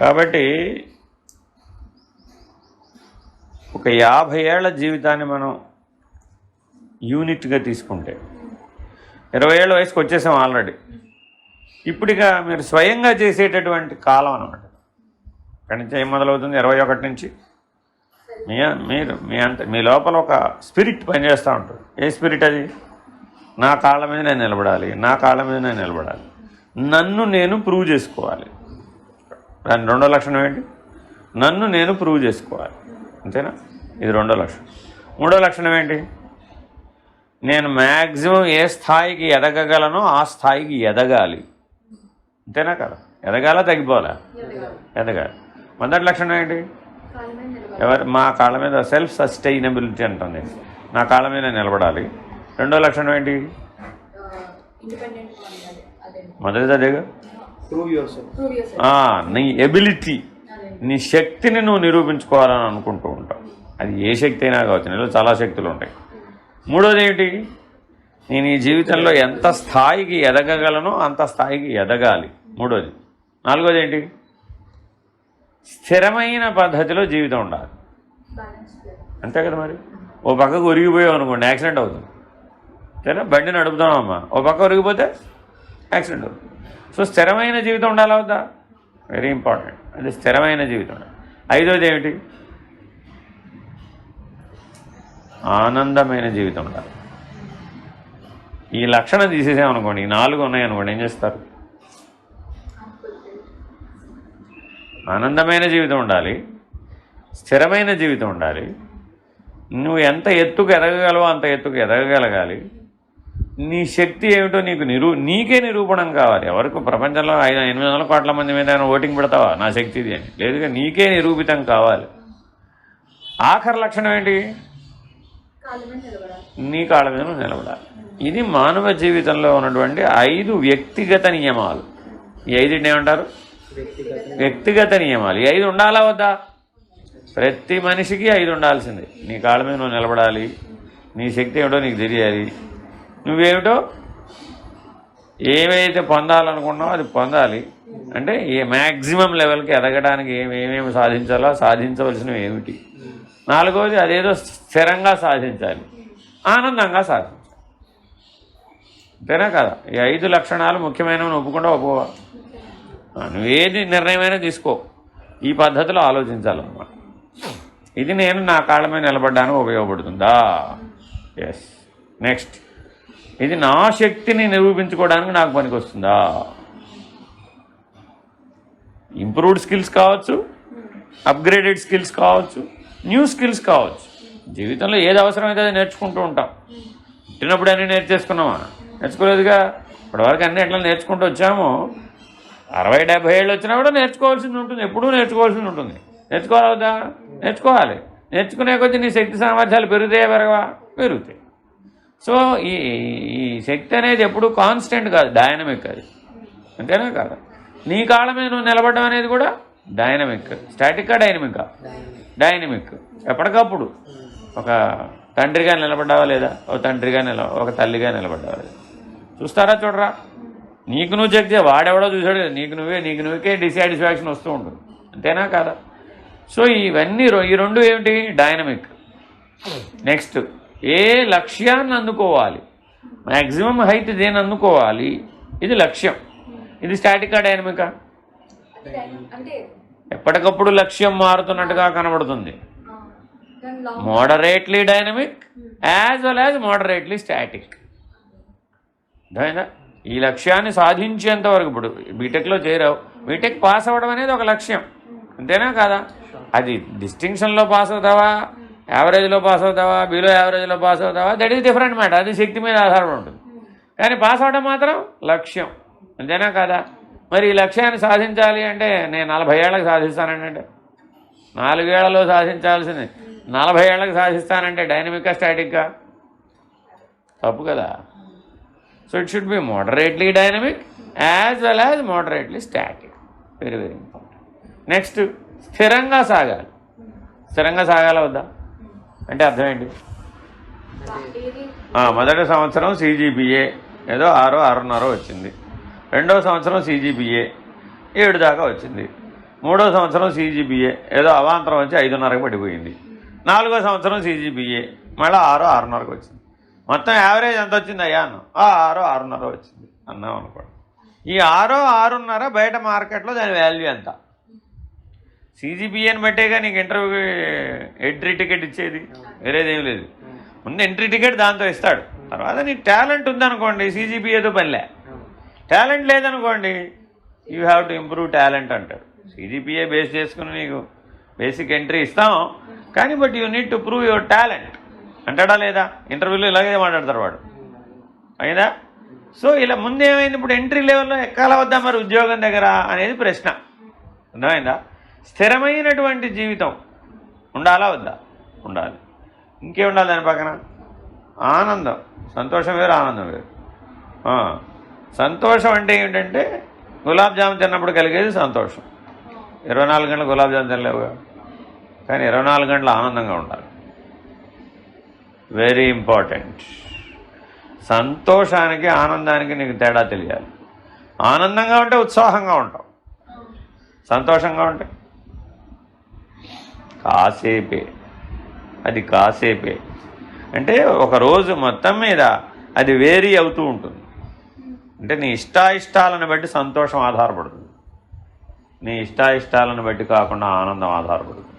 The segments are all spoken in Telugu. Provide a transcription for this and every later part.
కాబట్టి ఒక 50 ఏళ్ల జీవితాన్ని మనం యూనిట్గా తీసుకుంటే 20 ఏళ్ళ వయసుకు వచ్చేసాం ఆల్రెడీ. ఇప్పుడిక మీరు స్వయంగా చేసేటటువంటి కాలం అన్నమాట. ఇక్కడి నుంచి ఏం మొదలవుతుంది? 21 నుంచి మీ లోపల ఒక స్పిరిట్ పనిచేస్తూ ఉంటుంది. ఏ స్పిరిట్ అది? నా కాళ్ళ మీద నేను నిలబడాలి, నా కాళ్ళ మీద నేను నిలబడాలి, నన్ను నేను ప్రూవ్ చేసుకోవాలి. దాని రెండో లక్షణం ఏంటి? నన్ను నేను ప్రూవ్ చేసుకోవాలి. అంతేనా? ఇది రెండో లక్షణం. మూడో లక్షణం ఏంటి? నేను మ్యాక్సిమం ఏ స్థాయికి ఎదగగలనో ఆ స్థాయికి ఎదగాలి. అంతేనా కదా? ఎదగాల తగ్గిపోవాలా? ఎదగాలి. మొదటి లక్షణం ఏంటి? మా కాళ్ళ మీద సెల్ఫ్ సస్టైనబిలిటీ అంటుంది. నా కాళ్ళ మీద నిలబడాలి. రెండో లక్షణం ఏంటి? మొదటిది అదేగా, నీ ఎబిలిటీ, నీ శక్తిని నువ్వు నిరూపించుకోవాలని అనుకుంటూ ఉంటావు. అది ఏ శక్తి అయినా కావచ్చు, నీలో చాలా శక్తులు ఉంటాయి. మూడోది ఏంటి? నేను ఈ జీవితంలో ఎంత స్థాయికి ఎదగగలనో అంత స్థాయికి ఎదగాలి. మూడోది. నాలుగోది ఏంటి? స్థిరమైన పద్ధతిలో జీవితం ఉండాలి. అంతే కదా? మరి ఓ పక్కకు ఒరిగిపోయావు అనుకోండి, యాక్సిడెంట్ అవుతుంది. సరేనా? బండి నడుపుతున్నామమ్మా, ఓ పక్క ఒరిగిపోతే యాక్సిడెంట్ అవుతుంది. సో స్థిరమైన జీవితం ఉండాలి అవుతా? Very important. అది స్థిరమైన జీవితం. ఐదోది ఏమిటి? ఆనందమైన జీవితం ఉండాలి. ఈ లక్షణం తీసేసామనుకోండి, ఈ 4 ఉన్నాయనుకోండి, ఏం చేస్తారు? ఆనందమైన జీవితం ఉండాలి, స్థిరమైన జీవితం ఉండాలి, నువ్వు ఎంత ఎత్తుకు ఎదగగలవో అంత ఎత్తుకు ఎదగగలగాలి, నీ శక్తి ఏమిటో నీకే నిరూపణం కావాలి. ఎవరికి ప్రపంచంలో 800 కోట్ల మంది మీద ఓటింగ్ పెడతావా నా శక్తి ఇది అని? లేదుగా, నీకే నిరూపితం కావాలి. ఆఖరి లక్షణం ఏంటి? నీ కాళ్ళ మీద నిలబడాలి. ఇది మానవ జీవితంలో ఉన్నటువంటి 5 వ్యక్తిగత నియమాలు. ఈ 5 ఏమంటారు? వ్యక్తిగత నియమాలు. ఈ 5 ఉండాలా వద్దా? ప్రతి మనిషికి 5 ఉండాల్సిందే. నీ కాళ్ళ మీద నువ్వు నిలబడాలి, నీ శక్తి ఏమిటో నీకు తెలియాలి, నువ్వేమిటో ఏమైతే పొందాలనుకున్నావో అది పొందాలి. అంటే ఏ మ్యాక్సిమం లెవెల్కి ఎదగడానికి ఏమేమి సాధించాలో సాధించవలసినవి ఏమిటి. నాలుగోది, అదేదో స్థిరంగా సాధించాలి, ఆనందంగా సాధించాలి. అంతేనా కదా? ఈ 5 లక్షణాలు ముఖ్యమైనవి. ఒప్పుకుండా ఒప్పుకోవా? నువ్వేది నిర్ణయమైనా తీసుకో, ఈ పద్ధతిలో ఆలోచించాలన్నమాట. ఇది నేను నా కాళ్ళ మీద నిలబడ్డానికి ఉపయోగపడుతుందా? ఎస్. నెక్స్ట్, ఇది నా శక్తిని నిరూపించుకోవడానికి నాకు పనికి వస్తుందా? ఇంప్రూవ్డ్ స్కిల్స్ కావచ్చు, అప్గ్రేడెడ్ స్కిల్స్ కావచ్చు, న్యూ స్కిల్స్ కావచ్చు. జీవితంలో ఏది అవసరమైతే అది నేర్చుకుంటూ ఉంటాం. పుట్టినప్పుడు అన్నీ నేర్చేసుకున్నామా? నేర్చుకోలేదుగా. ఇప్పటివరకు అన్నీ ఎట్లా నేర్చుకుంటూ వచ్చామో 60-70 ఏళ్ళు వచ్చినా కూడా నేర్చుకోవాల్సింది ఉంటుంది. ఎప్పుడూ నేర్చుకోవాల్సింది ఉంటుంది. నేర్చుకోవాలవుదా? నేర్చుకోవాలి. నేర్చుకునే కొద్దీ నీ శక్తి సామర్థ్యాలు పెరుగుతాయా పెరగవా? పెరుగుతాయి. సో ఈ శక్తి అనేది ఎప్పుడు కాన్స్టెంట్ కాదు, డైనమిక్. అది అంతేనా కాదు? నీ కాళ్ళ మీద నువ్వు నిలబడడం అనేది కూడా డైనమిక్. స్టాటిక్గా డైనమిక్గా? డైనమిక్. ఎప్పటికప్పుడు ఒక తండ్రిగా నిలబడ్డావా లేదా? ఒక తల్లిగా నిలబడ్డావా లేదా? చూస్తారా చూడరా? నీకు నువ్వు చెక్ చేయ, వాడెవడో చూసాడు కదా, నీకు నువ్వుకే డిసాటిస్ఫాక్షన్ వస్తూ ఉంటుంది. అంతేనా కాదా? సో ఇవన్నీ ఈ 2 ఏమిటి? డైనమిక్. నెక్స్ట్, ఏ లక్ష్యాన్ని అందుకోవాలి, మ్యాక్సిమం హైట్ దేన్ని అందుకోవాలి, ఇది లక్ష్యం. ఇది స్టాటిక్గా డైనమికా? ఎప్పటికప్పుడు లక్ష్యం మారుతున్నట్టుగా కనబడుతుంది. Moderately dynamic as well as moderately static. అర్థమైందా? ఈ లక్ష్యాన్ని సాధించేంత వరకు, ఇప్పుడు బీటెక్లో చేరావు, బీటెక్ పాస్ అవ్వడం అనేది ఒక లక్ష్యం. అంతేనా కాదా? అది డిస్టింక్షన్లో పాస్ అవుతావా, యావరేజ్లో పాస్ అవుతావా, బిలో యావరేజ్లో పాస్ అవుతావా, దట్ ఈస్ డిఫరెంట్ మ్యాటర్. అది శక్తి మీద ఆధారపడి ఉంటుంది. కానీ పాస్ అవడం మాత్రం లక్ష్యం. అంతేనా కాదా? మరి ఈ లక్ష్యాన్ని సాధించాలి అంటే నేను 40 ఏళ్ళకి సాధిస్తానంటే, 4 ఏళ్లలో సాధించాల్సింది 40 ఏళ్ళకి సాధిస్తానంటే డైనమిక్గా స్టాటిక్గా? తప్పు కదా? So it should be moderately dynamic as well as moderately static. Very very important. Next, స్థిరంగా సాగాలి. స్థిరంగా సాగాల వద్దా అంటే అర్థం ఏంటి? మొదటి సంవత్సరం CGPA ఏదో 6, 6.5 వచ్చింది. రెండవ సంవత్సరం CGPA 7 దాకా వచ్చింది. 3వ సంవత్సరం CGPA ఏదో అవాంతరం వచ్చి 5.5కి పడిపోయింది. 4వ సంవత్సరం CGPA మళ్ళీ 6, 6.5కి వచ్చింది. మొత్తం యావరేజ్ ఎంత వచ్చింది అయ్యా అన్నాం. 6, 6.5 వచ్చింది అన్నాం అనుకోండి. ఈ 6, 6.5 బయట మార్కెట్లో దాని వాల్యూ ఎంత? CGPAని బట్టేగా నీకు ఇంటర్వ్యూకి ఎంట్రీ టికెట్ ఇచ్చేది, వేరేదేం లేదు. ముందు ఎంట్రీ టికెట్ దాంతో ఇస్తాడు. తర్వాత నీకు టాలెంట్ ఉందనుకోండి CGPAతో పనిలే. టాలెంట్ లేదనుకోండి you have to improve talent అంటాడు. CGPA బేస్ చేసుకుని నీకు బేసిక్ ఎంట్రీ ఇస్తాం, కానీ but you need to prove your talent అంటాడా లేదా? ఇంటర్వ్యూలో ఇలాగే మాట్లాడతాడు వాడు, అయినా. సో ఇలా ముందేమైంది, ఇప్పుడు ఎంట్రీ లెవెల్లో ఎక్కాల వద్దా మరి ఉద్యోగం దగ్గర అనేది ప్రశ్న. అర్థమైందా? స్థిరమైనటువంటి జీవితం ఉండాలా వద్దా? ఉండాలి. ఇంకే ఉండాలి దాని పక్కన? ఆనందం. సంతోషం వేరు, ఆనందం వేరు. సంతోషం అంటే ఏమిటంటే గులాబ్ జామున్ తిన్నప్పుడు కలిగేది సంతోషం. 24 గంటలు గులాబ్ జామున్ తినలేవుగా, కానీ 24 గంటలు ఆనందంగా ఉండాలి. Very important. సంతోషానికి ఆనందానికి నీకు తేడా తెలియాలి. ఆనందంగా ఉంటే ఉత్సాహంగా ఉంటావు, సంతోషంగా ఉంటే కాసేపే. అది కాసేపే అంటే ఒక రోజు మొత్తం మీద అది వేరీ అవుతూ ఉంటుంది. అంటే నీ ఇష్టాయిష్టాలను బట్టి సంతోషం ఆధారపడుతుంది, నీ ఇష్టాయిష్టాలను బట్టి కాకుండా ఆనందం ఆధారపడుతుంది.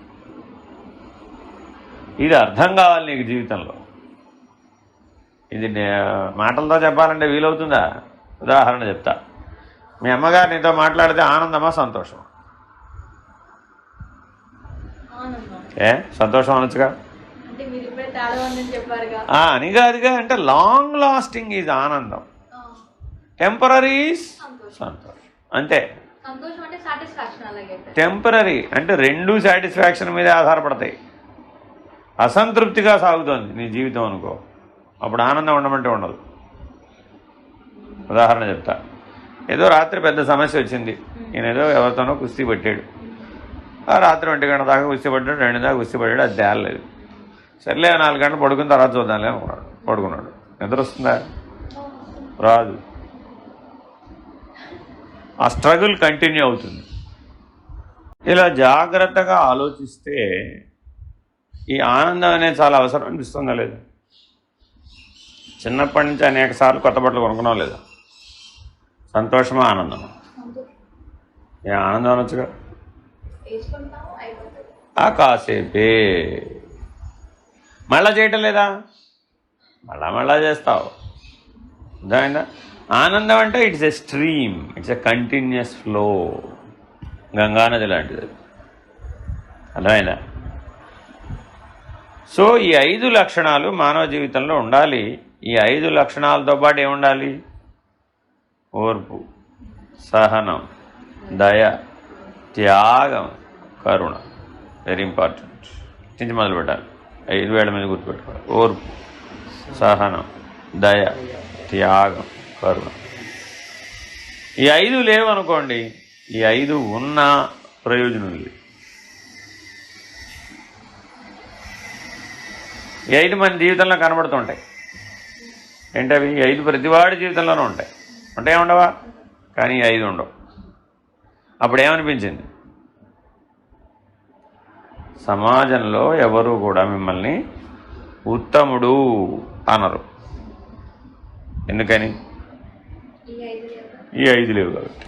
ఇది అర్థం కావాలి నీకు జీవితంలో. ఇది మాటలతో చెప్పాలంటే వీలవుతుందా? ఉదాహరణ చెప్తా. మీ అమ్మగారు నీతో మాట్లాడితే ఆనందమా సంతోషమా? సంతోషం అనొచ్చుగా. అని కాదుగా, అంటే లాంగ్ లాస్టింగ్ ఈజ్ ఆనందం, టెంపరీ ఈజ్ సంతోషం. అంతే. టెంపరీ అంటే రెండు సాటిస్ఫాక్షన్ మీదే ఆధారపడతాయి. అసంతృప్తిగా సాగుతోంది నీ జీవితం అనుకో, అప్పుడు ఆనందం ఉండమంటే ఉండదు. ఉదాహరణ చెప్తా. ఏదో రాత్రి పెద్ద సమస్య వచ్చింది, ఈయన ఏదో ఎవరితోనో కుస్తీ పెట్టాడు. ఆ రాత్రి 1 గంట దాకా కుస్తీ పడ్డాడు, 2 దాకా కుస్తీ పడ్డాడు, అది తేలలేదు. సర్లే 4 గంటలు పడుకున్న తర్వాత చూద్దాంలే అనుకున్నాడు. పడుకున్నాడు. నిద్ర వస్తుందా? రాదు. ఆ స్ట్రగుల్ కంటిన్యూ అవుతుంది. ఇలా జాగ్రత్తగా ఆలోచిస్తే ఈ ఆనందం అనేది చాలా అవసరం అనిపిస్తుందా లేదా? చిన్నప్పటి నుంచి అనేక సార్లు కొత్త బట్టలు కొనుక్కున్నాం లేదా? సంతోషమా ఆనందమా? ఏ ఆనందం అనొచ్చుగా. ఆ కాసేపే. మళ్ళా చేయటం లేదా? మళ్ళా చేస్తావు. అర్థమైందా? ఆనందం అంటే it's a stream, it's a continuous flow. గంగానది లాంటిది. అర్థమైందా? సో ఈ 5 లక్షణాలు మానవ జీవితంలో ఉండాలి. ఈ 5 లక్షణాలతో పాటు ఏముండాలి? ఓర్పు, సహనం, దయ, త్యాగం, కరుణ. Very important. నుంచి మొదలు పెట్టాలి. 5 వేల మీద గుర్తుపెట్టుకోవాలి. ఓర్పు, సహనం, దయ, త్యాగం, కరుణ. ఈ 5 లేవనుకోండి, ఈ 5 ఉన్నా ప్రయోజనం లేదు. ఈ 5 మన జీవితంలో కనబడుతుంటాయి. ఏంటవి? ఈ 5 ప్రతివాడి జీవితంలోనూ ఉంటాయి. ఉంటాయి ఉండవా? కానీ ఈ 5 ఉండవు. అప్పుడు ఏమనిపించింది? సమాజంలో ఎవరు కూడా మిమ్మల్ని ఉత్తముడు అనరు. ఎందుకని? ఈ 5 లేవు కాబట్టి.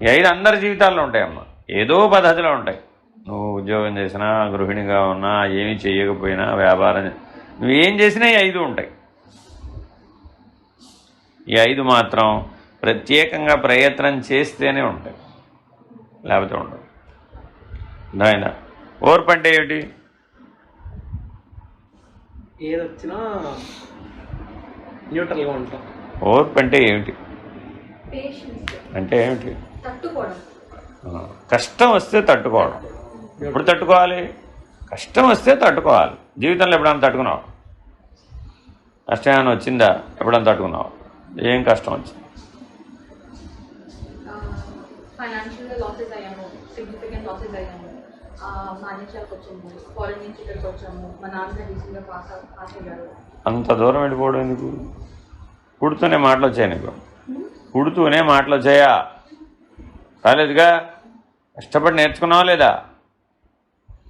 ఈ 5 అందరి జీవితాల్లో ఉంటాయమ్మా, ఏదో పద్ధతిలో ఉంటాయి. నువ్వు ఉద్యోగం చేసినా, గృహిణిగా ఉన్నా, ఏమీ చేయకపోయినా, వ్యాపారం నువ్వేం చేసినా ఈ 5 ఉంటాయి. ఈ 5 మాత్రం ప్రత్యేకంగా ప్రయత్నం చేస్తేనే ఉంటాయి, లేకపోతే ఉండవు. నాయన ఓర్పు అంటే ఏమిటి? ఏదొచ్చినా న్యూట్రల్గా ఉంటాం. ఓర్పు అంటే ఏమిటి? అంటే ఏమిటి? కష్టం వస్తే తట్టుకోవడం. ఎప్పుడు తట్టుకోవాలి? కష్టం వస్తే తట్టుకోవాలి. జీవితంలో ఎప్పుడైనా తట్టుకున్నావు? కష్టం ఏమైనా వచ్చిందా? ఎప్పుడైనా తట్టుకున్నావు? ఏం కష్టం వచ్చింది? ఫైనాన్షియల్ లాసెస్ అయ్యాము, సిగ్నిఫికెంట్ లాసెస్ అయ్యాము. మానేశాలకు వచ్చాము, ఫారెన్ నుంచి ఇక్కడికి వచ్చాము. మా నాన్న రీసెంట్గా పాస్ అయ్యారు. అంత దూరం వెళ్ళిపోవడం ఎందుకు? పుడుతూనే మాటలు వచ్చాయి నీకు, పుడుతూనే మాటలు వచ్చాయా? కాలేదుగా, కష్టపడి నేర్చుకున్నావా లేదా?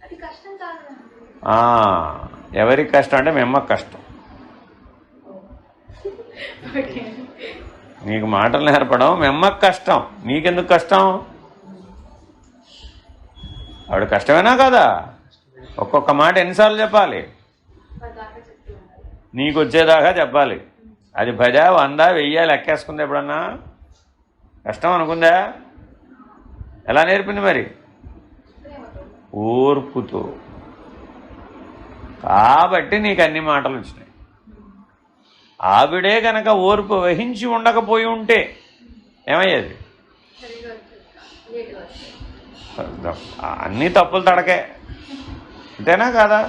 అది కష్టం కాదు. ఎవరికి కష్టం అంటే మీ అమ్మకి కష్టం. నీకు మాటలు నేర్పడం మీ అమ్మకి కష్టం, నీకెందుకు కష్టం? ఆవిడ కష్టమేనా కదా? ఒక్కొక్క మాట ఎన్నిసార్లు చెప్పాలి? నీకు వచ్చేదాకా చెప్పాలి. అది 10, 100, 1000 లెక్కేసుకుంది ఎప్పుడన్నా? కష్టం అనుకుందా? ఎలా నేర్పింది మరి? ఓర్పుతో. కాబట్టి నీకు అన్ని మాటలు వచ్చినాయి. ఆవిడే కనుక ఓర్పు వహించి ఉండకపోయి ఉంటే ఏమయ్యేది? అన్నీ తప్పులు తడకే, అంతేనా కాదా?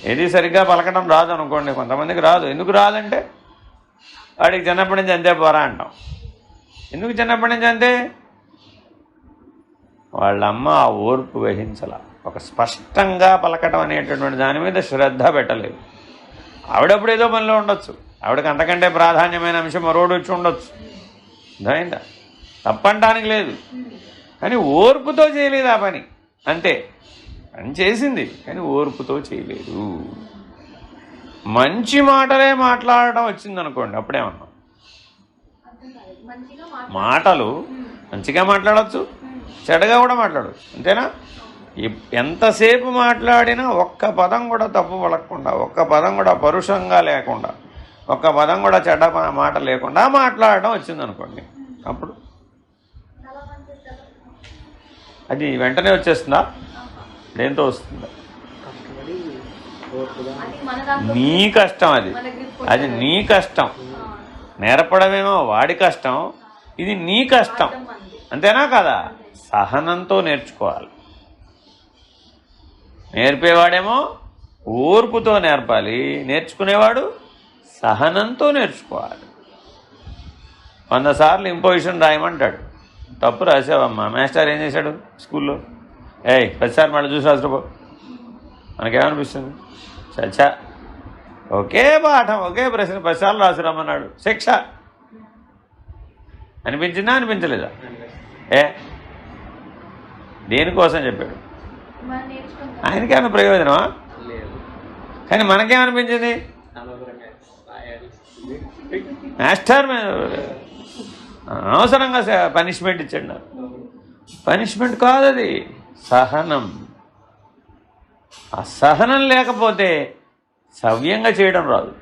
ఏది సరిగ్గా పలకడం రాదు అనుకోండి, కొంతమందికి రాదు. ఎందుకు రాదంటే వాడికి చిన్నప్పటి నుంచి అంతే పోరా అంటాం. ఎందుకు చిన్నప్పటి నుంచి అంతే? వాళ్ళమ్మ ఆ ఓర్పు వహించాల, ఒక స్పష్టంగా పలకటం అనేటటువంటి దాని మీద శ్రద్ధ పెట్టలేదు. ఆవిడప్పుడు ఏదో పనిలో ఉండొచ్చు, ఆవిడకి అంతకంటే ప్రాధాన్యమైన అంశం మరోడు వచ్చి ఉండొచ్చు. అర్థమైందా? తప్పంటానికి లేదు, కానీ ఓర్పుతో చేయలేదు ఆ పని, అంతే. పని చేసింది కానీ ఓర్పుతో చేయలేదు. మంచి మాటలే మాట్లాడటం వచ్చిందనుకోండి, అప్పుడేమన్నా మాటలు మంచిగా మాట్లాడవచ్చు, చెడగా కూడా మాట్లాడవచ్చు, అంతేనా? ఎంతసేపు మాట్లాడినా ఒక్క పదం కూడా తప్పు పలకకుండా, ఒక్క పదం కూడా పరుషంగా లేకుండా, ఒక్క పదం కూడా చెడ్డ మాట లేకుండా మాట్లాడటం వచ్చిందనుకోండి, అప్పుడు అది వెంటనే వచ్చేస్తుందా? దేంతో వస్తుందా? నీ కష్టం అది, అది నీ కష్టం. నేర్పడమేమో వాడి కష్టం, ఇది నీ కష్టం, అంతేనా కదా? సహనంతో నేర్చుకోవాలి. నేర్పేవాడేమో ఓర్పుతో నేర్పాలి, నేర్చుకునేవాడు సహనంతో నేర్చుకోవాలి. 100 సార్లు ఇంపోజిషన్ రాయమంటాడు, తప్పు రాసావమ్మా. మాస్టర్ ఏం చేశాడు స్కూల్లో? 10 సార్లు మళ్ళీ చూసి రాసుపో. మనకేమనిపిస్తుంది? చచ్చా, ఒకే పాఠం ఒకే ప్రశ్న 10 సార్లు రాసురమ్మన్నాడు, శిక్ష అనిపించిందా? అనిపించలేదా? దేనికోసం చెప్పాడు? ఆయనకేమైనా ప్రయోజనమా? కానీ మనకేమనిపించింది? మాస్టర్ అనవసరంగా పనిష్మెంట్ ఇచ్చాడు నాకు. పనిష్మెంట్ కాదు అది, సహనం. ఆ సహనం లేకపోతే సవ్యంగా చేయడం రాదు.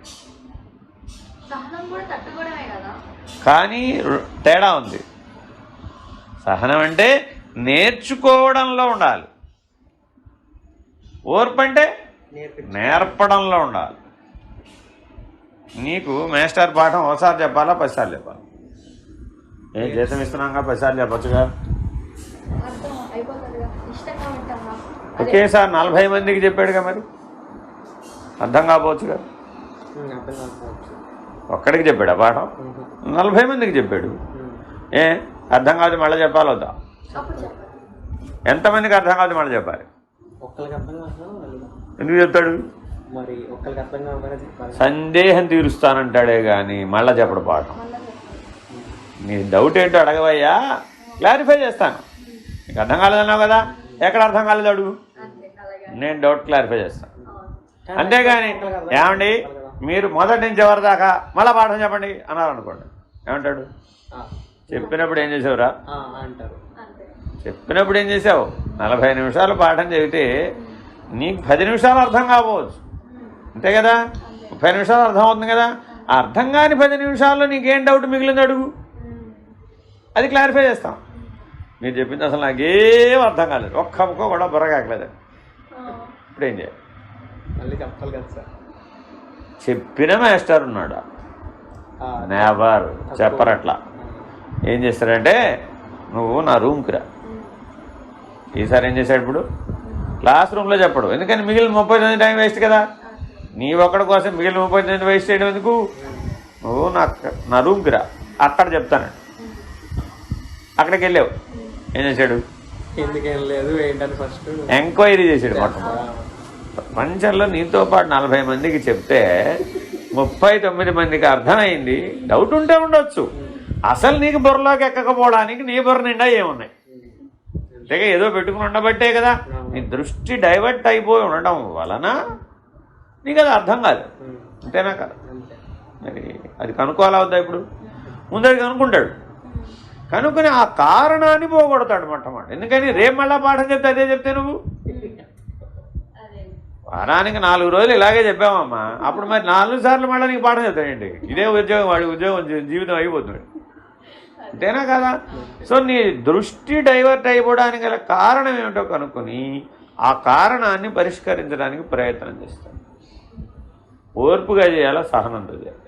కానీ తేడా ఉంది. సహనం అంటే నేర్చుకోవడంలో ఉండాలి, ఓర్పు అంటే నేర్పడంలో ఉండాలి. నీకు మాస్టర్ పాఠం ఒకసారి చెప్పాలా 10 సార్లు చెప్పాలి? ఏం జీతం ఇస్తున్నాగా 10 సార్లు చెప్పచ్చుగా? ఒకేసారి 40 మందికి చెప్పాడుగా, మరి అర్థం కాకపోవచ్చుగా? ఒక్కడికి చెప్పాడు ఆ పాఠం, 40 మందికి చెప్పాడు. అర్థం కాదు మళ్ళీ చెప్పాలి వద్దా? ఎంతమందికి అర్థం కాదు మళ్ళీ చెప్పాలి? ఎందుకు చెప్తాడు? సందేహం తీరుస్తానంటాడే కానీ మళ్ళీ చెప్పడు పాఠం. నీ డౌట్ ఏంటో అడగవయ్యా, క్లారిఫై చేస్తాను. నీకు అర్థం కాలేదన్నావు కదా, ఎక్కడ అర్థం కాలేదు అడుగు, నేను డౌట్ క్లారిఫై చేస్తాను. అంతేగాని ఏమండి మీరు మొదటి నుంచి ఎవరి దాకా మళ్ళీ పాఠం చెప్పండి అన్నారు అనుకోండి, ఏమంటాడు? చెప్పినప్పుడు ఏం చేసావురా అంటారు. చెప్పినప్పుడు ఏం చేసావు? 40 నిమిషాలు పాఠం చెబితే నీకు 10 నిమిషాలు అర్థం కాకపోవచ్చు, అంతే కదా? 30 నిమిషాలు అర్థం అవుతుంది కదా. ఆ అర్థం కాని 10 నిమిషాల్లో నీకేం డౌట్ మిగిలింది అడుగు, అది క్లారిఫై చేస్తాం. మీరు చెప్పింది అసలు నాకేం అర్థం కాలేదు, ఒక్క ముక్క కూడా బుర్రగాకలేదు, ఇప్పుడు ఏం చేయాలి? మళ్ళీ చెప్పాలి కదా సార్. చెప్పిన మాస్టర్ ఉన్నాడు, నెవర్ చెప్పరట్లా. ఏం చేస్తాడంటే నువ్వు నా రూమ్కి రా. ఈసారి ఏం చేశాడు? ఇప్పుడు క్లాస్ రూమ్లో చెప్పడు, ఎందుకని మిగిలిన 30 టైం వేస్ట్ కదా. నీ ఒక్కడి కోసం మిగిలిన 30 వేస్ట్ చేయడం ఎందుకు? నువ్వు నా రూమ్కి రా, అక్కడ చెప్తాను. అక్కడికి వెళ్ళావు, ఏం చేశాడు? ఎందుకేం లేదు ఏంటని ఫస్ట్ ఎంక్వైరీ చేశాడు. మొత్తం ప్రపంచంలో నీతో పాటు 40 మందికి చెప్తే 39 మందికి అర్థమైంది. డౌట్ ఉంటే ఉండొచ్చు, అసలు నీకు బుర్రలోకి ఎక్కకపోవడానికి నీ బుర్ర నిండా ఏమున్నాయి? అంతేగా ఏదో పెట్టుకుని ఉండబట్టే కదా. నీ దృష్టి డైవర్ట్ అయిపోయి ఉండడం వలన నీకు అది అర్థం కాదు. అంతేనా కదా? మరి అది కనుక్కోవాలా వద్దా? ఇప్పుడు ముందరికి కనుక్కుంటాడు, కనుక్కొని ఆ కారణాన్ని పోగొడతాడు మొట్టమొదటి. ఎందుకని రేపు మళ్ళా పాఠం చెప్తే అదే చెప్తే నువ్వు వారానికి 4 రోజులు ఇలాగే చెప్పామమ్మా, అప్పుడు మరి 4 సార్లు మళ్ళీ నీకు పాఠం చెప్తాడండి. ఇదే ఉద్యోగం, వాడి ఉద్యోగం జీవితం అయిపోతుంది. అంతేనా కదా? సో నీ దృష్టి డైవర్ట్ అయిపోవడానికి గల కారణం ఏమిటో కనుక్కొని ఆ కారణాన్ని పరిష్కరించడానికి ప్రయత్నం చేస్తాడు. ఓర్పుగా చేయాలా, సహనంతో చేయాలి.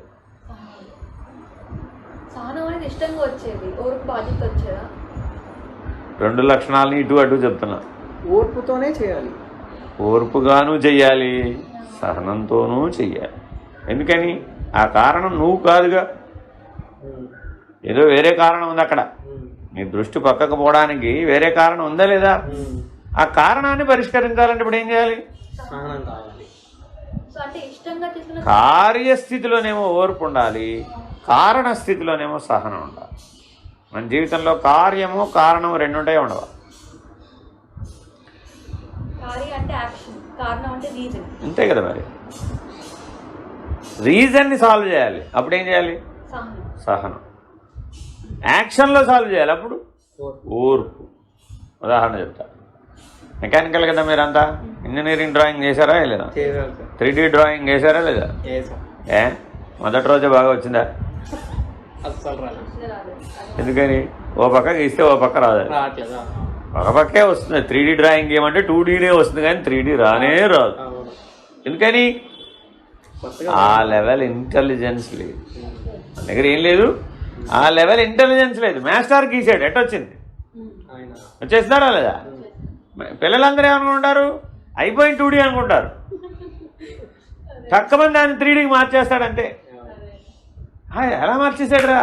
సహనం అనేది ఇష్టంగా వచ్చేది, ఓర్పు బాధ్యత వచ్చేదా? 2 లక్షణాలని ఇటు అటు చెప్తున్నా. ఓర్పుతోనే చేయాలి. ఓర్పుగాను చెయ్యాలి, సహనంతోనూ చెయ్యాలి. ఎందుకని? ఆ కారణం నువ్వు కాదుగా, ఏదో వేరే కారణం ఉంది అక్కడ. నీ దృష్టి పక్కకు పోవడానికి వేరే కారణం ఉందా లేదా? ఆ కారణాన్ని పరిష్కరించాలంటే ఇప్పుడు ఏం చేయాలి? సహనం కావాలి. కార్యస్థితిలోనేమో ఓర్పు ఉండాలి, కారణ స్థితిలోనేమో సహనం ఉండాలి. మన జీవితంలో కార్యము కారణం 2 ఉంటాయి, ఉండవా? అంతే కదా. మరి రీజన్ని సాల్వ్ చేయాలి, అప్పుడు ఏం చేయాలి? సహనం. యాక్షన్లో సాల్వ్ చేయాలి, అప్పుడు ఓర్పు. ఉదాహరణ చెప్తా. మెకానికల్ కదా మీరంతా, ఇంజనీరింగ్ డ్రాయింగ్ చేశారా లేదా? 3D డ్రాయింగ్ చేశారా లేదా? మొదటి రోజే బాగా వచ్చిందా? ఎందుకని? ఓ పక్క గీస్తే ఓ పక్క రాదు, ఒక పక్కే వస్తుంది. 3D డ్రాయింగ్ ఏమంటే 2Dనే వస్తుంది, కానీ 3D రానే రాదు. ఎందుకని? ఆ లెవెల్ ఇంటెలిజెన్స్ లేదు మన దగ్గర. ఏం లేదు, ఆ లెవెల్ ఇంటెలిజెన్స్ లేదు. మాస్టర్ గీసాడు, ఎట్టొచ్చింది? వచ్చేస్తున్నారా లేదా? పిల్లలందరూ ఏమనుకుంటారు? అయిపోయింది 2D అనుకుంటారు. తక్కువ మంది దాన్ని 3Dకి మార్చేస్తాడంతే. ఎలా మార్చేసాడు రా?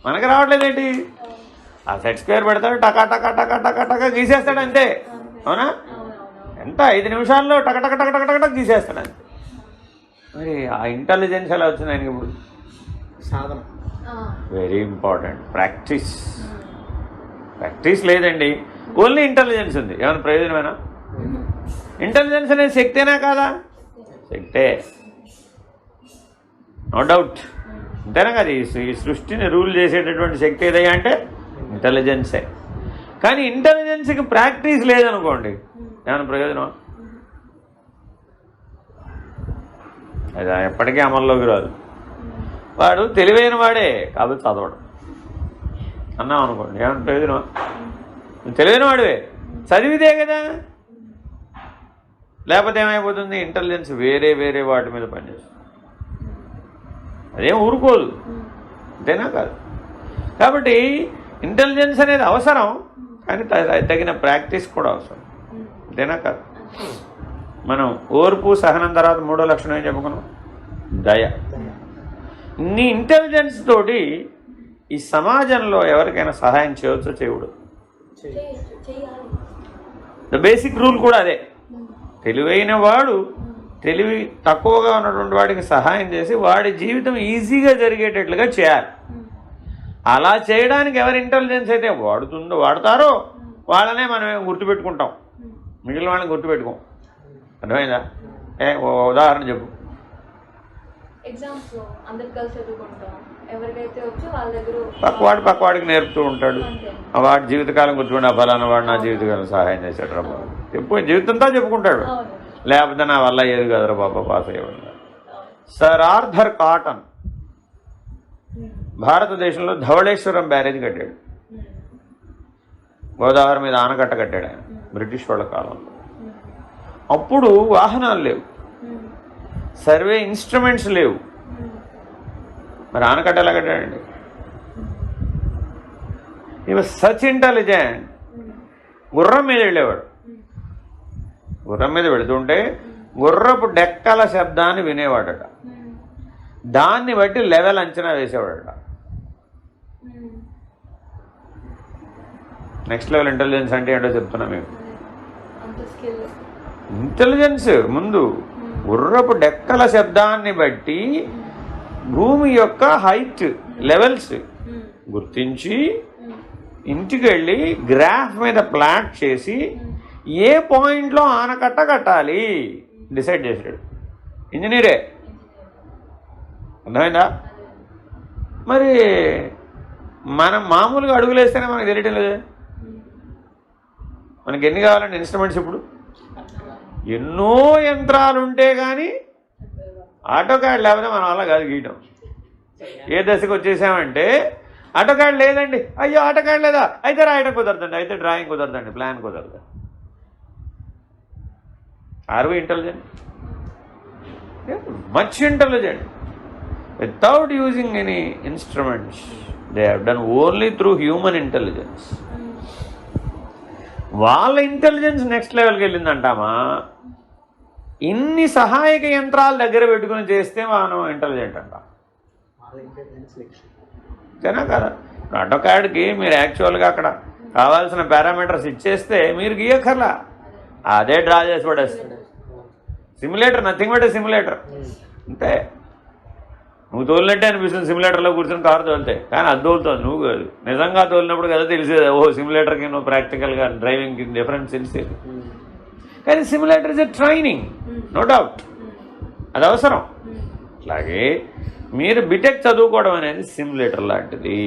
మనకు రావట్లేదేంటి? ఆ సెట్ స్క్వేర్ పెడతాడు, టకా టకా టకా టకా టకా గీసేస్తాడు అంతే. అవునా? ఎంత 5 నిమిషాల్లో టక టక టక టక టక గీసేస్తాడు అంతే. మరి ఆ ఇంటెలిజెన్స్ ఎలా వచ్చింది ఆయనకి? ఇప్పుడు సాధన వెరీ ఇంపార్టెంట్. ప్రాక్టీస్ లేదండి, ఓన్లీ ఇంటెలిజెన్స్ ఉంది. ఏమైనా ప్రయోజనమేనా? ఇంటెలిజెన్స్ అనేది శక్తేనా కాదా? శక్తే, నో డౌట్. అంతేనా కదా? ఈ సృష్టిని రూల్ చేసేటటువంటి శక్తి ఏదయ్యా అంటే ఇంటెలిజెన్సే. కానీ ఇంటెలిజెన్స్కి ప్రాక్టీస్ లేదనుకోండి, ఏమైనా ప్రయోజనం? అది ఎప్పటికీ అమల్లోకి రాదు. వాడు తెలివైన వాడే కాబట్టి చదవడం అన్నాం అనుకోండి, ఏమైనా ప్రయోజనం? నువ్వు తెలివైన వాడివే, చదివితే కదా. లేకపోతే ఏమైపోతుంది? ఇంటెలిజెన్స్ వేరే వేరే వాటి మీద పనిచేస్తుంది, అదేం ఊరుకోదు. అంతేనా కాదు? కాబట్టి ఇంటెలిజెన్స్ అనేది అవసరం, కానీ తగిన ప్రాక్టీస్ కూడా అవసరం. అంతేనా కాదు? మనం ఓర్పు సహనం తర్వాత 3వ లక్షణం ఏం చెప్పుకున్నాం? దయ. నీ ఇంటెలిజెన్స్ తోటి ఈ సమాజంలో ఎవరికైనా సహాయం చేయవచ్చో చేయకూడదు? ద బేసిక్ రూల్ కూడా అదే. తెలివైన వాడు తెలివి తక్కువగా ఉన్నటువంటి వాడికి సహాయం చేసి వాడి జీవితం ఈజీగా జరిగేటట్లుగా చేయాలి. అలా చేయడానికి ఎవరి ఇంటెలిజెన్స్ అయితే వాడతారో వాళ్ళనే మనం గుర్తుపెట్టుకుంటాం, మిగిలిన వాళ్ళని గుర్తుపెట్టుకోం. అర్థమైందా? ఉదాహరణ చెప్పు. పక్కవాడికి నేర్పుతూ ఉంటాడు, వాడి జీవితకాలం గుర్తుపడి ఫలానా వాడు నా జీవితకాలం సహాయం చేశాడు రా బాబు, చెప్పు జీవితంతో చెప్పుకుంటాడు. లేకపోతే నా వల్ల ఏది కదరా బాబా పాస్ అయ్యేవాడు. సర్ ఆర్థర్ కాటన్ భారతదేశంలో ధవళేశ్వరం బ్యారేజ్ కట్టాడు. గోదావరి మీద ఆనకట్ట కట్టాడు ఆయన, బ్రిటిష్ వాళ్ళ కాలంలో. అప్పుడు వాహనాలు లేవు, సర్వే ఇన్స్ట్రుమెంట్స్ లేవు. మరి ఆనకట్ట ఎలా కట్టాడండి? ఈ వాజ్ సచ్ ఇంటెలిజెంట్. గుర్రం మీద వెళ్ళేవాడు. గుర్రం మీద వెళుతుంటే గుర్రపు డెక్కల శబ్దాన్ని వినేవాడట, దాన్ని బట్టి లెవెల్ అంచనా వేసేవాడట. నెక్స్ట్ లెవెల్ ఇంటెలిజెన్స్ అంటే ఏంటో చెప్తున్నా మీకు. ఇంటెలిజెన్స్ ముందు గుర్రపు డెక్కల శబ్దాన్ని బట్టి భూమి యొక్క హైట్ లెవెల్స్ గుర్తించి ఇంటికి వెళ్ళి గ్రాఫ్ మీద ప్లాట్ చేసి ఏ పాయింట్లో ఆనకట్ట కట్టాలి డిసైడ్ చేశాడు. ఇంజనీరే, అర్థమైందా? మరి మనం మామూలుగా అడుగులేస్తేనే మనకు తెలియటం లేదు. మనకి ఎన్ని కావాలండి ఇన్స్ట్రుమెంట్స్? ఇప్పుడు ఎన్నో యంత్రాలు ఉంటే కానీ ఆటోకాడ్ లేకపోతే మనం అలా కాదు గీయటం. ఏ దశకు వచ్చేసామంటే ఆటోకాడ్ లేదండి, అయ్యో ఆటోకాడ్ లేదా, అయితే రాయడం కుదరదండి, అయితే డ్రాయింగ్ కుదరదండి, ప్లాన్ కుదరదు. Are we intelligent? Much intelligent without using any instruments. They have done only through human intelligence. వాళ్ళ ఇంటెలిజెన్స్ నెక్స్ట్ లెవెల్కి వెళ్ళిందంటామా? ఇన్ని సహాయక యంత్రాల దగ్గర పెట్టుకుని చేస్తే మనం ఇంటెలిజెంట్ అంటాం. అంతేనా కదా? ఆటోకాడ్కి మీరు యాక్చువల్గా అక్కడ కావాల్సిన పారామీటర్స్ ఇచ్చేస్తే మీరు గీయక్కర్లా, అదే డ్రా చేసి పడేస్తాడు. Simulator nothing but simulator. అంటే నువ్వు తోలినట్టే అనిపిస్తుంది సిమ్యులేటర్లో కూర్చొని కారు తోలితే, కానీ అది తోలుతుంది, నువ్వు కాదు. నిజంగా తోలినప్పుడు కదా తెలిసేది, ఓహో సిమ్యులేటర్కి నువ్వు ప్రాక్టికల్గా డ్రైవింగ్కి డిఫరెన్స్ తెలిసేది. కానీ simulator is a training, no doubt, అది అవసరం. అలాగే మీరు బిటెక్ చదువుకోవడం అనేది సిమ్యులేటర్ లాంటిది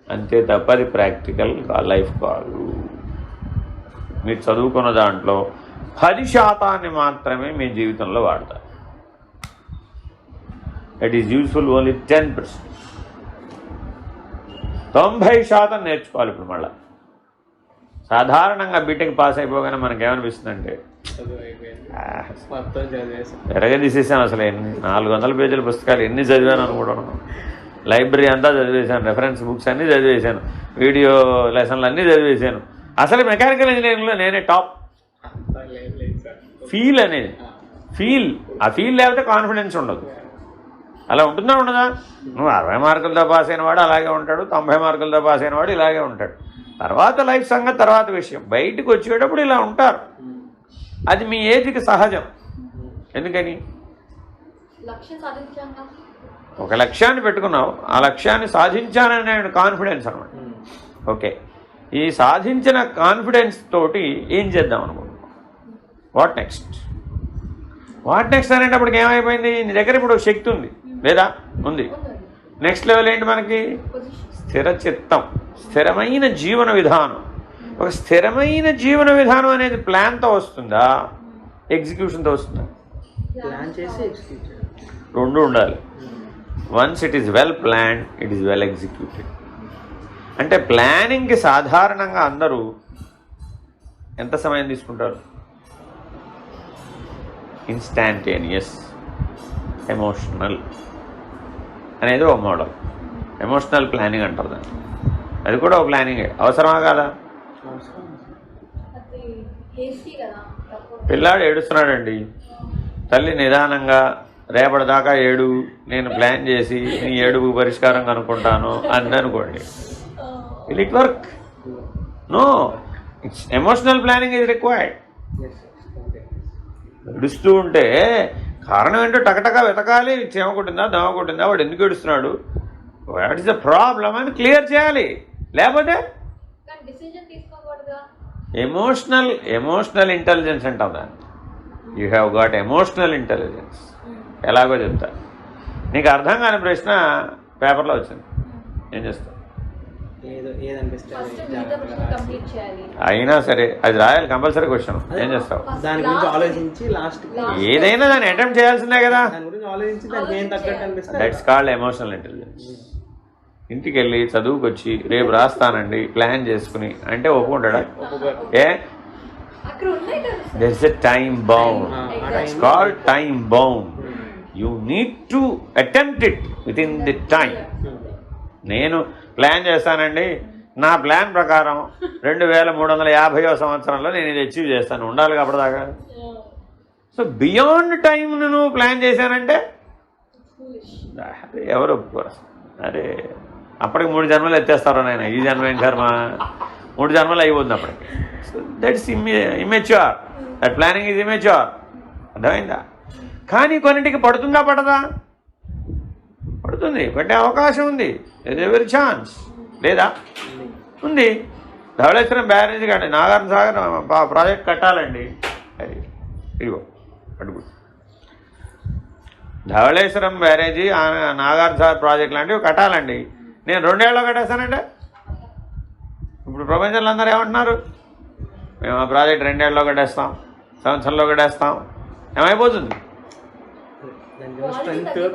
అంతే తప్ప అది ప్రాక్టికల్ లైఫ్ కాదు. మీరు చదువుకున్న దాంట్లో 10% మాత్రమే మీ జీవితంలో వాడతారు. It is useful only 10%. 90% నేర్చుకోవాలి. ఇప్పుడు మళ్ళీ సాధారణంగా బీటెక్ పాస్ అయిపోగానే మనకేమనిపిస్తుందంటే ఎరగదీసేసాను, అసలు ఎన్ని 400 పేజీల పుస్తకాలు ఎన్ని చదివాను అనుకుంటున్నాను. లైబ్రరీ అంతా చదివేశాను, రెఫరెన్స్ బుక్స్ అన్నీ చదివేశాను, వీడియో లెసన్లు అన్నీ చదివేశాను. అసలు మెకానికల్ ఇంజనీరింగ్లో నేనే టాప్. ఫీల్ అనేది ఆ ఫీల్ లేకపోతే కాన్ఫిడెన్స్ ఉండదు. అలా ఉంటుందా ఉండదా? నువ్వు 60 మార్కులతో పాస్ అయిన వాడు అలాగే ఉంటాడు, 90 మార్కులతో పాస్ అయిన వాడు ఇలాగే ఉంటాడు. తర్వాత లైఫ్ సంగతి తర్వాత విషయం. బయటకు వచ్చేటప్పుడు ఇలా ఉంటారు. అది మీ ఏజ్కి సహజం. ఎందుకని? ఒక లక్ష్యాన్ని పెట్టుకున్నావు, ఆ లక్ష్యాన్ని సాధించాననే కాన్ఫిడెన్స్ అనమాట. ఓకే, ఈ సాధించిన కాన్ఫిడెన్స్ తోటి ఏం చేద్దాం అనుకుంటున్నాం? వాట్ నెక్స్ట్ అనేటప్పటికి ఏమైపోయింది? నీ దగ్గర ఇప్పుడు శక్తి ఉంది లేదా? ఉంది. నెక్స్ట్ లెవెల్ ఏంటి మనకి? స్థిర చిత్తం, స్థిరమైన జీవన విధానం. ఒక స్థిరమైన జీవన విధానం అనేది ప్లాన్తో వస్తుందా, ఎగ్జిక్యూషన్తో వస్తుందా? రెండు ఉండాలి. Once it is well planned, it is well executed. అంటే ప్లానింగ్కి సాధారణంగా అందరూ ఎంత సమయం తీసుకుంటారు? ఇన్స్టాంటేనియస్, ఎమోషనల్ అనేది ఒక మోడల్. ఎమోషనల్ ప్లానింగ్ అంటారు దాన్ని. అది కూడా ఒక ప్లానింగే. అవసరమా కాదా? పిల్లాడు ఏడుస్తున్నాడండి, తల్లి నిదానంగా రేపటిదాకా ఏడు, నేను ప్లాన్ చేసి నీ ఏడుపు పరిష్కారం కనుక్కుంటాను అని అనుకోండి, will it work? No, it's emotional planning is required. ఏడుస్తూ ఉంటే కారణం ఏంటో టకటకా వెతకాలి. చీమ కొట్టిందా, దమ కొట్టిందా, వాడు ఎందుకు ఏడుస్తున్నాడు, వాట్ ఈస్ ద ప్రాబ్లం అని క్లియర్ చేయాలి. లేకపోతే ఎమోషనల్ ఇంటెలిజెన్స్ అంటాం దాన్ని. You have got emotional intelligence. ఎలాగో చెప్తా. నీకు అర్థం కాని ప్రశ్న పేపర్లో వచ్చింది, ఏం చేస్తావు? అయినా సరే అది రాయాలి, కంపల్సరీ క్వశ్చన్. ఏం చేస్తావు? దాని గురించి ఆలోచించి లాస్ట్ ఏదైనా దాన్ని అటెంప్ట్ చేయాల్సిందే కదా. That's called emotional intelligence. ఇంటికి వెళ్ళి చదువుకొచ్చి రేపు రాస్తానండి ప్లాన్ చేసుకుని అంటే ఒప్పుకుంటాడా? ఏ there's a time bound. It's called time bound. You need to attempt it within the time. నేను ప్లాన్ చేస్తానండి, నా ప్లాన్ ప్రకారం 2350వ సంవత్సరంలో నేను ఇది అచీవ్ చేస్తాను, ఉండాలి అప్పటిదాకా. సో బియాండ్ టైం నువ్వు ప్లాన్ చేశానంటే ఎవరు ఒప్పుకోరు. అరే అప్పటికి 3 జన్మలు ఎత్తేస్తారో నాయన, ఈ జన్మ ఏం కర్మ, 3 జన్మలు అయిపోతుంది అప్పటికి. So that's immature. That planning is immature. అర్థమైందా? కానీ కొన్నింటికి పడుతుందా పడదా? పడుతుంది, పట్టే అవకాశం ఉంది. There is every chance. లేదా? ఉంది. ధవళేశ్వరం బ్యారేజ్ కానీ నాగార్జున సాగర్ ప్రాజెక్ట్ కట్టాలండి. అది ఇదిగో అడుగు ధవళేశ్వరం బ్యారేజీ నాగార్జున సాగర్ ప్రాజెక్ట్ లాంటివి కట్టాలండి. నేను 2 ఏళ్ళలో కట్టేస్తానంటే ఇప్పుడు ప్రపంచంలో అందరూ ఏమంటున్నారు, మేము ఆ ప్రాజెక్ట్ 2 ఏళ్ళలో కట్టేస్తాం, సంవత్సరంలో కట్టేస్తాం. ఏమైపోతుంది?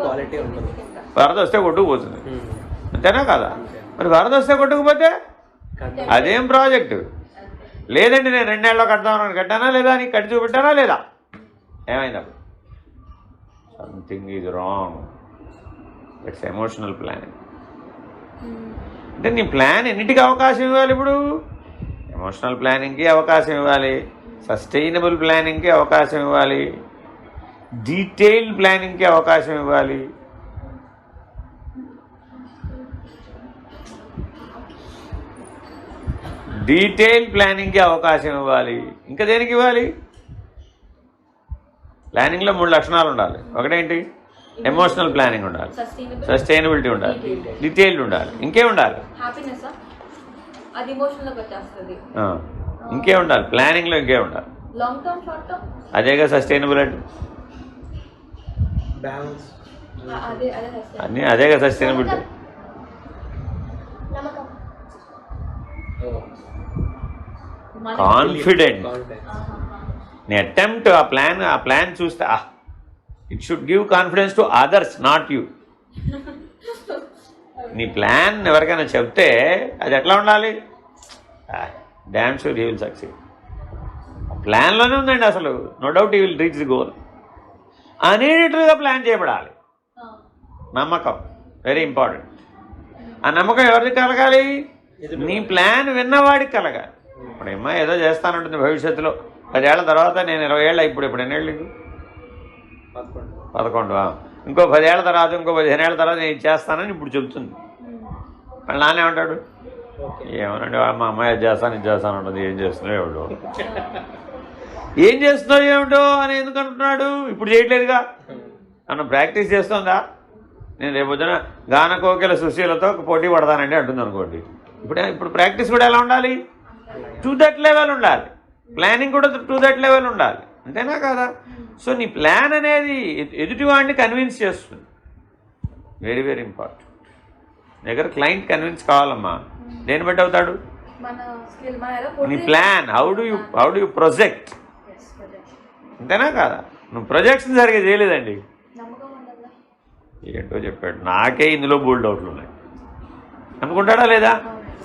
క్వాలిటీ ఉంటుంది. వరద వస్తే కొట్టుకుపోతుంది, అంతేనా కదా? మరి వరద వస్తే కొట్టుకుపోతే అదేం ప్రాజెక్టు? లేదండి నేను 2 ఏళ్ళలో కడతామని కట్టానా లేదా, నీకు కట్టి చూపెట్టానా లేదా? ఏమైంది? అప్పుడు something is wrong. It's emotional planning. అంటే నీ ప్లాన్ ఎన్నిటికీ అవకాశం ఇవ్వాలి? ఇప్పుడు ఎమోషనల్ ప్లానింగ్కి అవకాశం ఇవ్వాలి, సస్టైనబుల్ ప్లానింగ్కి అవకాశం ఇవ్వాలి, డీటెయిల్డ్ ప్లానింగ్కి అవకాశం ఇవ్వాలి. డీటెయిల్డ్ ప్లానింగ్కి అవకాశం ఇవ్వాలి. ఇంకా దేనికి ఇవ్వాలి? ప్లానింగ్లో 3 లక్షణాలు ఉండాలి. ఒకటేంటి? ఎమోషనల్ ప్లానింగ్ ఉండాలి, సస్టైనబిలిటీ ఉండాలి, డీటెయిల్డ్ ఉండాలి. ఇంకే ఉండాలి? ఇంకే ఉండాలి ప్లానింగ్లో? ఇంకే ఉండాలి? అదేగా సస్టైనబుల్ అంటే. అన్నీ అదేగా సస్టైనబిలిటీ. కాన్ఫిడెంట్. నీ అటెంప్ట్ ఆ ప్లాన్ చూస్తే it should give confidence to others, not you. నీ ప్లాన్ ఎవరికైనా చెప్తే అది ఎట్లా ఉండాలి? Damn sure he will succeed. ప్లాన్లోనే ఉందండి అసలు. No doubt he will reach the goal అనేటట్లుగా ప్లాన్ చేయబడాలి. నమ్మకం వెరీ ఇంపార్టెంట్. ఆ నమ్మకం ఎవరికి కలగాలి? నీ ప్లాన్ విన్నవాడికి కలగాలి. ఇప్పుడు ఏమో ఏదో చేస్తానంటుంది భవిష్యత్తులో, 10 ఏళ్ల తర్వాత, నేను 20 ఏళ్ళ ఇప్పుడు ఎన్ని ఏళ్ళు? 11. ఇంకో 10 ఏళ్ల తర్వాత, ఇంకో 15 ఏళ్ల తర్వాత నేను చేస్తానని ఇప్పుడు చెబుతుంది. మళ్ళీ నానే ఉంటాడు, ఏమోనండి మా అమ్మాయి అది చేస్తాను ఇది చేస్తాను ఉంటుంది, ఏం చేస్తున్నావు ఏమిటో, ఏం చేస్తున్నావు ఏమిటో అని ఎందుకు అంటున్నాడు? ఇప్పుడు చేయట్లేదుగా, నన్ను ప్రాక్టీస్ చేస్తుందా? నేను రేపొద్దున గాన కోకిల సుశీలతో పోటీ పడతానండి అంటుంది అనుకోండి. ఇప్పుడు ప్రాక్టీస్ కూడా ఎలా ఉండాలి? టు దట్ లెవెల్ ఉండాలి. ప్లానింగ్ కూడా టు దట్ లెవెల్ ఉండాలి, అంతేనా కదా? సో నీ ప్లాన్ అనేది ఎదుటివాడిని కన్విన్స్ చేస్తుంది. Very very important. దగ్గర క్లయింట్ కన్విన్స్ కావాలమ్మా. దేన్ని బట్టి అవుతాడు? నీ plan. How do you project, అంతేనా కదా? నువ్వు ప్రొజెక్షన్ సరిగ్గా చేయలేదండి, ఏంటో చెప్పాడు, నాకే ఇందులో బోల్డ్ డౌట్లు ఉన్నాయి అనుకుంటాడా లేదా?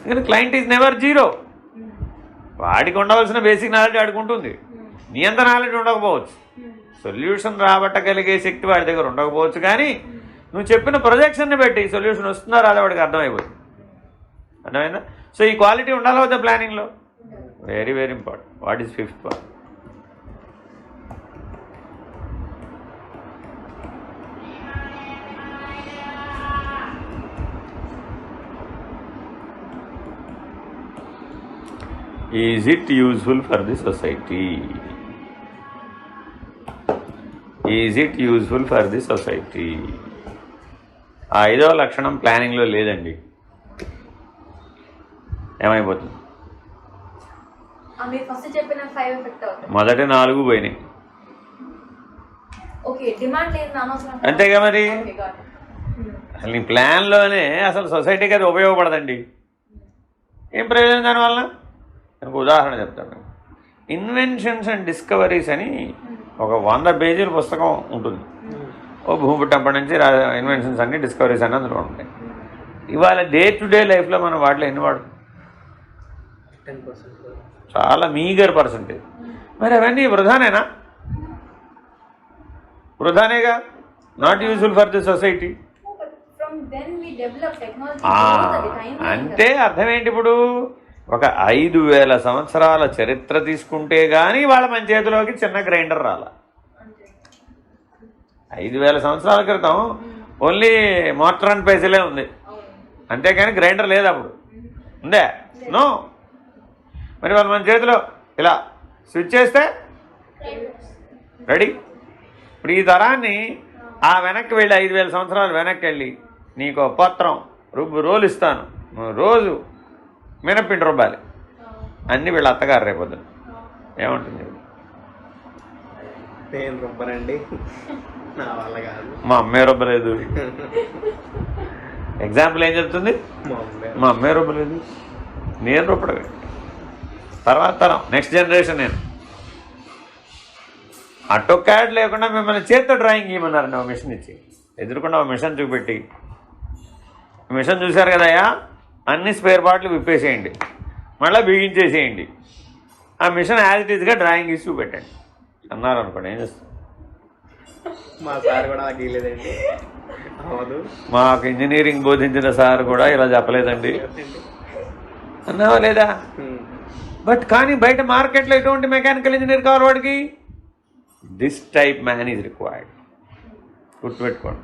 ఎందుకంటే క్లయింట్ ఈజ్ నెవర్ జీరో. వాడికి ఉండవలసిన బేసిక్ నాలెడ్జ్ ఆడుకుంటుంది, నీ అంత నాలెడ్జ్ ఉండకపోవచ్చు, సొల్యూషన్ రాబట్టగలిగే శక్తి వాడి దగ్గర ఉండకపోవచ్చు. కానీ నువ్వు చెప్పిన ప్రొజెక్షన్ని బట్టి సొల్యూషన్ వస్తుందా రాదా వాడికి అర్థమైపోతుంది. అర్థమైందా? సో ఈ క్వాలిటీ ఉండాలి అవుతా ప్లానింగ్లో. Very very important. What is 5th one? Is it useful for the society? Is it useful for the society? ఆ 5వ లక్షణం ప్లానింగ్లో లేదండి, ఏమైపోతుంది? మొదటి 4 పోయినాయి, అంతేగా మరి. అసలు నీ ప్లాన్లోనే అసలు సొసైటీకి అది ఉపయోగపడదండి. ఏం ప్రయోజనం దానివల్ల? నాకు ఉదాహరణ చెప్తాను. ఇన్వెన్షన్స్ అండ్ డిస్కవరీస్ అని ఒక 100 పేజీల పుస్తకం ఉంటుంది. ఓ భూమి పుట్టినప్పటి నుంచి ఇన్వెన్షన్స్ అన్ని, డిస్కవరీస్ అన్నీ అందులో ఉంటాయి. ఇవాళ డే టు డే లైఫ్లో మనం వాటిలో ఎన్ని వాడు? 10%. చాలా మీగర్ పర్సంటేజ్. మరి అవన్నీ వృధానేనా? వృధానేగా, not useful for the society. అంటే అర్థం ఏంటి? ఇప్పుడు ఒక 5,000 సంవత్సరాల చరిత్ర తీసుకుంటే కానీ వాళ్ళ మన చేతిలోకి చిన్న గ్రైండర్ రాల. 5,000 సంవత్సరాల క్రితం ఓన్లీ మోటార్ అండ్ పైసలే ఉంది, అంతేకాని గ్రైండర్ లేదు. అప్పుడు ఉందే? నో. మరి వాళ్ళు మన చేతిలో ఇలా స్విచ్ చేస్తే రెడీ. ఇప్పుడు ఈ తరాన్ని వెనక్కి వెళ్ళి 5,000 సంవత్సరాలు వెనక్కి వెళ్ళి నీకు పత్రం రోల్ ఇస్తాను, నువ్వు రోజు మినప్పిండి రుబ్బాలి. అన్నీ వీళ్ళ అత్తగారు రేపొద్దు ఏమంటుంది? నేను రుబ్బనండి, నా వల్ల కాదు. మా అమ్మే రుబ్బలేదు. ఎగ్జాంపుల్ ఏం చెప్తుంది? మా అమ్మే రుబ్బలేదు, నేను రుబ్బడమే. తర్వాత తరం నెక్స్ట్ జనరేషన్. నేను ఆటోక్యాడ్ లేకుండా మిమ్మల్ని చేత్తో డ్రాయింగ్ ఇవ్వమన్నారండి ఒక మిషన్ ఇచ్చి. ఎదురుకుండా ఒక మిషన్ చూపెట్టి, మిషన్ చూశారు కదయ్యా, అన్ని స్పేర్ పార్ట్లు విప్పేసేయండి, మళ్ళీ బిగించేసేయండి, ఆ మిషన్ యాజ్ ఇట్ ఈజ్గా డ్రాయింగ్ ఇచ్చి చూపెట్టండి అన్నారు అనుకోండి. ఏం చేస్తాం? మా సార్ కూడా నాకు ఇవ్వలేదండి. అవదు. మాకు ఇంజనీరింగ్ బోధించిన సార్ కూడా ఇలా చెప్పలేదండి అన్నావా లేదా? బట్ కానీ బయట మార్కెట్లో ఎటువంటి మెకానికల్ ఇంజనీర్ కావాలి వాడికి? This type man is required. గుర్తుపెట్టుకోండి,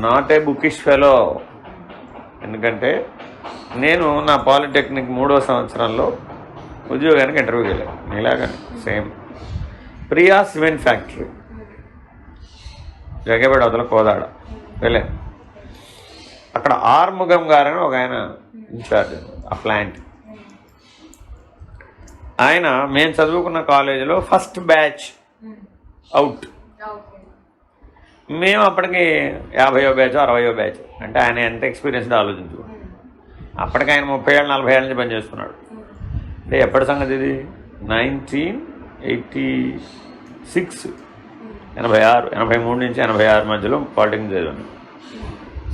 నాట్ ఏ బుకిష్ ఫెలో. ఎందుకంటే నేను నా పాలిటెక్నిక్ 3వ సంవత్సరంలో ఉద్యోగానికి ఇంటర్వ్యూకి వెళ్ళాను. ఇలాగని సేమ్ ప్రియా సిమెంట్ ఫ్యాక్టరీ, జగబేడ అవతల కోదాడ వెళ్ళాను. అక్కడ ఆర్ముగం గారని ఒక ఆయన ఇన్ఛార్జ్ ఆ ప్లాంట్. ఆయన మేము చదువుకున్న కాలేజీలో ఫస్ట్ బ్యాచ్ అవుట్. మేము అప్పటికి 50వ బ్యాచ్ 60వ బ్యాచ్. అంటే ఆయన ఎంత ఎక్స్పీరియన్స్డ్ ఆలోచించు. అప్పటికి ఆయన 30 ఏళ్ళు 40 ఏళ్ళ నుంచి పనిచేస్తున్నాడు. అంటే ఎప్పటి సంగతి ఇది? 1986, 86, 83 నుంచి 86 మధ్యలో పాలిటెక్నిక్ చదివాను.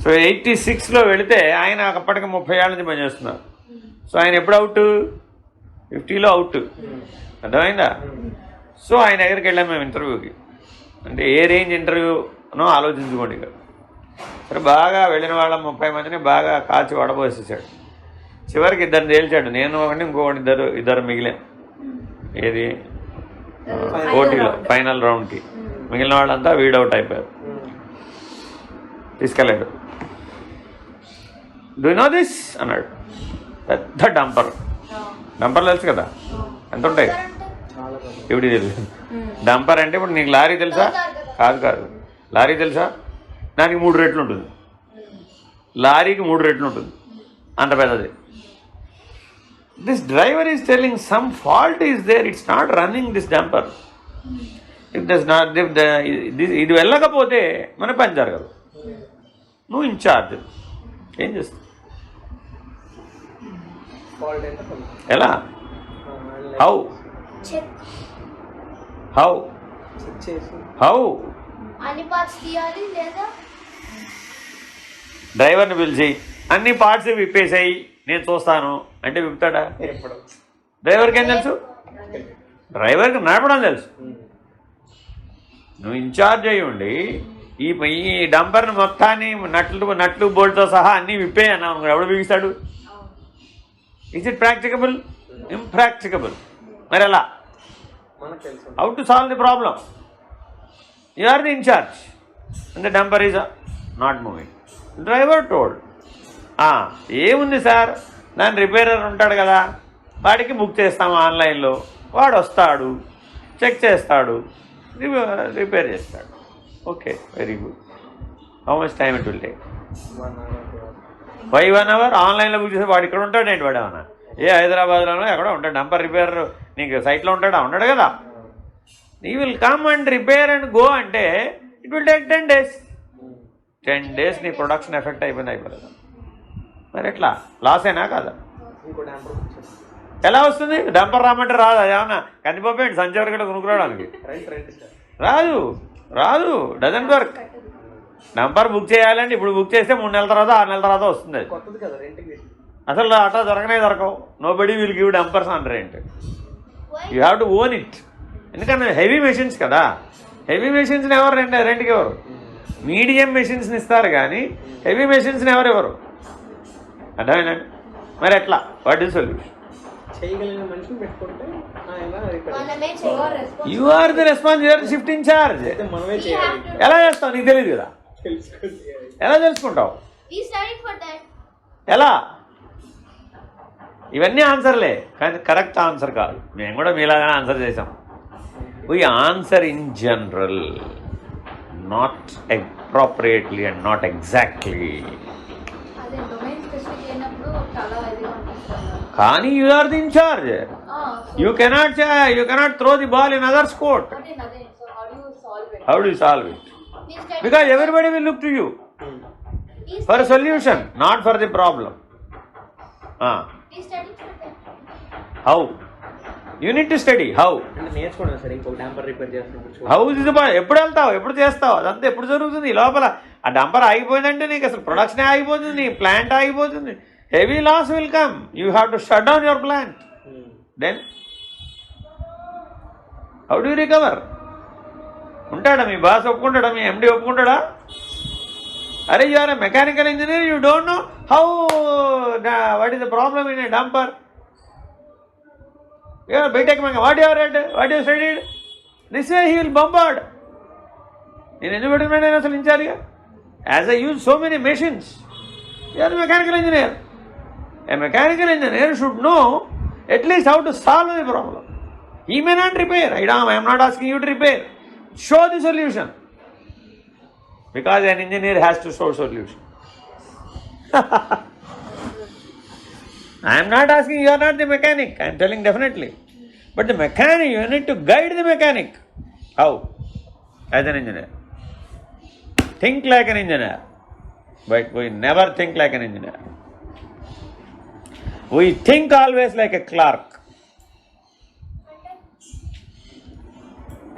సో 86లో వెళితే ఆయన అప్పటికి 30 ఏళ్ళ నుంచి పనిచేస్తున్నారు. సో ఆయన ఎప్పుడు అవుట్? 50లో అవుట్. అర్థమైందా? సో ఆయన దగ్గరికి వెళ్ళాము మేము ఇంటర్వ్యూకి. అంటే ఏ రేంజ్ ఇంటర్వ్యూనో ఆలోచించుకోండి కదా. సరే, బాగా వెళ్ళిన వాళ్ళ 30 మందిని బాగా కాచి వడబోసేసాడు. చివరికి ఇద్దరిని తేల్చాడు, నేను ఒకటి ఇంకొకటి, ఇద్దరు మిగిలాం. ఏది పోటీలో ఫైనల్ రౌండ్కి. మిగిలిన వాళ్ళంతా వీడౌట్ అయిపోయారు. తీసుకెళ్ళాడు. డూ నో దిస్ అన్నాడు. పెద్ద డంపర్ తెలుసు కదా, ఎంత ఉంటాయి? ఇప్పుడు తెలుసు. డంపర్ అంటే ఇప్పుడు నీకు లారీ తెలుసా? కాదు, లారీ తెలుసా? దానికి 3 రెట్లు ఉంటుంది. లారీకి 3 రెట్లు ఉంటుంది, అంత పెద్దది. This driver is telling some fault is there, it's not running this dumper. If does not ఇది వెళ్ళకపోతే మన పని జరగదు. నువ్వు ఇన్ఛార్జ్, ఏం చేస్తావు? ఎలా? హౌ డ్రైవర్ని పిలిచి అన్ని పార్ట్స్ విప్పేసాయి నేను చూస్తాను అంటే విప్పుతాడా? డ్రైవర్కి ఏం తెలుసు? డ్రైవర్కి నడపడం తెలుసు. నువ్వు ఇన్ఛార్జ్ అయ్యి ఉండి ఈ డంపర్ని మొత్తాన్ని నట్లు బోల్ట్తో సహా అన్నీ విప్పే అన్నావు, ఎవడు బిగిస్తాడు? Is it practicable? ఇంప్రాక్టికబుల్. మరి ఎలా? How to solve the problem? You are the incharge and the dumper is not moving. Driver told, ఏముంది సార్, దాని రిపేరర్ ఉంటాడు కదా, వాడికి బుక్ చేస్తాము ఆన్లైన్లో, వాడు వస్తాడు, చెక్ చేస్తాడు, రిపేర్ చేస్తాడు. Okay, very good. How much time it will take? 1 hour. ఆన్లైన్లో బుక్ చేస్తే వాడు ఇక్కడ ఉంటాడు ఏంటి? వాడు ఏమన్నా హైదరాబాద్లోనో ఎక్కడో ఉంటాడు. డంపర్ రిపేర్ నీకు సైట్లో ఉంటాడా? ఉండడు కదా. You will come and repair and go అంటే it will take 10 days. 10 days నీ ప్రొడక్షన్ ఎఫెక్ట్ అయిపోలేదు. మరి ఎట్లా? లాస్ అయినా కాదా? ఎలా వస్తుంది? డంపర్ రామంటే రాదు. అదేమన్నా కందిపోయింది సంచవరగడ కొనుక్కురావడానికి? రాదు. Doesn't work. డంపర్ బుక్ చేయాలంటే ఇప్పుడు బుక్ చేస్తే 3 నెలల తర్వాత 6 నెలల తర్వాత వస్తుంది. అసలు అట్లా దొరకవు. Nobody will give dumpers on rent. You have to own it. ఎందుకంటే హెవీ మెషిన్స్ కదా. హెవీ మెషిన్స్ని ఎవరు రెంట్కి ఎవరు? మీడియం మెషిన్స్ని ఇస్తారు కానీ హెవీ మెషిన్స్ని ఎవరు? అర్థమైందండి? మరి ఎట్లా? What is solution? You are the responsible shift in charge. ఎలా చేస్తావు? నీకు తెలియదు కదా. ఎలా తెలుసుకుంటావు? ఎలా? ఇవన్నీ ఆన్సర్లే, కానీ కరెక్ట్ ఆన్సర్ కాదు. మేము కూడా మీలాగానే ఆన్సర్ చేసాం. We answer in general, not appropriately and not exactly. కానీ you are the incharge. You cannot throw the ball in others' court. So How do you solve it? Because everybody will look to you for a solution, not for the problem. How? You need to study. How? అంటే నేర్చుకోండి సార్, ఇంకొక డంపర్ రిపేర్ చేస్తున్నప్పుడు హౌ ఇస్ ది బాయ్? ఎప్పుడు వెళ్తావు, ఎప్పుడు చేస్తావు, అదంతా ఎప్పుడు జరుగుతుంది? లోపల ఆ డంపర్ ఆగిపోయిందంటే నీకు అసలు ప్రొడక్షన్ ఆగిపోతుంది, నీ ప్లాంట్ ఆగిపోతుంది. Heavy loss will come. You have to shut down your plant. Then how do you recover? ఉంటాడా మీ బాస్ ఒప్పుకుంటాడా, మీ ఎండి ఒప్పుకుంటాడా? అరే you are a mechanical engineer, you don't know how what is the problem in a dumper. You are BTech man. What you have read? What you studied? This way he will bombard. In any particular national incharge, as I use so many machines, you are a mechanical engineer. A mechanical engineer should know at least how to solve the problem. He may not repair. I am not asking you to repair. Show the solution. Because an engineer has to show solution. I am not asking, you are not the mechanic. I am telling definitely. But the mechanic, you need to guide the mechanic. How? As an engineer. Think like an engineer. But we never think like an engineer. We think always like a clerk.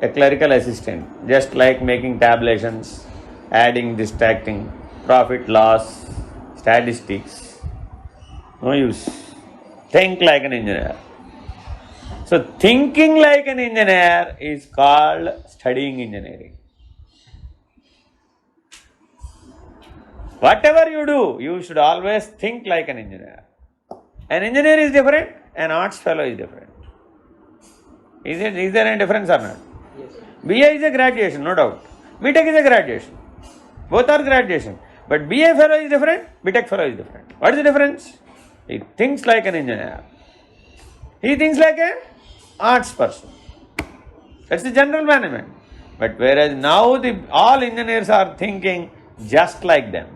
A clerical assistant. Just like making tabulations, adding, distracting, profit, loss, statistics. No use. Think like an engineer. So thinking like an engineer is called studying engineering. Whatever you do, you should always think like an engineer. An engineer is different, an arts fellow is different. Is there any difference or not? Yes. BA is a graduation, no doubt. BTech is a graduation. Both are graduation. But BA fellow is different, BTech fellow is different. What is the difference? He thinks like an engineer. He thinks like an arts person. That's the general management. But whereas now all engineers are thinking just like them.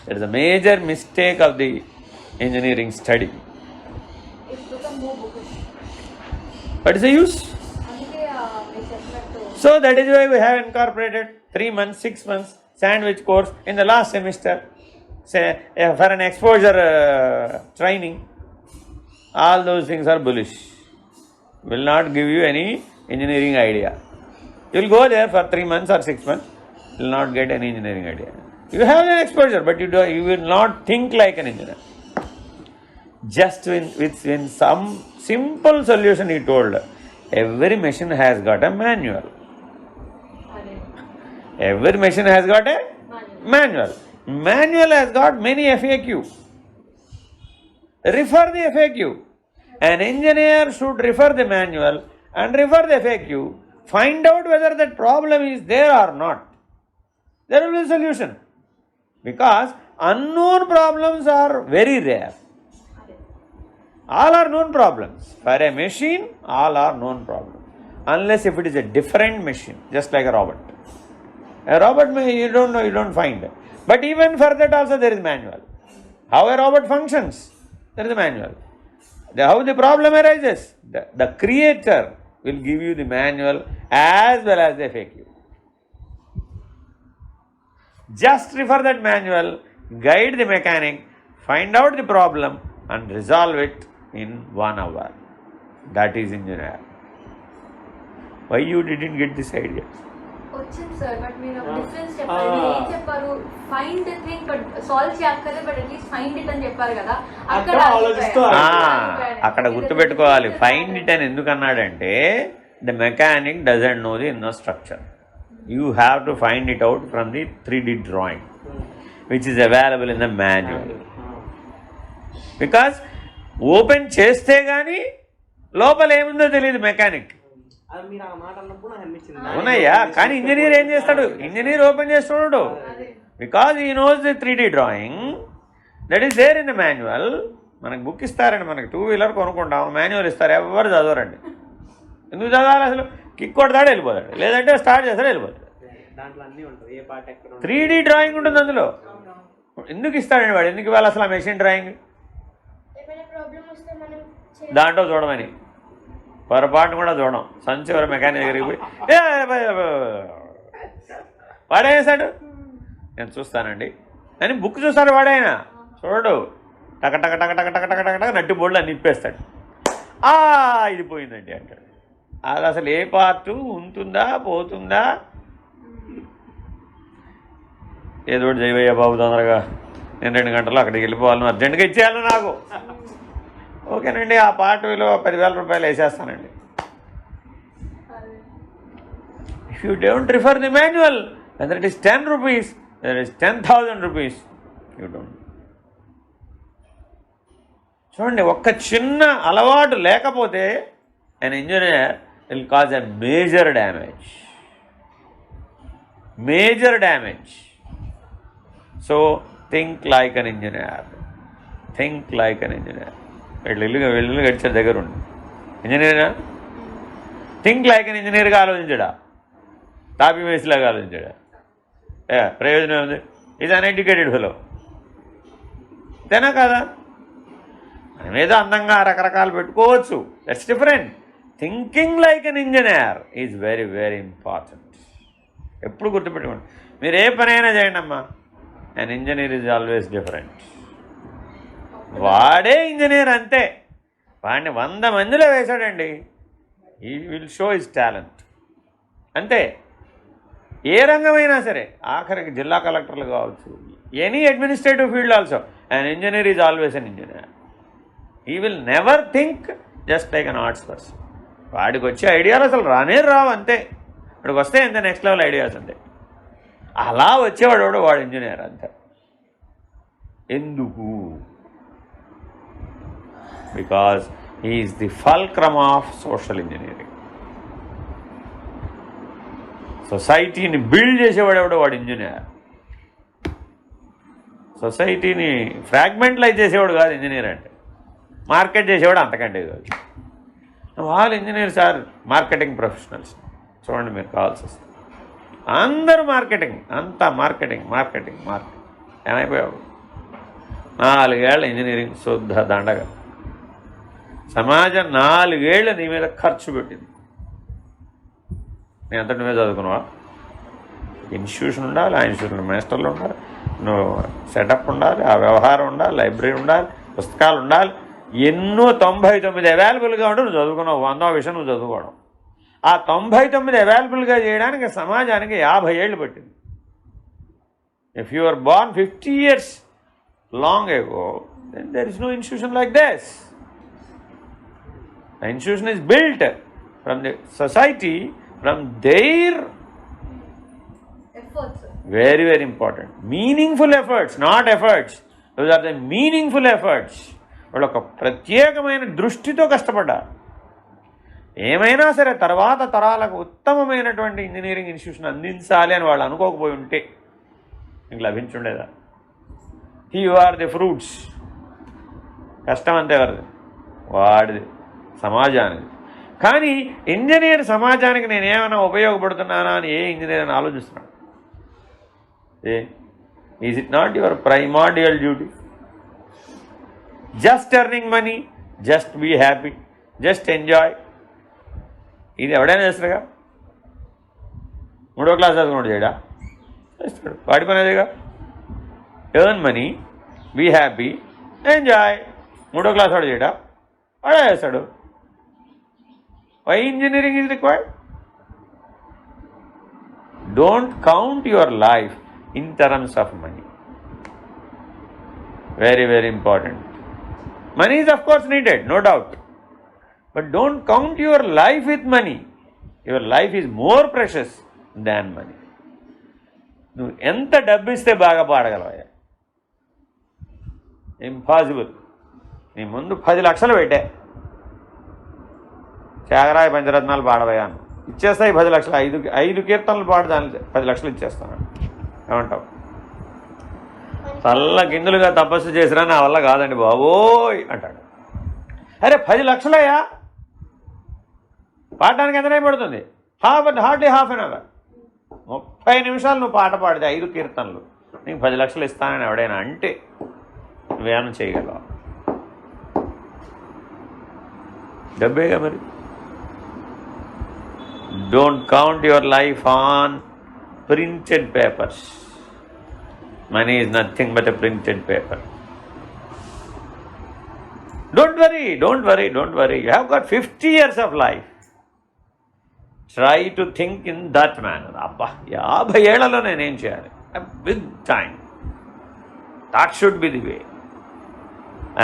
That is a major mistake of the engineering study. It's become more bookish. What is the use? So that is why we have incorporated 3 months, 6 months sandwich course in the last semester. Say for an exposure training. All those things are bullish. Will not give you any engineering idea. You will go there for 3 months or 6 months. You will not get any engineering idea. You have an exposure, but you will not think like an engineer. Just with some simple solution he told. Every machine has got a manual. Every machine has got a manual. Manual has got many FAQ. Refer the FAQ. An engineer should refer the manual and refer the FAQ. Find out whether that problem is there or not. There will be a solution. Because unknown problems are very rare. All are known problems. For a machine, all are known problems. Unless if it is a different machine, just like a robot. A robot, you don't know, you don't find. But even for that also there is manual. How a robot functions, there is a manual. How the problem arises, the creator will give you the manual as well as the FAQ. Just refer that manual, guide the mechanic, find out the problem and resolve it in 1 hour. That is engineer. Why you didn't get this idea? వచ్చింది సార్, బట్ మీరు డిఫరెన్స్ చెప్పారు. మీరు ఏం చెప్పారు? Find the thing but solve చేయక్కర్లేదు, బట్ అట్లీస్ట్ ఫైండ్ ఇట్ అని చెప్పారు కదా. అక్కడ గుర్తుపెట్టుకోవాలి. ఫైండ్ ఇట్ అని ఎందుకు అన్నాడంటే the mechanic doesn't know the inner structure. You have to find it out from the 3D drawing which is available in the manual. Because open చేస్తే కానీ లోపల ఏముందో తెలియదు మెకానిక్. అవునయ్యా, కానీ ఇంజనీర్ ఏం చేస్తాడు? ఇంజనీర్ ఓపెన్ చేస్తున్నాడు. Because he knows the 3D drawing that is there in the manual. మనకు బుక్ ఇస్తారండి, మనకి 2-వీలర్ కొనుక్కుంటాం, మాన్యువల్ ఇస్తారు, ఎవరు చదవరండి. ఎందుకు చదవాలి? అసలు కిక్ కొడతాడు వెళ్ళిపోతాడు, లేదంటే స్టార్ట్ చేస్తాడు వెళ్ళిపోతాడు. 3D డ్రాయింగ్ ఉంటుంది అందులో. ఎందుకు ఇస్తాడండి వాడు? ఎందుకు ఇవ్వాలి అసలు ఆ మెషిన్ డ్రాయింగ్? దాంట్లో చూడమని పొరపాటు కూడా చూడం. సంచివర మెకానిక్ దగ్గరికి పోయి వాడేసాడు, నేను చూస్తానండి అని బుక్ చూస్తాడు. వాడైనా చూడు, టక టక టక టక టక టక టక నట్టి బోర్డులో నిప్పేస్తాడు. ఇది పోయిందండి అంటాడు. అది అసలు ఏ పార్టు ఉంటుందా పోతుందా? ఏదో ఒకటి జైవయ్య బాబు, తొందరగా నేను 2 గంటల్లో అక్కడికి వెళ్ళిపోవాలను, అర్జెంటుగా ఇచ్చేయాలి నాకు. ఓకేనండి, ఆ పార్ట్ విలువ 10,000 రూపాయలు వేసేస్తానండి. If you don't refer the manual, whether it is 10 rupees, whether it is 10,000 rupees, you don't. చూడండి, ఒక్క చిన్న అలవాటు లేకపోతే an engineer will cause a major damage. Major damage. So think like an engineer. Think like an engineer. వెళ్ళి గడిచే దగ్గర ఉండి ఇంజనీరా థింక్ లైక్ అన్ ఇంజనీర్గా ఆలోచించడా, తాపీ వేసిలాగా ఆలోచించడా? ప్రయోజనం ఉంది. ఇది అన్ఎడ్యుకేటెడ్ ఫెలో అంతేనా కదా? మనం ఏదో అందంగా రకరకాలు పెట్టుకోవచ్చు, that's different. Thinking like an engineer is very very important. ఎప్పుడు గుర్తుపెట్టుకోండి, మీరు ఏ పనైనా చేయండి అమ్మా, and engineer is always different. వాడే ఇంజనీర్ అంతే, వాడిని 100 మందిలో వేశాడండి, ఈ విల్ షో హిస్ టాలెంట్ అంతే. ఏ రంగమైనా సరే, ఆఖరికి జిల్లా కలెక్టర్లు కావచ్చు, any administrative field also, and engineer is always an engineer. He will never think just like an arts person. వాడికి వచ్చే ఐడియాలు అసలు రావు అంతే. వాడికి వస్తే అంతే, నెక్స్ట్ లెవెల్ ఐడియాస్ అంతే. అలా వచ్చేవాడు వాడు ఇంజనీర్ అంతే. ఎందుకు? Because he is the fulcrum of social engineering. సొసైటీని బిల్డ్ చేసేవాడు వాడు ఇంజనీర్. సొసైటీని ఫ్రాగ్మెంట్లైజ్ చేసేవాడు కాదు ఇంజనీర్ అంటే. మార్కెట్ చేసేవాడు అంతకంటే కాదు. వాళ్ళు ఇంజనీర్స్ ఆర్ మార్కెటింగ్ ప్రొఫెషనల్స్. చూడండి, మీరు కావాల్సి వస్తుంది అందరూ మార్కెటింగ్, అంతా మార్కెటింగ్ మార్కెటింగ్ మార్కెటింగ్. ఏమైపోయావు? 4 ఏళ్ల ఇంజనీరింగ్ శుద్ధ దండగా. సమాజం 4 ఏళ్ళు నీ మీద ఖర్చు పెట్టింది. నీ అంతటి మీద చదువుకున్నావా? ఇన్స్టిట్యూషన్ ఉండాలి, ఆ ఇన్స్టిట్యూషన్ మాస్టర్లు ఉండాలి, నువ్వు సెటప్ ఉండాలి, ఆ వ్యవహారం ఉండాలి, లైబ్రరీ ఉండాలి, పుస్తకాలు ఉండాలి, ఎన్నో 99 అవైలబుల్గా ఉంటే నువ్వు చదువుకున్నావు. 100వ విషయం నువ్వు చదువుకోవడం. ఆ 99 అవైలబుల్గా చేయడానికి సమాజానికి 50 ఏళ్ళు పట్టింది. If you are born 50 years long ago, then there is no institution like this. The institution is built from the society, from their efforts. Very, very important. Meaningful efforts, not efforts. Those are the meaningful efforts. వాళ్ళు ఒక ప్రత్యేకమైన దృష్టితో కష్టపడ్డారు. ఏమైనా సరే తర్వాత తరాలకు ఉత్తమమైనటువంటి ఇంజనీరింగ్ ఇన్స్టిట్యూషన్ అందించాలి అని వాళ్ళు అనుకోకపోయి ఉంటే మీకు లభించుండేదా? You are the fruits. కష్టం అంతే ఎవరిది? వాడిది, సమాజానికి. కానీ ఇంజనీర్ సమాజానికి నేనేమైనా ఉపయోగపడుతున్నానా అని ఏ ఇంజనీర్ అని ఆలోచిస్తున్నాడు? Is it not your primordial duty? Just earning money, just be happy, just enjoy, ఇది ఎవడైనా చేస్తాడుగా. 3వ క్లాస్ చదువుకున్నాడు చేయడా? చేస్తాడు. వాడి పని అదేగా. Earn money, be happy, enjoy. 3వ క్లాస్ వాడు చేయడా? వాడే చేస్తాడు. Why engineering is required? Don't count your life in terms of money. Very, very important. Money is of course needed, no doubt. But don't count your life with money. Your life is more precious than money. నువ్వు ఎంత డబ్బు ఇస్తే బాగా పాడగలవా? ఇంపాసిబుల్. నీ ముందు 10 లక్షలు పెట్టా, త్యాగరాయ పంచరత్నాలు పాడవయ్యాను, ఇచ్చేస్తాయి 10 లక్షలు. 5 కీర్తనలు పాడు, దాని 10 లక్షలు ఇచ్చేస్తాను. ఏమంటావు? చల్ల గిందులుగా తపస్సు చేసినా నా వల్ల కాదండి బాబోయ్ అంటాడు. అరే 10 లక్షలయ్యా, పాడడానికి ఎంత టైం పడుతుంది? Hardly half an hour. 30 నిమిషాలు నువ్వు పాట పాడితే 5 కీర్తనలు, నీకు 10 లక్షలు ఇస్తానని ఎవడైనా అంటే నువ్వేమన్నా చేయగలవా? డబ్బేగా మరి. Don't count your life on printed papers. Money is nothing but a printed paper. Don't worry. You have got 50 years of life. Try to think in that manner. Abba, 50 ఏళ్లలో నేనేం చేయాలి? A big time. That should be the way.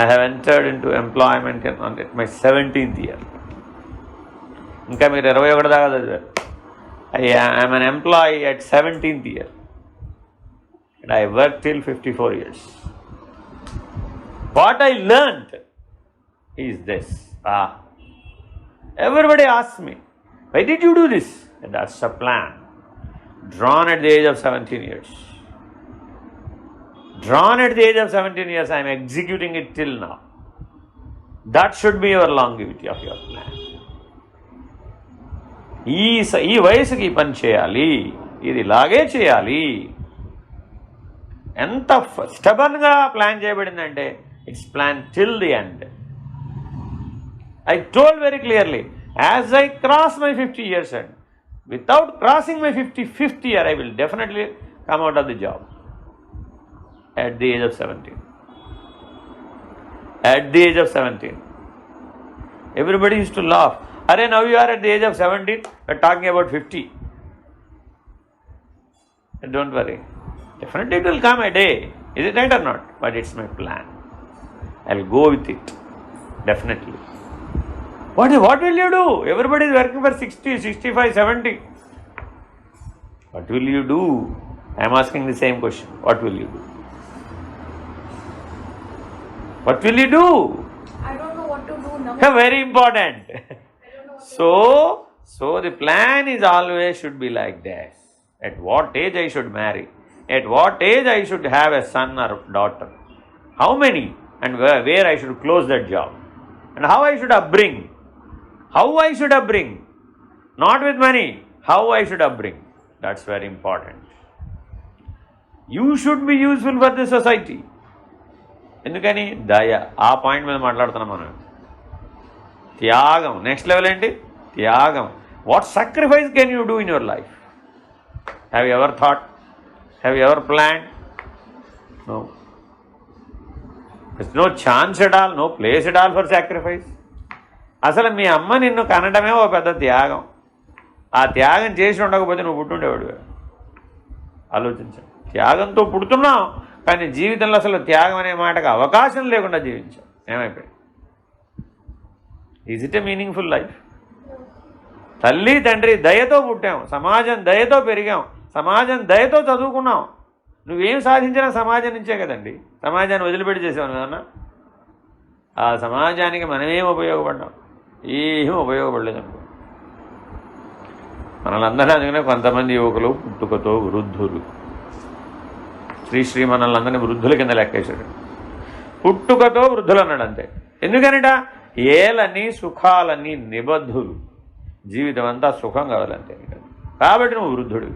I have entered into employment at my 17th year. ఇంకా మీరు 21 దాకా చదివారు. I am an employee at 17th year. And I worked till 54 years. What I learned is this. Everybody asks me, why did you do this? And that's a plan drawn at the age of 17 years. Drawn at the age of 17 years, I am executing it till now. That should be your longevity of your plan. ఈ వయసుకి పని చేయాలి, ఇది ఇలాగే చేయాలి. ఎంత స్టబర్న్గా ప్లాన్ చేయబడిందంటే it's plan till the end. I told very clearly, as I cross my 50 years end, without crossing my 55th year, I will definitely come out of the job at the age of 17. At the age of 17. Everybody used to laugh. Arey, now you are at the age of 17, we are talking about 50. Don't worry. Definitely it will come a day. Is it right or not? But it's my plan. I will go with it. Definitely. What will you do? Everybody is working for 60, 65, 70. What will you do? I am asking the same question. What will you do? What will you do? I don't know what to do now. Very important. So the plan is always should be like this. At what age I should marry? At what age I should have a son or daughter? How many? And where I should close that job? And how I should upbring? How I should upbring? Not with money. How I should upbring? That's very important. You should be useful for the society. ఎందుకని దయ. ఆ పాయింట్ మీద మాట్లాడుతున్నాం మనం. త్యాగం. నెక్స్ట్ లెవెల్ ఏంటి? త్యాగం. What sacrifice can you do in your life? Have you ever thought? Have you ever plan? No. It's no chance at all, no place at all for sacrifice. అసలు మీ అమ్మ నిన్ను కనడమే ఓ పెద్ద త్యాగం. ఆ త్యాగం చేసి ఉండకపోతే నువ్వు పుట్టుండేవాడు. ఆలోచించావు. త్యాగంతో పుడుతున్నావు, కానీ జీవితంలో అసలు త్యాగం అనే మాటకు అవకాశం లేకుండా జీవించావు. ఏమైపోయి? Is it a meaningful life? తల్లి తండ్రి దయతో పుట్టాం, సమాజం దయతో పెరిగాం, సమాజం దయతో చదువుకున్నాం. నువ్వేం సాధించినా సమాజం నుంచే కదండి. సమాజాన్ని వదిలిపెట్టి చేసావు కదన్నా. ఆ సమాజానికి మనమేం ఉపయోగపడ్డాం? ఏమీ ఉపయోగపడలేదనుకో. మనల్ని అందుకనే కొంతమంది యువకులు పుట్టుకతో వృద్ధులు. శ్రీశ్రీ మనల్ని అందరినీ వృద్ధుల కింద లెక్కేశాడు. పుట్టుకతో వృద్ధులు అన్నాడు అంతే. ఎందుకనిట? ఏలని సుఖాలని నిబద్ధులు. జీవితం అంతా సుఖం కావాలంతే. కాబట్టి నువ్వు వృద్ధుడు.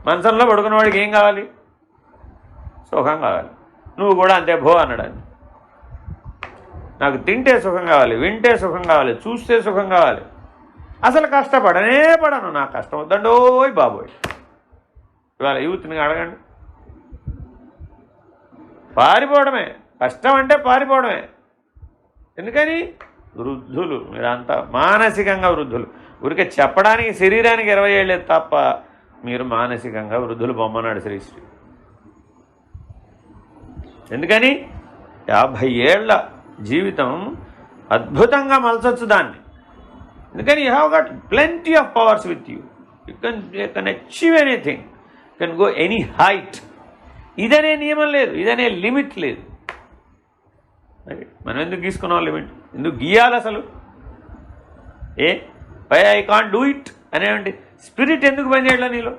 మనసంలో పడుకున్న వాడికి ఏం కావాలి? సుఖం కావాలి. నువ్వు కూడా అంతే భో అన్నాడు. నాకు తింటే సుఖం కావాలి, వింటే సుఖం కావాలి, చూస్తే సుఖం కావాలి. అసలు కష్టపడనే పడను. నాకు కష్టం వద్దండోయ్ బాబోయ్. ఇవాళ యూత్ని అడగండి, పారిపోవడమే. కష్టం అంటే పారిపోవడమే. ఎందుకని? వృద్ధులు. మీరంతా మానసికంగా వృద్ధులు. ఊరికే చెప్పడానికి శరీరానికి 20 ఏళ్ళే తప్ప మీరు మానసికంగా వృద్ధులు బొమ్మన్నాడు శ్రీశ్రీ. ఎందుకని? 50 ఏళ్ల జీవితం అద్భుతంగా మలచొచ్చు దాన్ని. ఎందుకని? You have got plenty of powers with you. You can achieve anything, you can go any height. ఇదనే నియమం లేదు, ఇదనే లిమిట్ లేదు. మనం ఎందుకు గీసుకున్నాం లిమిట్? ఎందుకు గీయాలి అసలు? Why I can't do it అనేవంటి స్పిరిట్ ఎందుకు పనిచేయట్లా నీలో?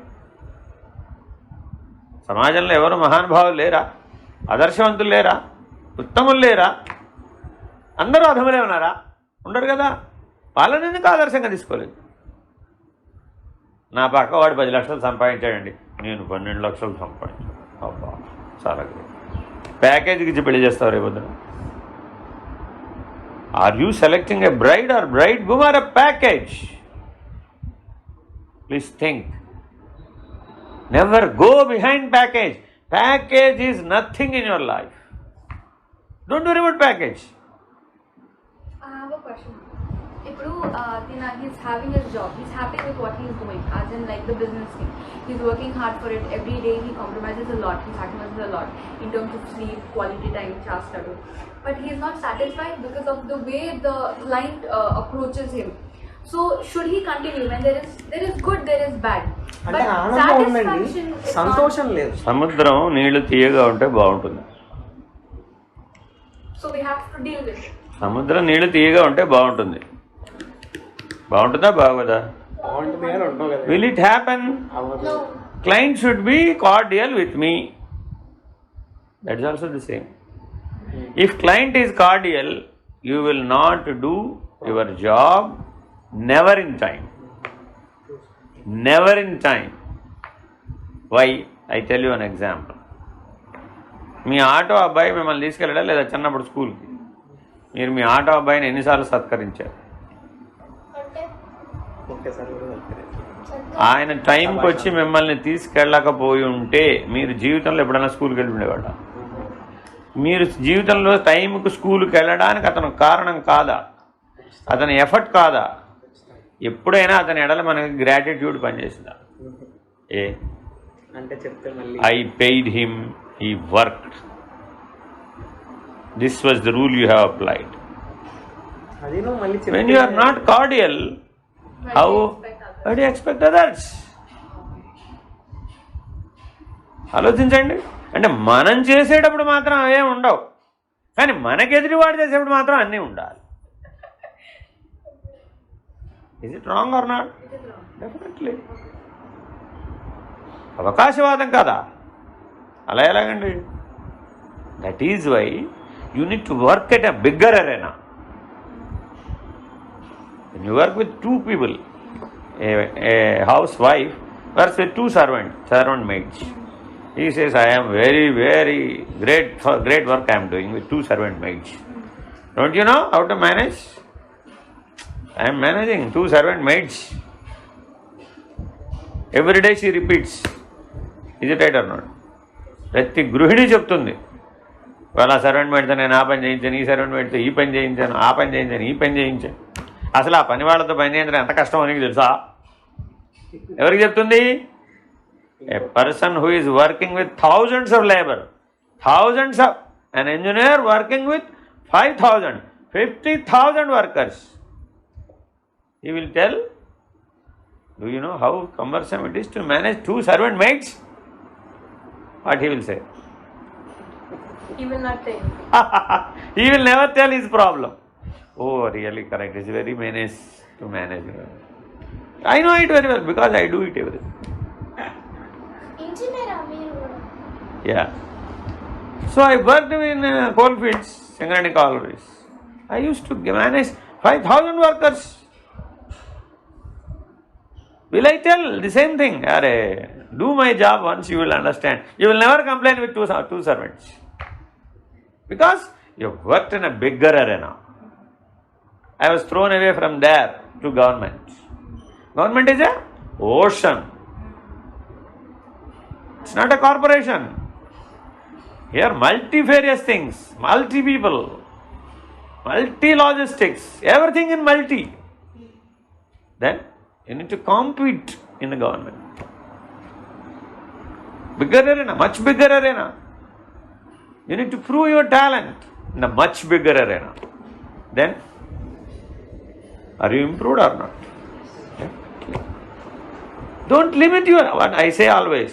సమాజంలో ఎవరు మహానుభావులు లేరా? ఆదర్శవంతులు లేరా? ఉత్తములు లేరా? అందరూ అధములే ఉన్నారా? ఉండరు కదా. వాళ్ళని ఎందుకు ఆదర్శంగా తీసుకోలేదు? నా పక్క వాడు 10 లక్షలు సంపాదించాడండి, నేను 12 లక్షలు సంపాదించాను. అబ్బా చాలా గ్రేట్. ప్యాకేజీకి ఇచ్చి పెళ్లి చేస్తావు రేపొద్దున. Are you selecting a bride or bridegroom or a package? Please think. Never go behind package. Package is nothing in your life. Don't worry about package. I have a question. Ippudu, he's having his job. He's happy with what he's doing, as in like the business thing. He's working hard for it. Every day he compromises a lot. He sacrifices a lot in terms of sleep, quality time, chastadu. But he is not satisfied because of the way the client approaches him. So should he continue? When there is good, there is bad. అంటే ఆనందం ఉందండి, సంతోషం లేదు. సముద్రం నీళ్లు తీయగా ఉంటే బాగుంటుంది. So we have to deal with it. సముద్రం నీళ్లు తీయగా ఉంటే బాగుంటుంది. బాగుంటుందా బాగోదా? బాగుంటుంది అని ఉంటావు కదా. Will it happen? No. Client should be cordial with me. That is also the same. If client is cordial, you will not do your job never in time. Never in time. Why? I tell you an example. Me auto అబ్బాయి మిమ్మల్ని తీసుకెళ్ళడా లేదా చిన్నప్పుడు స్కూల్కి? మీరు మీ ఆటో అబ్బాయిని ఎన్నిసార్లు సత్కరించారు? ఆయన టైంకి వచ్చి మిమ్మల్ని తీసుకెళ్ళకపోయి ఉంటే మీరు జీవితంలో ఎప్పుడైనా స్కూల్కి వెళ్ళి ఉండేవాళ్ళ? మీరు జీవితంలో టైంకి స్కూల్కి వెళ్ళడానికి అతను కారణం కాదా? అతని ఎఫర్ట్ కాదా? ఎప్పుడైనా అతని ఎడల మనకి గ్రాటిట్యూడ్ పనిచేసిందా? ఏ అంటే చెప్తే మళ్ళీ I paid him, he worked. This was the rule you have applied. అది నువ్వు మళ్ళీ When you are not cordial, how do you expect others? ఆలోచించండి. అంటే మనం చేసేటప్పుడు మాత్రం అవే ఉండవు, కానీ మనకి ఎదురువాడు చేసేటప్పుడు మాత్రం అన్నీ ఉండాలి. Is it wrong or not? Definitely. అవకాశవాదం కదా, అలా ఎలాగండి? That is why you need to work at a bigger arena. You work with two people. A housewife works with two servant maids. He says, I am very great work I am doing with two servant maids. Don't you know how to manage? I am managing two servant maids. Every day she repeats. Is it right or not? ప్రతి గృహిణి చెప్తుంది, వాళ్ళ సర్వెంట్ మేడ్తో నేను ఆ పని చేయించాను, ఈ సర్వెంట్ మేడ్తో ఈ పని చేయించాను, ఆ పని చేయించాను, ఈ పని చేయించాను. అసలు ఆ పని వాళ్ళతో పని చేయించడం ఎంత కష్టమో నీకు తెలుసా? ఎవరికి చెప్తుంది? A person who is working with thousands of labour, thousands of an engineer working with 5,000, 50,000 workers. He will tell, do you know how cumbersome it is to manage two servant maids? What he will say? He will not tell. He will never tell his problem. Oh, really correct. It's very menace to manage. I know it very well because I do it everything. Engineer, Yeah. So I worked in coal fields, Singarani collieries. I used to manage 5,000 workers. Will I tell the same thing? Do my job once, you will understand. You will never complain with two servants. Because you worked in a bigger arena. I was thrown away from there to government. Government is an ocean. It's not a corporation. Here multifarious things, multi people, multi logistics, everything in multi. Then you need to compete in the government. Bigger arena, much bigger arena. You need to prove your talent in a much bigger arena. Then, are you improved or not? Don't limit what I say always,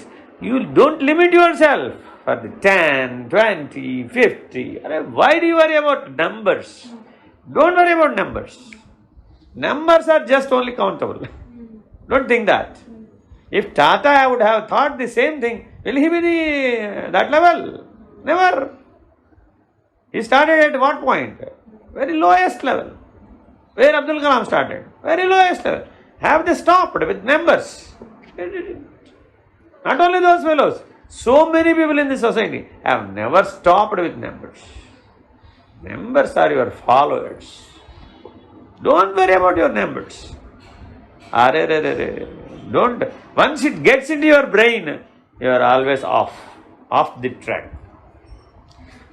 you don't limit yourself for the 10, 20, 50. Why do you worry about numbers? Don't worry about numbers. Numbers are just only countable. Don't think that. If Tata would have thought the same thing, will he be that level? Never. He started at what point? Very lowest level. Where Abdul Kalam started? Very lowest level. Have they stopped with numbers? Not only those fellows, so many people in the society have never stopped with numbers. Numbers are your followers. Don't worry about your numbers. Don't. Once it gets into your brain, you are always off the track.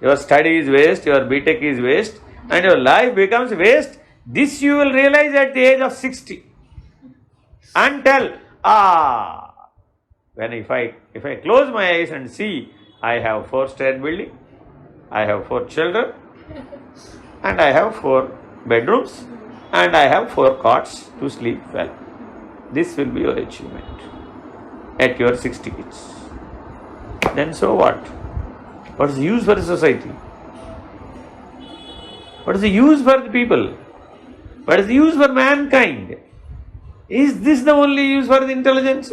Your study is waste, your BTech is waste, and your life becomes waste. This you will realize at the age of 60. Until, if I close my eyes and see, I have 4-stair building, I have 4 children, and I have 4 bedrooms, and I have 4 cots to sleep well. This will be your achievement at your 60 kids. Then so what? What is the use for the society? What is the use for the people? What is the use for mankind? Is this the only use for the intelligence?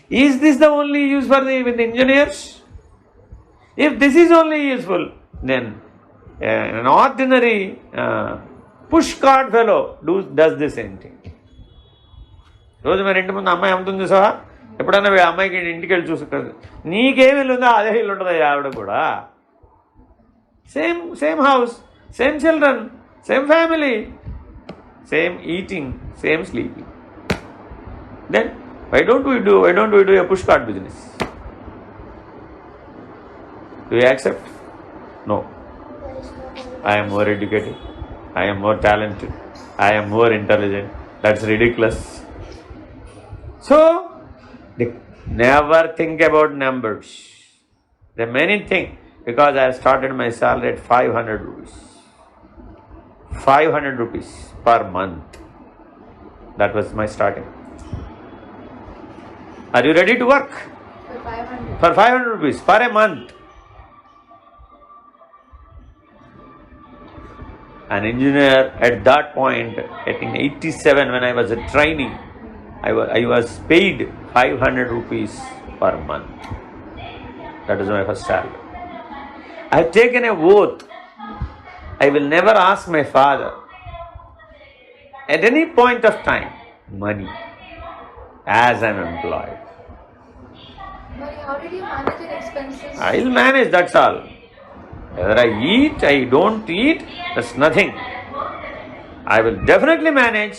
Is this the only use for the engineers? If this is only useful, then an ordinary push cart fellow does the same thing. రోజు మరి ఇంటి ముందు అమ్మాయి అమ్ముతుంది చూసావా? ఎప్పుడన్నా అమ్మాయికి ఇంటికి వెళ్ళి చూసుకుంటుంది. నీకేం ఇల్లు ఉందో అదే ఇల్లు ఉంటుంది ఆవిడ కూడా. Same house, same children, same family, same eating, same sleeping. Then why don't we do a push cart business? Do you accept? No. I am more educated. I am more talented. I am more intelligent. That's ridiculous. So, never think about numbers. There are many things. Because I started my salary at 500 rupees. 500 rupees per month. That was my starting. Are you ready to work? For 500. For 500 rupees per a month. An engineer at that point, in 87 when I was a trainee, I was paid 500 rupees per month. That was my first salary. I have taken a oath. I will never ask my father at any point of time money as an employee. But how did you manage your expenses? I will manage, that's all. Whether I eat, I don't eat, that's nothing. I will definitely manage,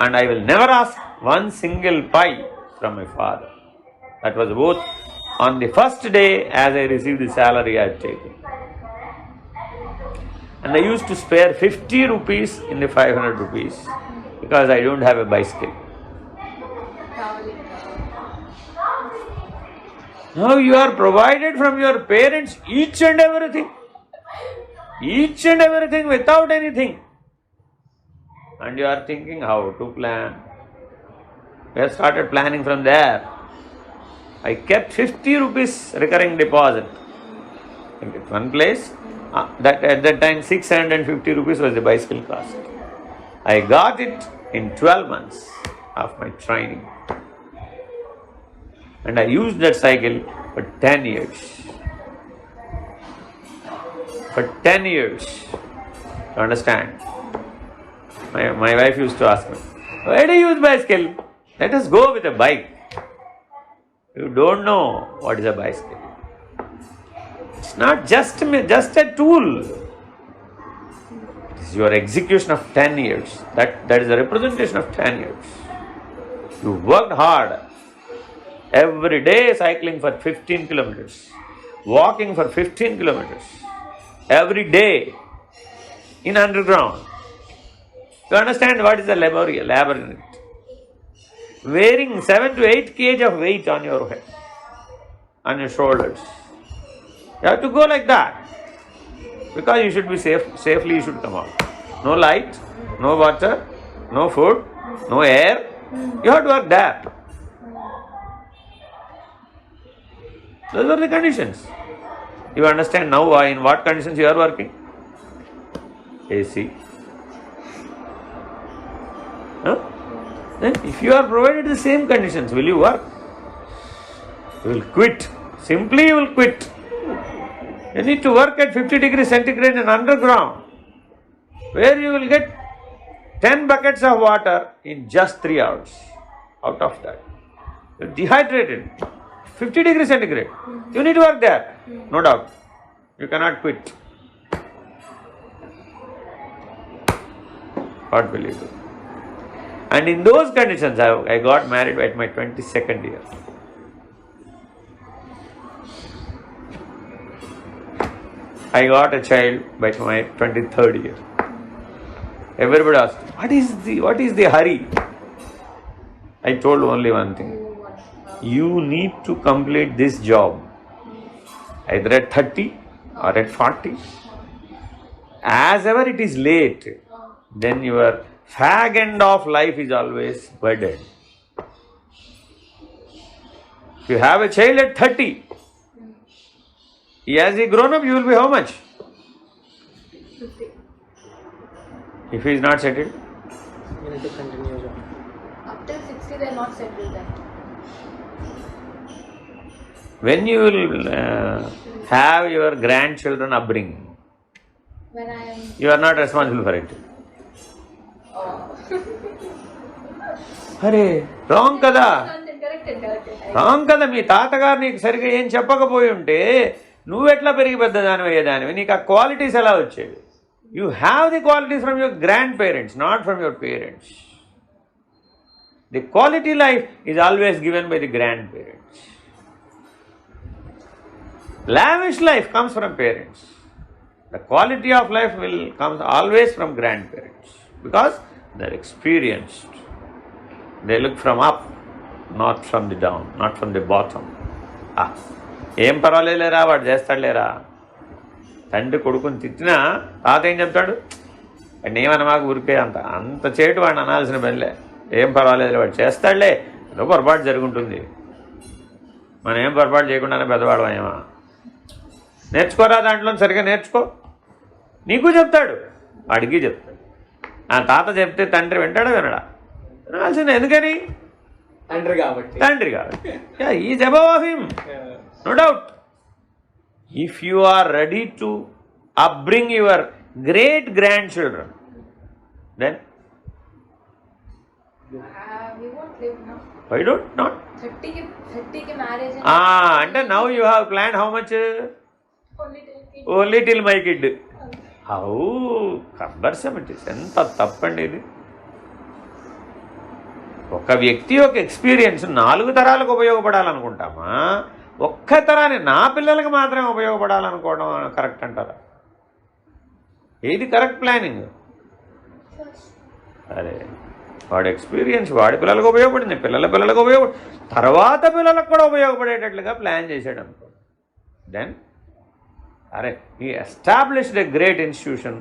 and I will never ask one single pie from my father. That was both on the first day as I received the salary I had taken. And I used to spare 50 rupees in the 500 rupees because I don't have a bicycle. Traveling. Now you are provided from your parents each and everything. Each and everything without anything. And you are thinking how to plan. We have started planning from there. I kept 50 rupees recurring deposit in one place. That at that time 650 rupees was the bicycle cost. I got it in 12 months of my training. And I used that cycle for 10 years. For 10 years. You understand? My wife used to ask me, why do you use bicycle? Let us go with a bike. You don't know what is a bicycle. It's not just a tool. It is your execution of 10 years. That is a representation of 10 years. You worked hard. Every day cycling for 15 kilometers. Walking for 15 kilometers. Every day in underground. You understand what is the labor in it? Wearing 7 to 8 kg of weight on your head, on your shoulders. You have to go like that. Because you should be safely you should come out. No light, no water, no food, no air. You have to work there. Those are the conditions. You understand now why, in what conditions you are working? AC. Huh? Then if you are provided the same conditions, will you work? You will quit. Simply you will quit. You need to work at 50 degrees centigrade in underground, where you will get 10 buckets of water in just 3 hours. Out of that, you are dehydrated. 50 degrees centigrade. You need to work there. No doubt. You cannot quit. What will you do? And in those conditions, I got married at my 22nd year. I got a child by my 23rd year. Everybody asked, what is the hurry? I told only one thing. You need to complete this job either at 30 or at 40. As ever it is late, then your fag end of life is always burdened. If you have a child at 30, as he grown up, you will be how much? 50. If he is not settled? You need to continue job. Up till 60, they are not settled then. When you will have your grandchildren upbringing, When I am. you are not responsible for it. అరే రాంగ్ కదా రాంగ్ కదా మీ తాతగారు నీకు సరిగ్గా ఏం చెప్పకపోయి ఉంటే నువ్వెట్లా పెరిగి పెద్దదానివి అయ్యేదానివి నీకు ఆ క్వాలిటీస్ ఎలా వచ్చేవి you have the qualities from your grand parents not from your parents the quality life is always given by the grand parents lavish life comes from parents. The quality of life will comes always from grandparents because they're experienced. They look from up, not from the down, not from the bottom. ఏం పర్వాలేదులేరా వాడు చేస్తాడులేరా తండ్రి కొడుకుని తిట్టినా తాత ఏం చెప్తాడు వాడిని ఏమన్నా మాకు ఊరికే అంత చేటు వాడిని అనాల్సిన పనిలే ఏం పర్వాలేదు వాడు చేస్తాడులే ఏదో పొరపాటు జరుగుంటుంది మనం ఏం పొరపాటు చేయకుండానే పెద్దవాడమేమా నేర్చుకోరా దాంట్లో సరిగ్గా నేర్చుకో నీకు చెప్తాడు వాడికి చెప్తాడు ఆ తాత చెప్తే తండ్రి వింటాడా వినడా వినాల్సిందే ఎందుకని తండ్రి కాబట్టి is above of him no doubt if you are ready to upbring your great grand children then We won't live now. Why don't not 30 ki marriage. అంటే now you have plan how much Only till kid. Only till my kid how cumbersome it is ఎంత తప్పండి ఇది ఒక వ్యక్తి యొక్క ఎక్స్పీరియన్స్ 4 తరాలకు ఉపయోగపడాలనుకుంటామా ఒక్క తరాన్ని నా పిల్లలకు మాత్రమే ఉపయోగపడాలనుకోవడం కరెక్ట్ అంటారా ఏది కరెక్ట్ ప్లానింగ్ అరే వాడి ఎక్స్పీరియన్స్ వాడి పిల్లలకు ఉపయోగపడింది పిల్లలకు ఉపయోగపడి తర్వాత పిల్లలకు కూడా ఉపయోగపడేటట్లుగా ప్లాన్ చేశాడు అనుకో దెన్ అరే he established a great institution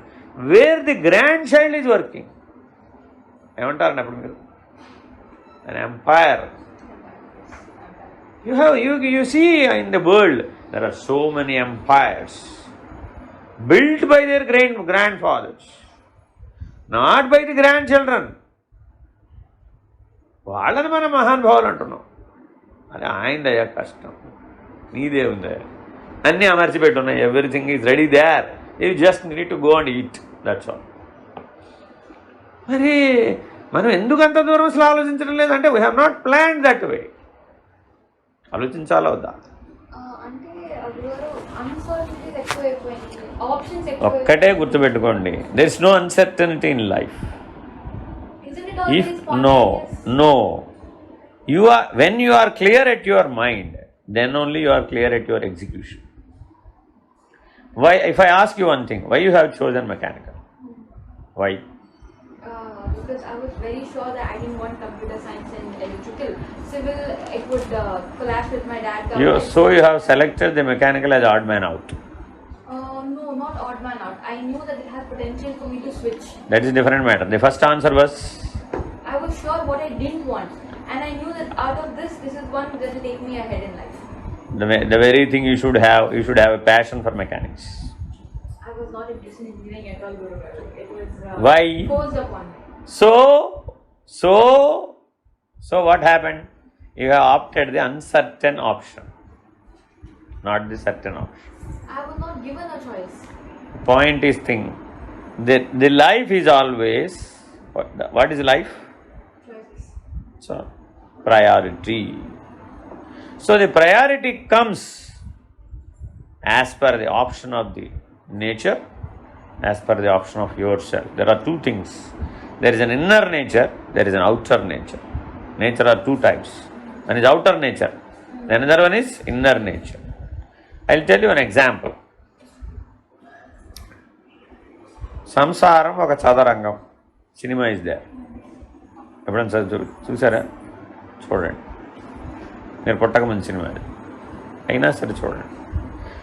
where the grandchild is working. ఏమంటారండి అప్పుడు మీరు an empire. You see in the world there are so many empires built by their grandfathers, not by the grandchildren. వాళ్ళని మనం మహానుభావులు అంటున్నాం అది ఆయన దయ కష్టం నీదే ఉందా అన్నీ అమర్చిపెట్టున్నాయి everything is ready there you just need to go and eat that's all మరి మనం ఎందుకు అంత దూరం అసలు ఆలోచించడం లేదంటే we have not plan that way ఆలోచించాలా వద్దా ఒక్కటే గుర్తుపెట్టుకోండి there is no uncertainty in life if no you are when you are clear at your mind then only you are clear at your execution. Why, if I ask you one thing, why you have chosen mechanical? Why? Because I was very sure that I didn't want computer science and electrical. Civil, it would collapse with my dad. So you have selected the mechanical as odd man out. No, not odd man out. I knew that it has potential for me to switch. That is a different matter. The first answer was? I was sure what I didn't want. And I knew that out of this is one that will take me ahead in life. The very thing you should have a passion for mechanics. I was not interested in engineering at all, Guru. It was Why? forced upon me. So what happened? You have opted the uncertain option, not the certain option. I was not given a choice. Point is thing. The life is always what is life? Choices. So priority. So the priority comes as per the option of the nature, as per the option of yourself. There are two things. there is an inner nature, there is an outer nature. Nature are two types. One is outer nature, the another one is inner nature. I'll tell you an example. సంసారం ఒక చదరంగం సినిమా ఇస్ దే. ఎప్పుడైనా చూసారా? చూడండి, మీరు పుట్టకముందు సినిమా అది అయినా సరే చూడండి.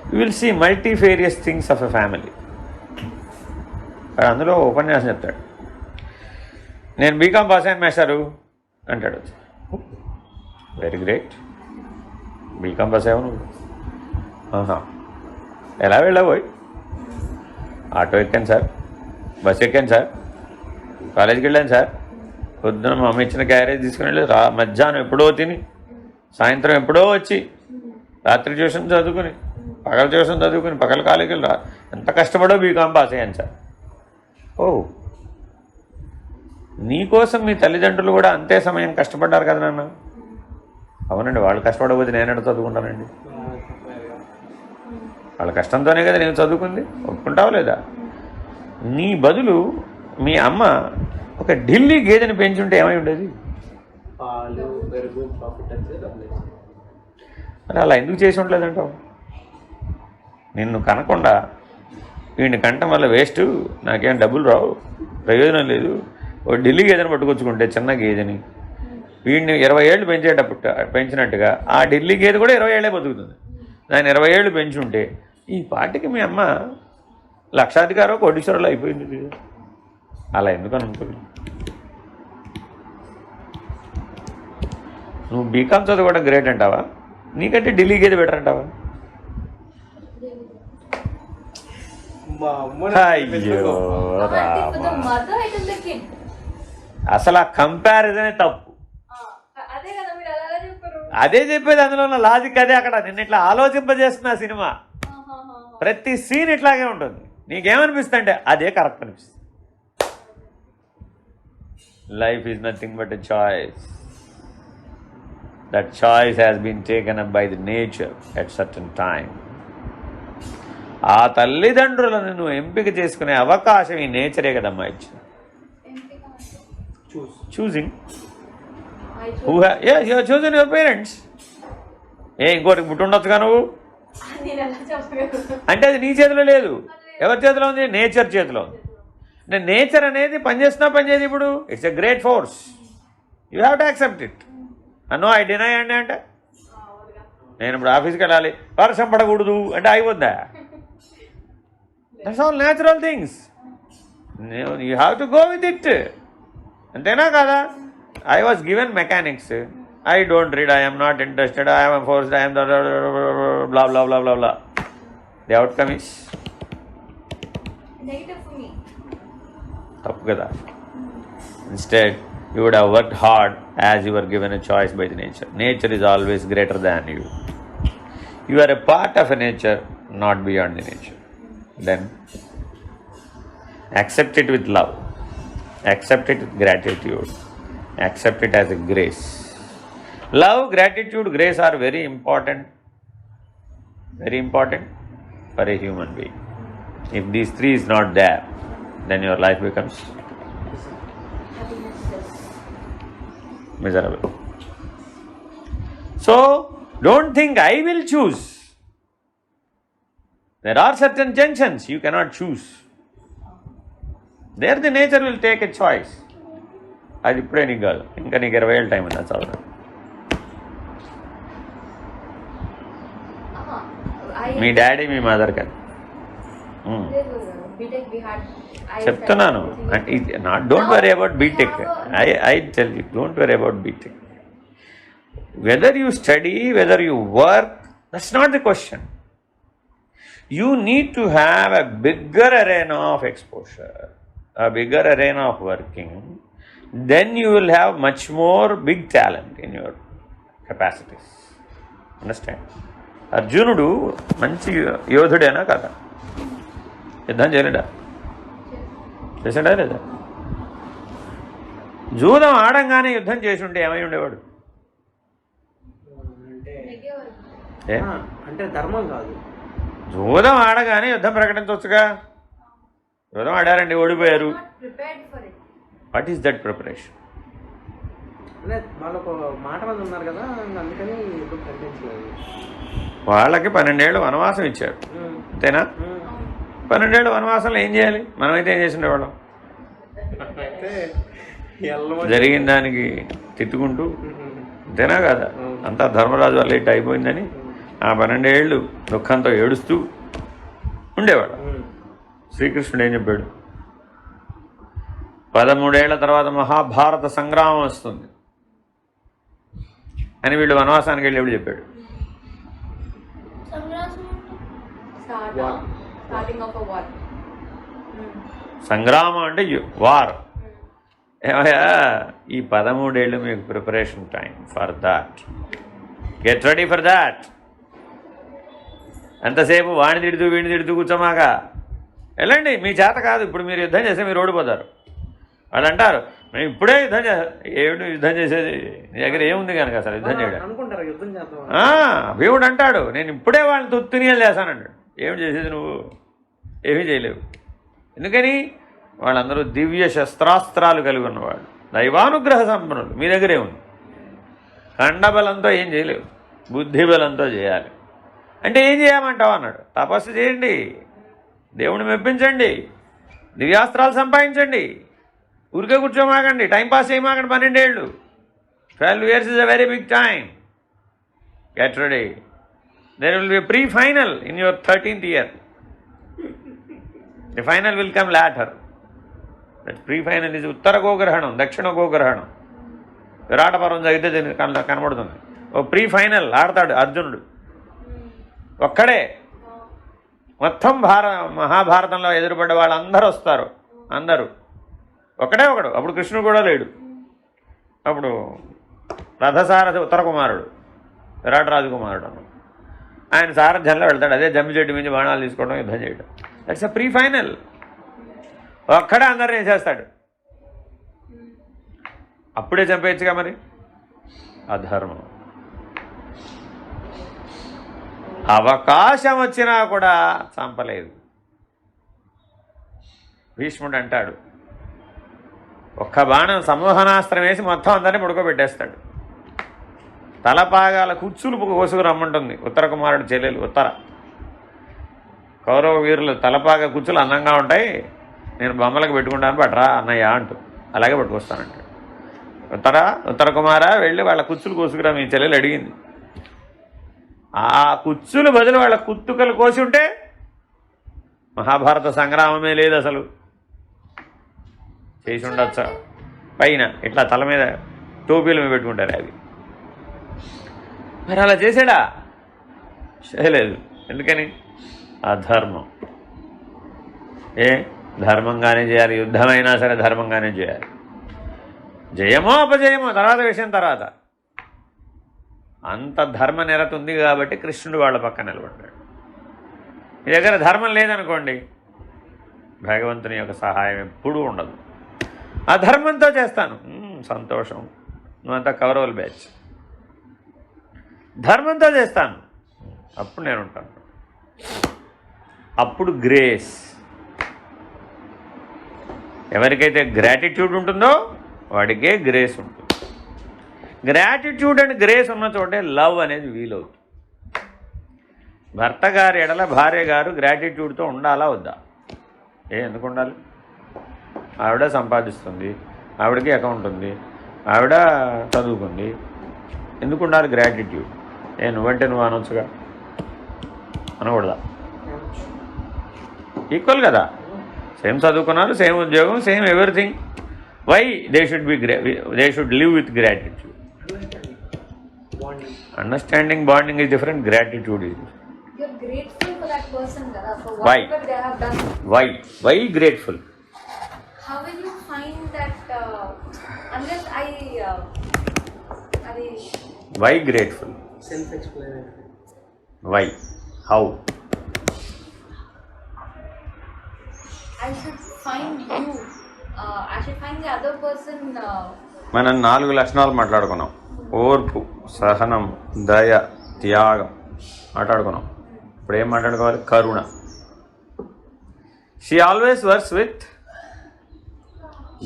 You will see multifarious things of a family. అందులో ఉపన్యాసం చెప్తాడు, నేను బీకామ్ పాస్ అయిన మేస్టారు అంటాడు. వెరీ గ్రేట్, బీకామ్ పాస్ అయ్యావు నువ్వు? ఎలా వెళ్ళావు? ఆటో ఎక్కాను సార్, బస్ ఎక్కాను సార్, కాలేజీకి వెళ్ళాను సార్, పొద్దున మా అమ్మ ఇచ్చిన క్యారేజ్ తీసుకుని వెళ్ళి మధ్యాహ్నం ఎప్పుడో తిని సాయంత్రం ఎప్పుడో వచ్చి రాత్రి ట్యూషన్ చదువుకుని పగల ట్యూషన్ చదువుకుని పగల కాలేజీకి వెళ్ళి ఎంత కష్టపడో బీకామ్ పాస్ అయ్యాను సార్. ఓ, నీకోసం మీ తల్లిదండ్రులు కూడా అంతే సమయం కష్టపడ్డారు కదా నాన్న. అవునండి, వాళ్ళు కష్టపడకపోతే నేను ఎక్కడ చదువుకుంటానండి? వాళ్ళ కష్టంతోనే కదా నేను చదువుకుంది, ఒప్పుకుంటావా లేదా? నీ బదులు మీ అమ్మ ఒక ఢిల్లీ గేదెని పెంచుంటే ఏమై ఉండేది? మరి అలా ఎందుకు చేసి ఉండలేదంటావు? నిన్ను కనకుండా వీడిని కంటం వల్ల వేస్ట్, నాకేం డబ్బులు రావు, ప్రయోజనం లేదు, ఓ ఢిల్లీ గేదెని పట్టుకొచ్చుకుంటే చిన్న గేదెని వీడిని 20 ఏళ్ళు పెంచినట్టుగా ఆ ఢిల్లీ గేదె కూడా 20 ఏళ్ళే బతుకుతుంది. దాన్ని 20 ఏళ్ళు పెంచుంటే ఈ పార్టీకి మీ అమ్మ లక్షాధికారో కోటీశ్వరులు అయిపోయింది. అలా ఎందుకు అనుకుంటుంది? నువ్వు బీకామ్ చదువుకోవడం గ్రేట్ అంటావా? నీకంటే ఢిల్లీ గేదె బెటర్ అంటావా? అయ్యో అసలు ఆ కంపారిజనే తప్పు. అదే చెప్పేది, అందులో ఉన్న లాజిక్ అదే. అక్కడ నిన్న ఇట్లా ఆలోచింపజేస్తున్న సినిమా ప్రతి సీన్ ఇట్లాగే ఉంటుంది. నీకేమనిపిస్తుంది అంటే అదే కరెక్ట్ అనిపిస్తుంది. Life is nothing but a choice. That choice has been taken up by the nature at certain time. ఆ తల్లిదండ్రులను నువ్వు ఎంపిక చేసుకునే అవకాశం ఈ నేచరే కదమ్మా ఇచ్చింది. Choosing you are choosing your parents. ఇంకోటికి పుట్టుండొచ్చుగా నువ్వు అంటే అది నీ చేతిలో లేదు. ఎవరి చేతిలో ఉంది? నేచర్ చేతిలో ఉంది. అంటే నేచర్ అనేది పనిచేయదు. ఇప్పుడు it's a great force, you have to accept it. No I deny అండి అంటే నేను ఇప్పుడు ఆఫీస్కి వెళ్ళాలి, వర్షం పడకూడదు అంటే అయిపోద్దా? That's all natural things. You have to go with it. అంతేనా కదా? I was given mechanics, I don't read, I am not interested, I am forced, I am blah blah blah blah blah blah. The outcome is negative for me. Tappu kada. Instead, you would have worked hard as you were given a choice by the nature. Nature is always greater than you. You are a part of a nature, not beyond the nature. Then, accept it with love. Accept it with gratitude. Accept it as a grace. Love, gratitude, grace are very important for a human being. If these three is not there, then your life becomes miserable. So, don't think I will choose. There are certain junctions you cannot choose. There the nature will take a choice. అది ఇప్పుడే నీకు కాదు, ఇంకా నీకు 20 ఏళ్ళ టైం ఉందా చదవడం. మీ డాడీ మీ మదర్ కదా చెప్తున్నాను. Don't worry about BTech. I tell you, don't worry about BTech. Whether you study, whether you work, that's not the question. You need to have a bigger arena of exposure, a bigger arena of working, then you will have much more big talent in your capacities. Understand? అర్జునుడు మంచి యోధుడేనా కదా? యుద్ధం చేయలేడా? చేసాడా లేదా? జూదం ఆడంగానే యుద్ధం చేసి ఉంటే ఏమై ఉండేవాడు? అంటే ధర్మం కాదు. జూదం ఆడగానే యుద్ధం ప్రకటించవచ్చుగా. యుద్ధం ఆడారండి, ఓడిపోయారు. What is that preparation? అంటే వాళ్ళు ఒక మాట మంది ఉన్నారు కదా, అందుకని ఎప్పుడు కనిపించలేదు. వాళ్ళకి 12 ఏళ్ళు వనవాసం ఇచ్చారు, అంతేనా? 12 ఏళ్ళు వనవాసంలో ఏం చేయాలి? మనమైతే ఏం చేసి ఉండేవాళ్ళం? అయితే జరిగిన దానికి తిట్టుకుంటూ, అంతేనా కదా? అంతా ధర్మరాజు వల్ల ఇట్టు అయిపోయిందని ఆ 12 ఏళ్ళు దుఃఖంతో ఏడుస్తూ ఉండేవాడు. శ్రీకృష్ణుడు ఏం చెప్పాడు? 13 ఏళ్ల తర్వాత మహాభారత సంగ్రామం వస్తుంది అని వీళ్ళు వనవాసానికి వెళ్ళేప్పుడు చెప్పాడు. Starting of a war. సంగ్రామం అంటే వార్. ఏమయ్యా, ఈ 13 ఏళ్ళు మీకు preparation time for that. Get ready for that. ఎంతసేపు వాడిని తిడుతూ వీడిని తిడుతూ కూర్చోమాక వెళ్ళండి. మీ చేత కాదు, ఇప్పుడు మీరు యుద్ధం చేస్తే మీరు ఓడిపోతారు. వాళ్ళు అంటారు మేము ఇప్పుడే యుద్ధం చేస్తాం. ఏమిటి యుద్ధం చేసేది? నీ దగ్గర ఏముంది కనుక అసలు యుద్ధం చేయడం? అనుకుంటారు యుద్ధం చేద్దాం. భీముడు అంటాడు నేను ఇప్పుడే వాళ్ళని తుత్తునీయాలు చేస్తానంటాడు. ఏమిటి చేసేది నువ్వు? ఏమీ చేయలేవు. ఎందుకని? వాళ్ళందరూ దివ్య శస్త్రాస్త్రాలు కలిగి ఉన్నవాళ్ళు, దైవానుగ్రహ సంపన్నులు. మీ దగ్గరే ఉంది. ఖండబలంతో ఏం చేయలేవు, బుద్ధి బలంతో చేయాలి. అంటే ఏం చేయమంటావు అన్నాడు. తపస్సు చేయండి, దేవుని మెప్పించండి, దివ్యాస్త్రాలు సంపాదించండి, ఊరికే కూర్చోమాకండి, టైంపాస్ చేయమాకండి. 12 ఏళ్ళు, 12 years is a very big time. Get ready. There will be a pre-final in your 13th year. The final will come later. That pre-final is ఉత్తర గోగ్రహణం, దక్షిణ గోగ్రహణం. విరాట పర్వం జరిగితే దీనికి కనబడుతుంది. ఓ ప్రీ-ఫైనల్ ఆడతాడు అర్జునుడు ఒక్కడే. మొత్తం మహాభారతంలో ఎదురుపడ్డ వాళ్ళందరూ వస్తారు, అందరూ ఒకడే ఒకడు. అప్పుడు కృష్ణుడు కూడా లేడు. అప్పుడు రథసారథి ఉత్తర కుమారుడు, విరాట రాజకుమారుడు అన్న ఆయన సారథ్యంలో వెళ్తాడు. అదే జమ్మి చెట్టు మించి బాణాలు తీసుకోవడం, యుద్ధం చేయడం. That's a pre-final. ఒక్కడే అందరినీ వేసేస్తాడు. అప్పుడే చంపేయచ్చుగా మరి. అధర్మం. అవకాశం వచ్చినా కూడా చంపలేదు. భీష్ముడు అంటాడు ఒక్క బాణం సంమోహనాస్త్రం వేసి మొత్తం అందరినీ పడుకోబెట్టేస్తాడు. తలపాగాల కుచ్చులు కోసుకు రమ్మంటుంది ఉత్తర కుమారుడు చెల్లెలు ఉత్తర. కౌరవ వీరులు తలపాగా కుచ్చులు అందంగా ఉంటాయి, నేను బొమ్మలకు పెట్టుకుంటాను పట్టరా అన్నయ్య అంటూ అలాగే పట్టుకొస్తానంటాడు. ఉత్తర కుమార వెళ్ళి వాళ్ళ కుచ్చులు కోసుకురా మీ చెల్లెలు అడిగింది. ఆ కుచ్చులు బదులు వాళ్ళ కుత్తుకలు కోసి ఉంటే మహాభారత సంగ్రామమే లేదు అసలు. చేసి ఉండొచ్చా? పైన ఇట్లా తల మీద టోపీల మీద పెట్టుకుంటారు అవి. మరి అలా చేశాడా? చేయలేదు. ఎందుకని? అధర్మం. ధర్మంగానే చేయాలి. యుద్ధమైనా సరే ధర్మంగానే చేయాలి. జయమో అపజయమో తర్వాత విషయం తర్వాత. అంత ధర్మ నిరత ఉంది కాబట్టి కృష్ణుడు వాళ్ళ పక్కన నిలబడ్డాడు. మీ దగ్గర ధర్మం లేదనుకోండి, భగవంతుని యొక్క సహాయం ఎప్పుడూ ఉండదు. అధర్మంతో చేస్తాను, సంతోషం, నువ్వంతా కౌరవుల బ్యాచ్. ధర్మంతో చేస్తాను, అప్పుడు నేను ఉంటాను. అప్పుడు గ్రేస్. ఎవరికైతే గ్రాటిట్యూడ్ ఉంటుందో వాడికే గ్రేస్ ఉంటుంది. గ్రాటిట్యూడ్ అండ్ గ్రేస్ ఉన్న చోటే లవ్ అనేది వీలవుతుంది. భర్త గారి ఎడల భార్య గారు గ్రాటిట్యూడ్తో ఉండాలా వద్దా? ఎందుకు ఉండాలి? ఆవిడ సంపాదిస్తుంది, ఆవిడకి అకౌంట్ ఉంది, ఆవిడ చదువుకుంది, ఎందుకు ఉండాలి గ్రాటిట్యూడ్? నువ్వంటే నువ్వు అనొచ్చుగా, అనకూడదా? ఈక్వల్ కదా, సేమ్ చదువుకున్నారు, సేమ్ ఉద్యోగం, same everything. Why they should live with gratitude. Understanding, bonding is different, gratitude is different. You're grateful for that person, kada, for whatever they have done. Why grateful? How will you find that unless Why grateful? Self-explanatory. Why? How? I should find you. I should find the other person. మనం 4 లక్షణాలు మాట్లాడుకున్నాం. ఓర్పు, సహనం, దయ, త్యాగం మాట్లాడుకున్నాం. ఇప్పుడు ఏం మాట్లాడుకోవాలి? కరుణ. She always works with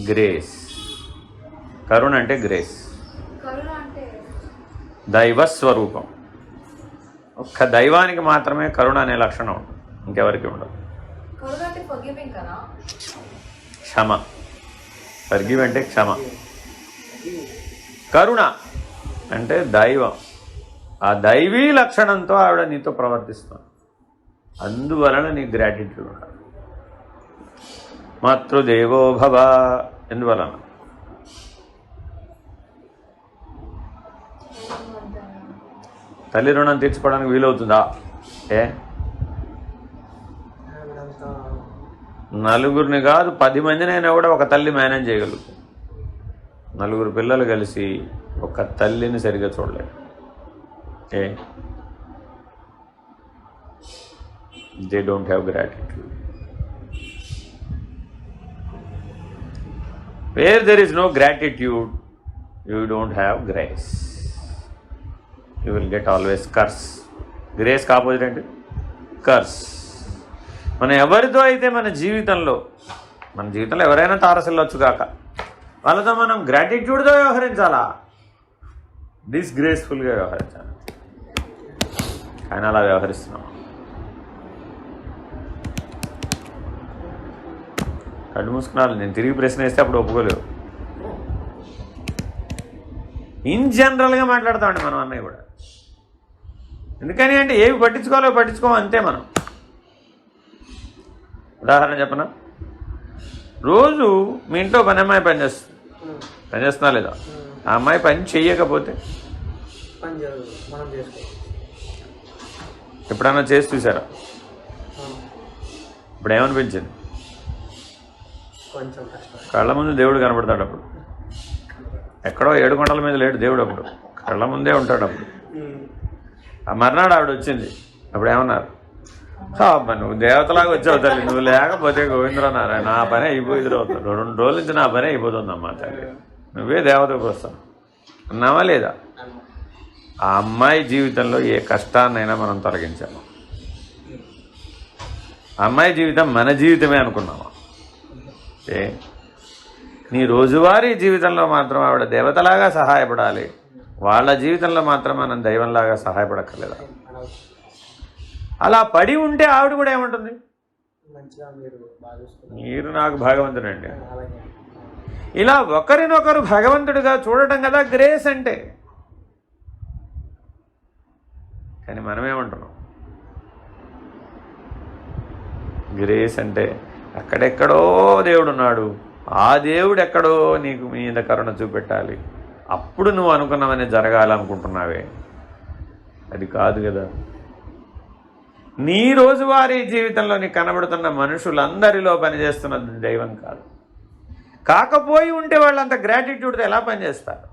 grace. కరుణ అంటే గ్రేస్, కరుణ అంటే దైవ స్వరూపం. ఒక్క దైవానికి మాత్రమే కరుణ అనే లక్షణం ఉంటుంది, ఇంకెవరికి ఉండదు. కరుణ అంటే ఫర్గివింగ్ కదా. క్షమ, ఫర్గివ్ అంటే క్షమ. కరుణ అంటే దైవం, ఆ దైవీ లక్షణంతో ఆవిడ నీతో ప్రవర్తిస్తుంది. అందువలన నీకు గ్రాటిట్యూడ్ ఉండాలి. మాతృదేవో భవ, ఎందువలన? తల్లి రుణం తీర్చుకోవడానికి వీలవుతుందా? ఏ నలుగురిని కాదు 10 మందినైనా కూడా ఒక తల్లి మేనేజ్ చేయగలుగుతుంది. 4 పిల్లలు కలిసి ఒక తల్లిని సరిగ్గా చూడలేదు. A they don't have gratitude. Where there is no gratitude you don't have grace. You will get always curse. గ్రేస్కి ఆపోజిట్ ఏంటి? కర్స్. మనం ఎవరితో అయితే మన జీవితంలో ఎవరైనా తారసిల్లొచ్చు కాక, వాళ్ళతో మనం గ్రాటిట్యూడ్తో వ్యవహరించాలా, డిస్గ్రేస్ఫుల్గా వ్యవహరించాలి. కానీ అలా వ్యవహరిస్తున్నాం. కళ్ళు మూసుకున్నారు. నేను తిరిగి ప్రశ్న వేస్తే అప్పుడు ఒప్పుకోలేవు. ఇన్ జనరల్గా మాట్లాడతామండి మనం అన్నయ్య కూడా. ఎందుకని అంటే ఏవి పట్టించుకోం అంతే. మనం ఉదాహరణ చెప్పనా, రోజు మీ ఇంట్లో పని అమ్మాయి పనిచేస్తున్నా లేదా? ఆ అమ్మాయి పని చెయ్యకపోతే ఎప్పుడన్నా చేసి చూసారా? ఇప్పుడు ఏమనిపించింది? కళ్ళ ముందు దేవుడు కనబడతాడు. అప్పుడు ఎక్కడో 7 కొండల మీద లేడు దేవుడు, అప్పుడు కళ్ళ ముందే ఉంటాడు. అప్పుడు ఆ మర్నాడు ఆవిడ వచ్చింది. అప్పుడు ఏమన్నారు? అబ్బా నువ్వు దేవతలాగా వచ్చావు తల్లి, నువ్వు లేకపోతే గోవిందరావు నారాయణ నా పని అయిపోయింది. 2 రోజుల నుంచి నా పని అయిపోతుందమ్మా తల్లి, నువ్వే దేవతకు వస్తావు అన్నావా లేదా? ఆ అమ్మాయి జీవితంలో ఏ కష్టాన్నైనా మనం తొలగించాము. ఆ అమ్మాయి జీవితం మన జీవితమే అనుకున్నామా? నీ రోజువారీ జీవితంలో మాత్రం ఆవిడ దేవతలాగా సహాయపడాలి, వాళ్ళ జీవితంలో మాత్రం మనం దైవంలాగా సహాయపడక్కర్లేదా? అలా పడి ఉంటే ఆవిడ కూడా ఏమంటుంది? మీరు నాకు భగవంతుడండి. ఇలా ఒకరినొకరు భగవంతుడిగా చూడటం కదా గ్రేస్ అంటే. కానీ మనమేమంటున్నాం? గ్రేస్ అంటే అక్కడెక్కడో దేవుడు ఉన్నాడు, ఆ దేవుడు ఎక్కడో నీకు మీద కరుణ చూపెట్టాలి, అప్పుడు నువ్వు అనుకున్నవన్నీ జరగాలనుకుంటున్నావే. అది కాదు కదా. నీ రోజువారీ జీవితంలో నీకు కనబడుతున్న మనుషులందరిలో పనిచేస్తున్న దైవం కాదు. కాకపోయి ఉంటే వాళ్ళంత గ్రాటిట్యూడ్తో ఎలా పనిచేస్తారు?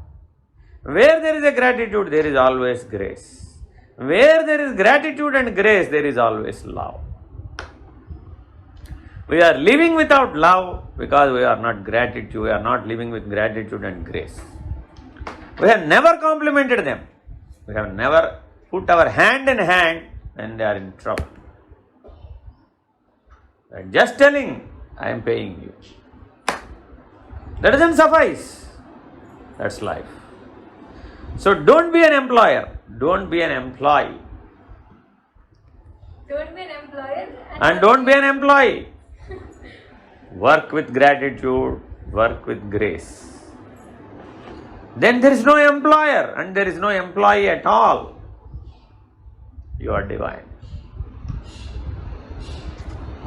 Wear there is a gratitude there is always grace. Wear there is gratitude and grace there is always love. We are living without love because we are not gratitude. We are not living with gratitude and grace. We have never complimented them. We have never put our hand in hand when they are in trouble. We are just telling, I am paying you. That doesn't suffice. That's life. So don't be an employer. Don't be an employee. Don't be an employer and don't be an employee. Work with gratitude, work with grace. Then there is no employer and there is no employee at all. You are divine.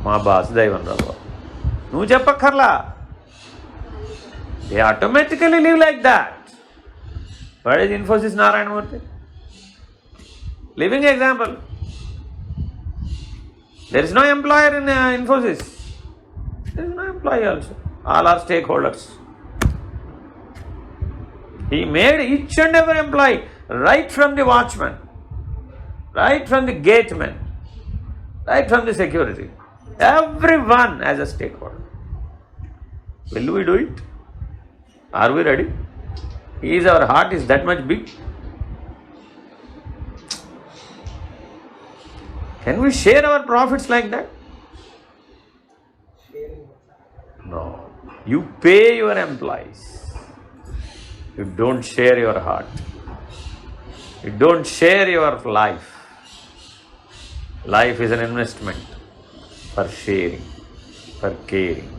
మా బాస్ దైవం రావు, నువ్వు చెప్పక్కర్లా. They automatically live like that. What is Infosys Narayanamurthy? Living example. There is no employer in Infosys. There is no employee also. All are stakeholders. He made each and every employee, right from the watchman, right from the gateman, right from the security. Everyone as a stakeholder. Will we do it? Are we ready? Is our heart is that much big? Can we share our profits like that? No. You pay your employees. You don't share your heart. You don't share your life. Life is an investment for sharing, for caring.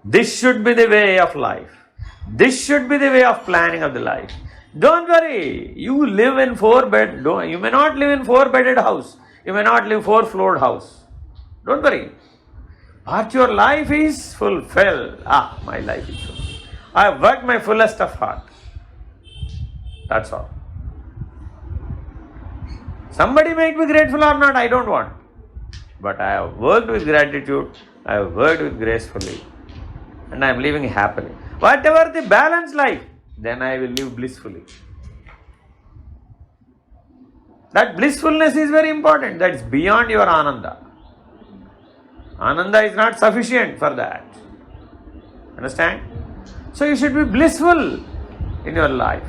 This should be the way of life. This should be the way of planning of the life. Don't worry. You live in you may not live in 4-bedded house. You may not live 4-floored house. Don't worry. But your life is fulfilled. My life is fulfilled. I have worked my fullest of heart. That's all. Somebody might be grateful or not, I don't want. But I have worked with gratitude. I have worked with gracefully. And I am living happily. Whatever the balanced life, then I will live blissfully. That blissfulness is very important. That is beyond your ananda. Ananda is not sufficient for that. Understand? So you should be blissful in your life.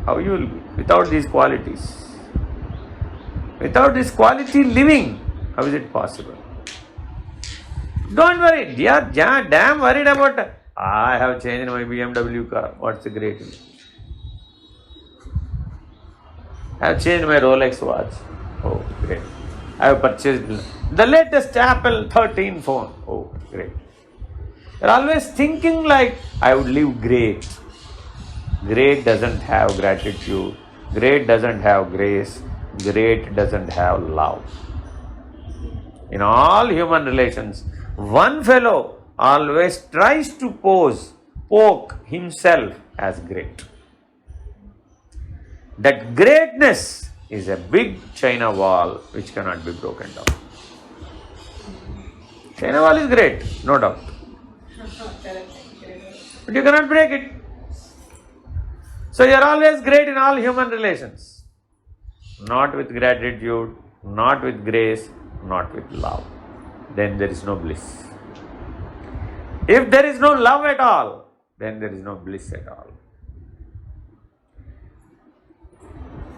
How you will be without these qualities? Without this quality living, how is it possible? Don't worry. You are damn worried about, I have changed my BMW car. What's the great news? I have changed my Rolex watch. Oh, great. I have purchased the latest Apple 13 phone. Oh, great. You are always thinking like, I would live great. Great doesn't have gratitude. Great doesn't have grace. Great doesn't have love. In all human relations, one fellow always tries to poke himself as great. That greatness is a big China wall which cannot be broken down. China wall is great, no doubt. But you cannot break it. So you are always great in all human relations. Not with gratitude, not with grace, not with love. Then there is no bliss. If there is no love at all, then there is no bliss at all.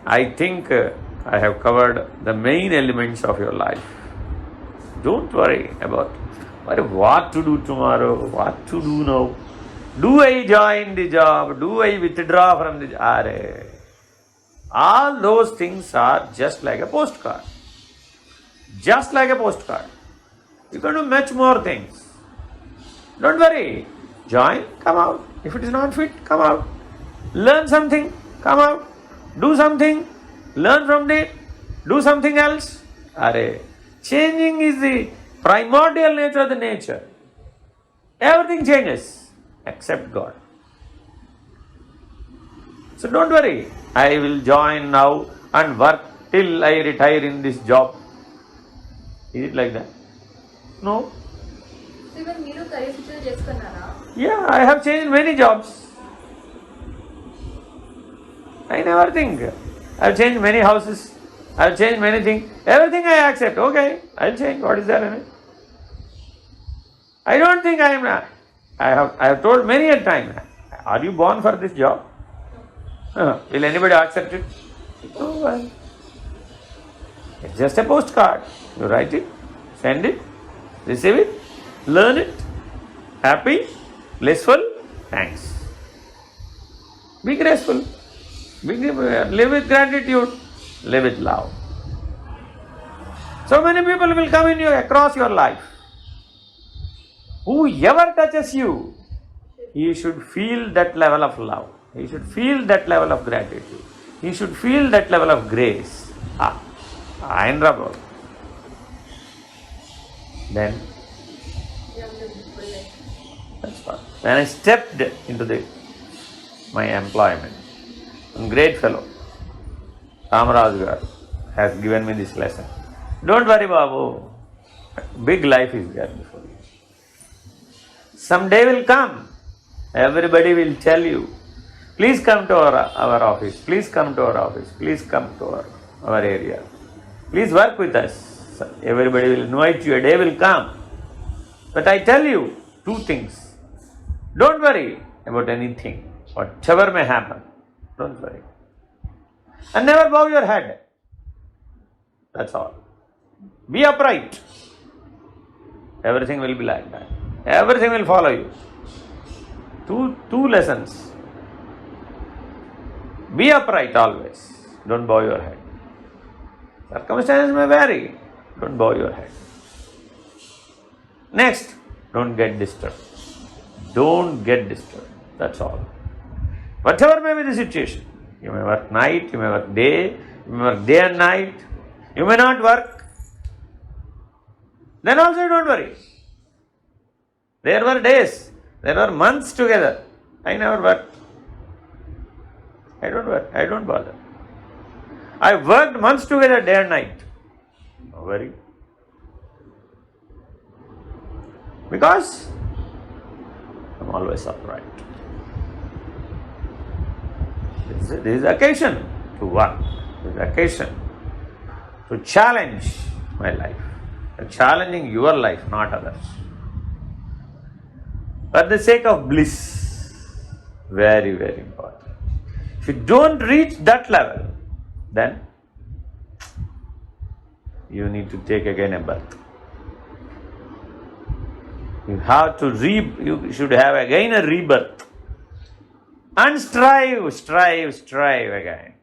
I think I have covered the main elements of your life. Don't worry about what to do tomorrow, what to do now. Do I join the job? Do I withdraw from the job? All those things are just like a postcard. Just like a postcard. You can do much more things. Don't worry. Join, come out. If it is not fit, come out. Learn something, come out. Do something, learn from it, do something else. Changing is the primordial nature of the nature. Everything changes except God. So don't worry. I will join now and work till I retire in this job. Is it like that? No. So even you career switch చేసుకున్నారా? Yeah, I have changed many jobs. I never think. I have changed many houses. I have changed many things. Everything I accept. Okay, I'll change. What is there in it? I don't think I am. I have told many a time. Are you born for this job? Will anybody accept it? No one. It's just a postcard. You write it, send it, receive it, learn it. Happy, blissful, thanks. Be graceful. Live with gratitude. Live with love. So many people will come in across your life. Whoever touches you, he should feel that level of love. He should feel that level of gratitude. He should feel that level of grace. Then, that's what. When I stepped into my employment, a great fellow, Ramaraj Garu, has given me this lesson. Don't worry, Babu. Big life is there before you. Some day will come. Everybody will tell you, please come to our office. Please come to our office. Please come to our area. Please work with us. Everybody will invite you. A day will come. But I tell you two things. Don't worry about anything. Whatever may happen. Don't worry. And never bow your head. That's all. Be upright. Everything will be like that. Everything will follow you. Two lessons. Be upright always. Don't bow your head. Circumstances may vary. Don't bow your head. Next, don't get disturbed. Don't get disturbed. That's all. Whatever may be the situation. You may work night, you may work day, you may work day and night. You may not work. Then also don't worry. There were days, there were months together. I never worked. I don't work. I don't bother. I worked months together, day and night. No worry. Because I'm always upright. This is the occasion to work. This is the occasion to challenge my life. I'm challenging your life, not others. For the sake of bliss, very, very important. If you don't reach that level, then you need to take again a birth. You have to you should have again a rebirth. And strive again.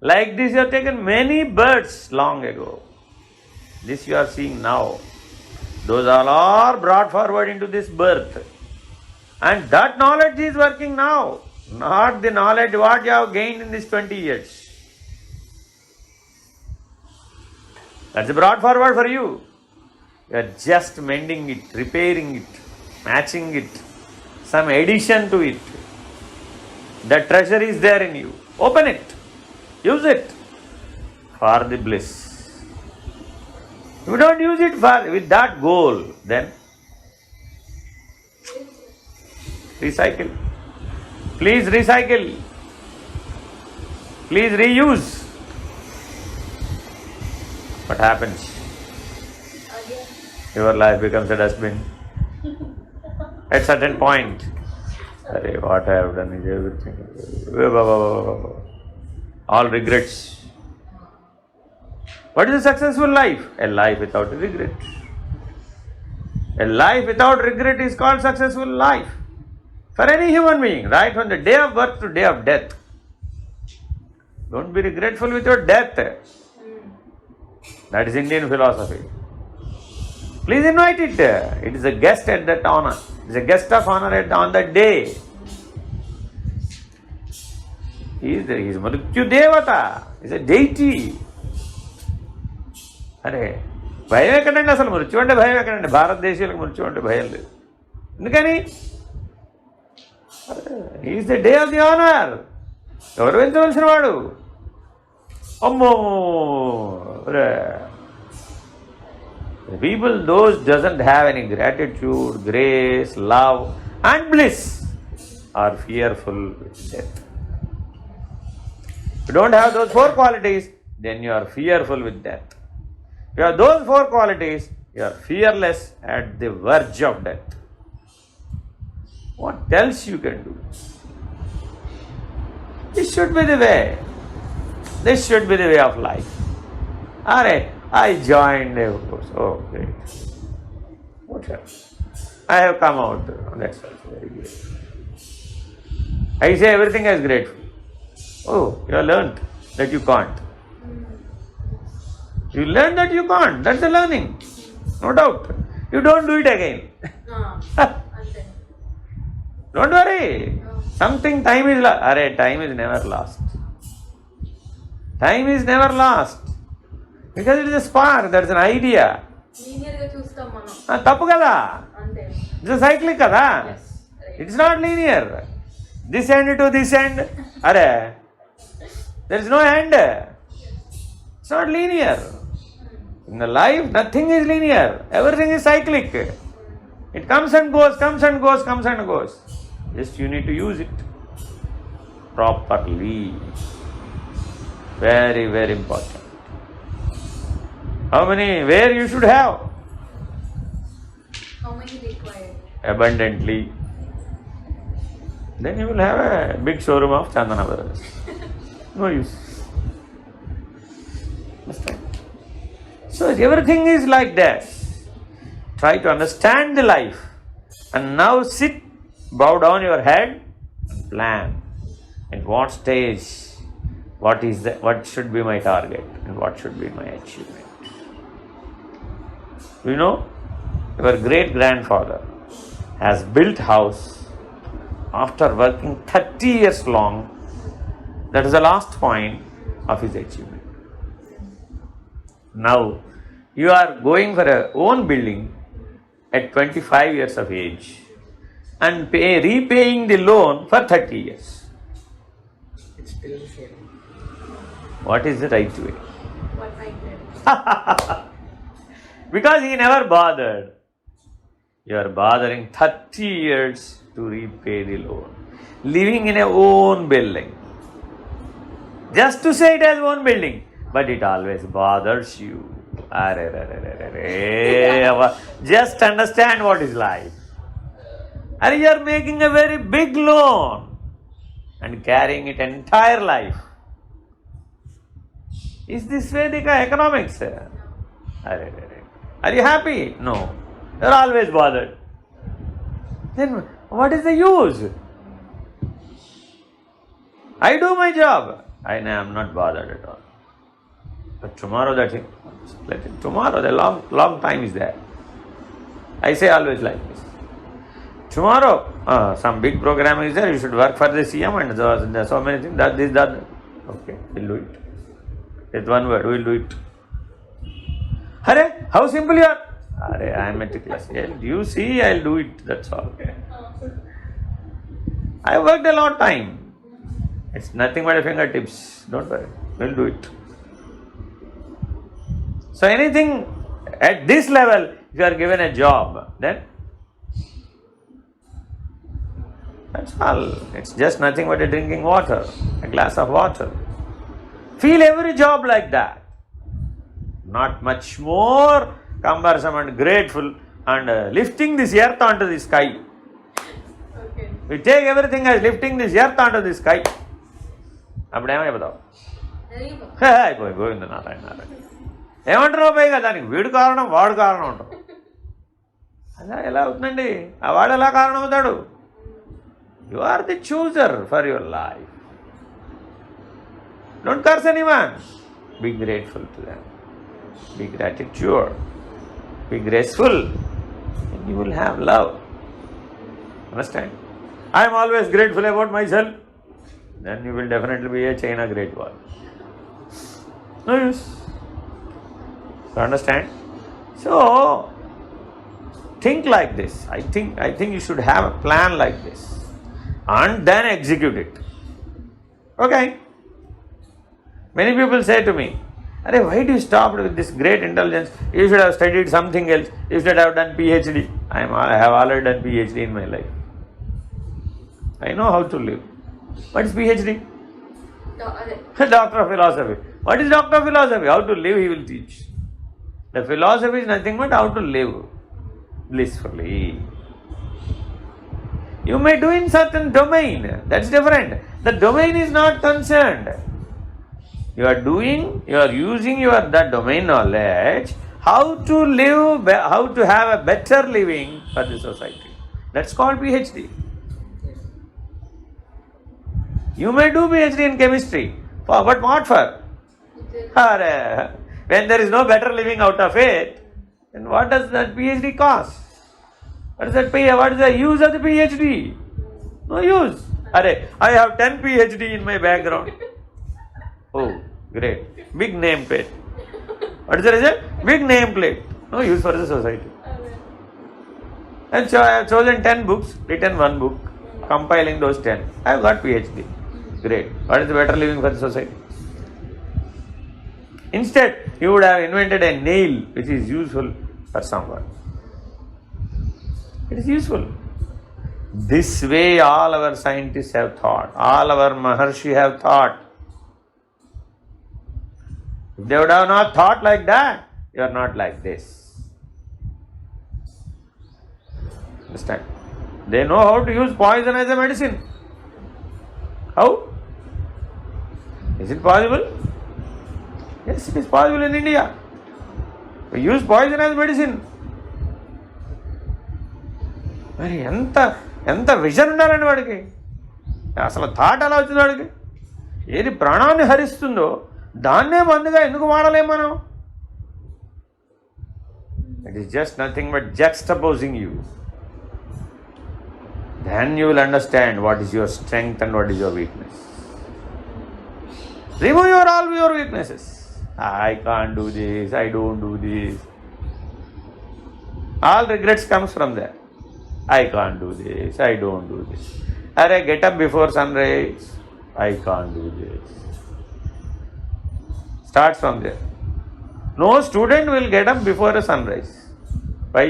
Like this you have taken many births long ago. This you are seeing now. Those all are brought forward into this birth. And that knowledge is working now. Not the knowledge what you have gained in these 20 years. That's brought forward for you. You are just mending it, repairing it, matching it, some addition to it. The treasure is there in you. Open it. Use it for the bliss. If you don't use it with that goal, then recycle. Please recycle. Please reuse. What happens? Your life becomes a dustbin. At certain point, what I have done is everything. All regrets. What is a successful life? A life without regret. A life without regret is called successful life. For any human being, right from the day of birth to day of death. Don't be regretful with your death. That is Indian philosophy. Please invite it. It is a guest at that honor. It is a guest of honor on that day. He is there. He is Mrityu Devata. He is a deity. అరే భయం ఎక్కడండి అసలు మృత్యు అంటే భయం ఎక్కడండి భారతదేశీయులకు మృత్యు అంటే భయం లేదు ఎందుకని is the day of the honour గౌరవించవలసిన వాడు అమ్మో people those doesn't have any gratitude, grace, love and bliss are fearful with death. If you don't have those four qualities, then you are fearful with death. If you have those four qualities, you are fearless at the verge of death. What else you can do? This should be the way. This should be the way of life. Alright, I joined a course. Oh, great. What else? I have come out. That's also very great. I say everything is grateful. Oh, you have learned that you can't. You learn that you can't. That's the learning. No doubt. You don't do it again. Don't worry. Something time is lost. Array, time is never lost. Time is never lost. Because it is a spark, that's an idea. తప్పు కదా ఇట్స్ సైక్లిక్ కదా it's not linear this end to this end అరే there is no end it's not linear in the life nothing is linear everything is cyclic it comes and goes comes and goes comes and goes just you need to use it properly very very important How many? Where you should have? How many required? Abundantly. Then you will have a big showroom of Chandana Brothers. No use. Understand? So everything is like that. Try to understand the life. And now sit, bow down your head and plan. at what stage, what should be my target and what should be my achievement. You know, your great-grandfather has built house after working 30 years long. That is the last point of his achievement. Now, you are going for a own building at 25 years of age and repaying the loan for 30 years. It's still the same. What is the right way? What I did. Because he never bothered. You are bothering 30 years to repay the loan. Living in a own building. Just to say it as own building, but it always bothers you. Just understand what is life. And you are making a very big loan and carrying it entire life. Is this Vedic economics? Are you happy? No. You are always bothered. Then what is the use? I do my job. I am not bothered at all. But tomorrow that's it. Let it. Tomorrow the long time is there. I say always like this. Tomorrow some big program is there. You should work for the CM and there's so many things. That. Okay, we'll do it. With one word, we'll do it. Hare, how simple you are. Hare, I am meticulous. You see, I'll do it. That's all. I worked a lot of time. It's nothing but a fingertips. Don't worry. We'll do it. So anything at this level, if you are given a job, then that's all. It's just nothing but a drinking water, a glass of water. Feel every job like that. Not much more cumbersome and grateful and lifting this earth onto the sky. Okay. We take everything as lifting this earth onto the sky. అప్పుడేమైపోతావు అయిపోయి గోవింద నారాయణ నారాయణ ఏమంటారు పైగా దానికి వీడు కారణం వాడు కారణం ఉంటాం అలా ఎలా అవుతుందండి ఆ వాడు ఎలా కారణం అవుతాడు you are the chooser for your life don't curse anyone be grateful to them be gratitude be graceful and you will have love understand I am always grateful about myself. Then you will definitely be a China Great Wall. No use. So understand? So think like this. I think you should have a plan like this and then execute it. Okay? Many people say to me, "Arey, why do you stop with this great intelligence? You should have studied something else. You should have done PhD." I have already done PhD in my life. I know how to live. What is PhD? Doctor of Philosophy. What is Doctor of Philosophy? How to live he will teach. The philosophy is nothing but how to live blissfully. You may do in certain domain. That's different. The domain is not concerned. You are using that domain knowledge how to live, how to have a better living for the society. That's called PhD. You may do PhD in chemistry, but what for? When there is no better living out of it, then what does that PhD cost? What is the use of the PhD? No use. I have 10 PhD in my background. Oh, great. Big name plate. What is the result? Big name plate. No use for the society. And so I have chosen 10 books, written one book, compiling those 10. I have got PhD. Great. What is the better living for the society? Instead, you would have invented a nail which is useful for someone. It is useful. This way all our scientists have thought, all our Maharshi have thought. If they would have not thought like that, you are not like this. Understand? They know how to use poison as a medicine. How? Is it possible? Yes, it is possible in India. We use poison as medicine. మరి ఎంత విజన్ ఉండాలండి వాడికి. అసలు థాట్ ఎలా వచ్చింది వాడికి? ఏది ప్రాణాన్ని హరిస్తుందో దాన్నే మందుగా ఎందుకు వాడలేం మనం? It is just nothing but juxtaposing you. Then you will understand what is your strength and what is your weakness. Remove all your weaknesses. I can't do this, I don't do this. All regrets comes from there. I can't do this, I don't do this. Arey, get up before sunrise. I can't do this. Start from there. No student will get up before a sunrise. Why?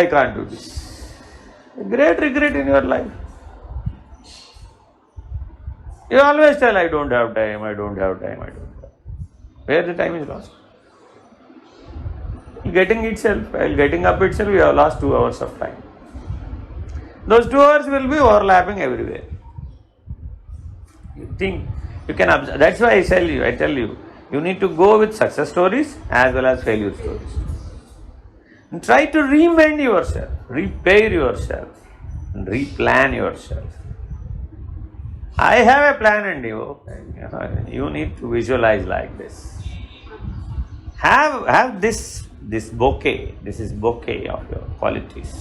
I can't do this. A great regret in your life. You always tell, I don't have time, I don't have time, I don't have. Where the time is lost? Getting itself, while getting up itself, you have lost 2 hours of time. Those 2 hours will be overlapping everywhere. You think, you can observe. That's why I tell you, you need to go with success stories as well as failure stories. And try to reinvent yourself, repair yourself, and replan yourself. I have a plan, and you need to visualize like this. Have this bouquet. This is bouquet of your qualities.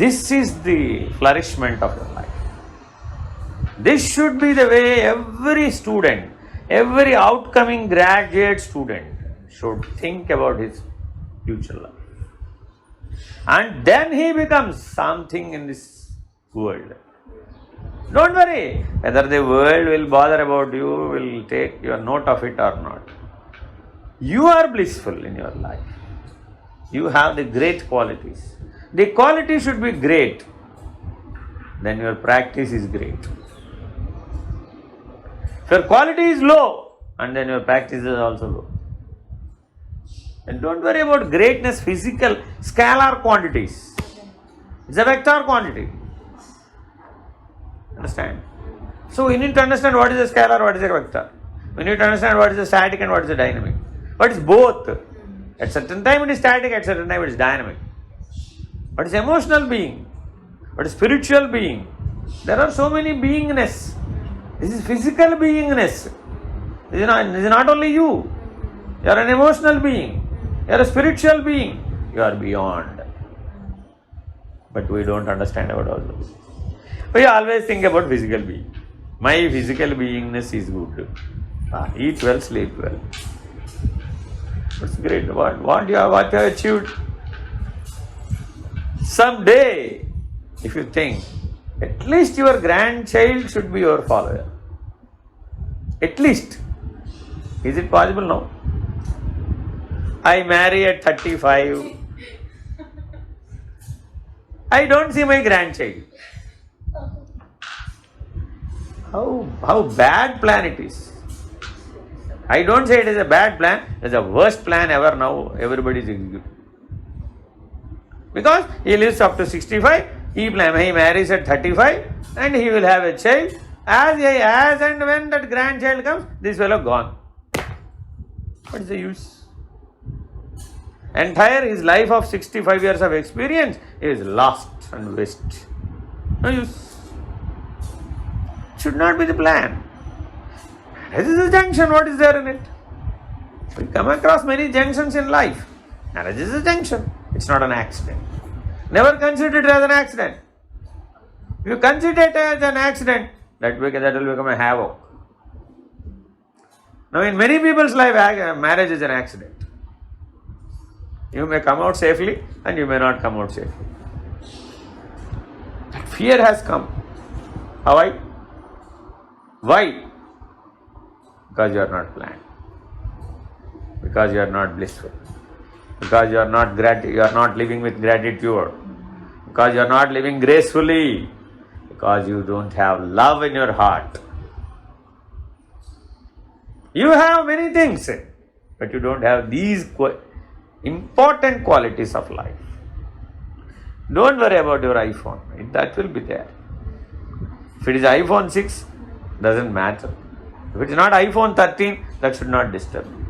This is the flourishment of your life. This should be the way every student, every outcoming graduate student should think about his future life. And then he becomes something in this world. Don't worry whether the world will bother about you, will take your note of it or not. You are blissful in your life. You have the great qualities. The quality should be great. Then your practice is great. If your quality is low, and then your practice is also low. And don't worry about greatness, physical, scalar quantities. It's a vector quantity. Understand? So we need to understand what is a scalar, what is a vector. We need to understand what is a static and what is a dynamic. What is both? At certain time it is static, at certain time it is dynamic. What is emotional being? What is spiritual being? There are so many beingness. This is physical beingness. This is not only you. You are an emotional being. You are a spiritual being. You are beyond. But we don't understand about all those. We always think about physical being. My physical beingness is good. Eat well, sleep well. That's great. What you have achieved? Someday, if you think, at least your grandchild should be your follower. At least. Is it possible? No. I marry at 35. I don't see my grandchild. How bad plan it is. I don't say it is a bad plan. It is the worst plan ever now everybody is executing. Because he lives up to 65, he marries at 35 and he will have a child. As and when that grandchild comes, this fellow gone. What is the use? Entire his life of 65 years of experience is lost and waste. No use. Should not be the plan. This is a junction, what is there in it? We come across many junctions in life. Marriage is a junction, it's not an accident. Never consider it as an accident. If you consider it as an accident, that will become a havoc. Now in many people's life, marriage is an accident. You may come out safely and you may not come out safely. That fear has come. Why? Because you are not planned. Because you are not blissful. Because you are not living with gratitude. Because you are not living gracefully. Because you don't have love in your heart. You have many things, but you don't have these important qualities of life. Don't worry about your iPhone. That will be there. If it is iPhone 6, doesn't matter. If it is not iPhone 13, that should not disturb you.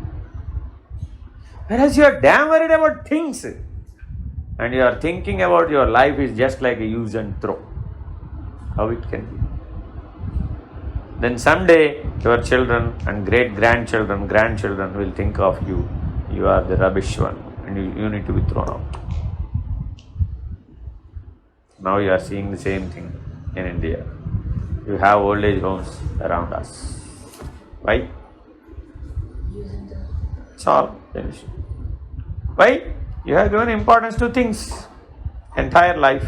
Whereas you are damn worried about things and you are thinking about your life is just like a use and throw. How it can be? Then someday your children and great-grandchildren, grandchildren will think of you. You are the rubbish one and you need to be thrown out. Now you are seeing the same thing in India. You have old age homes around us. Why? It's all finished. Why? You have given importance to things entire life.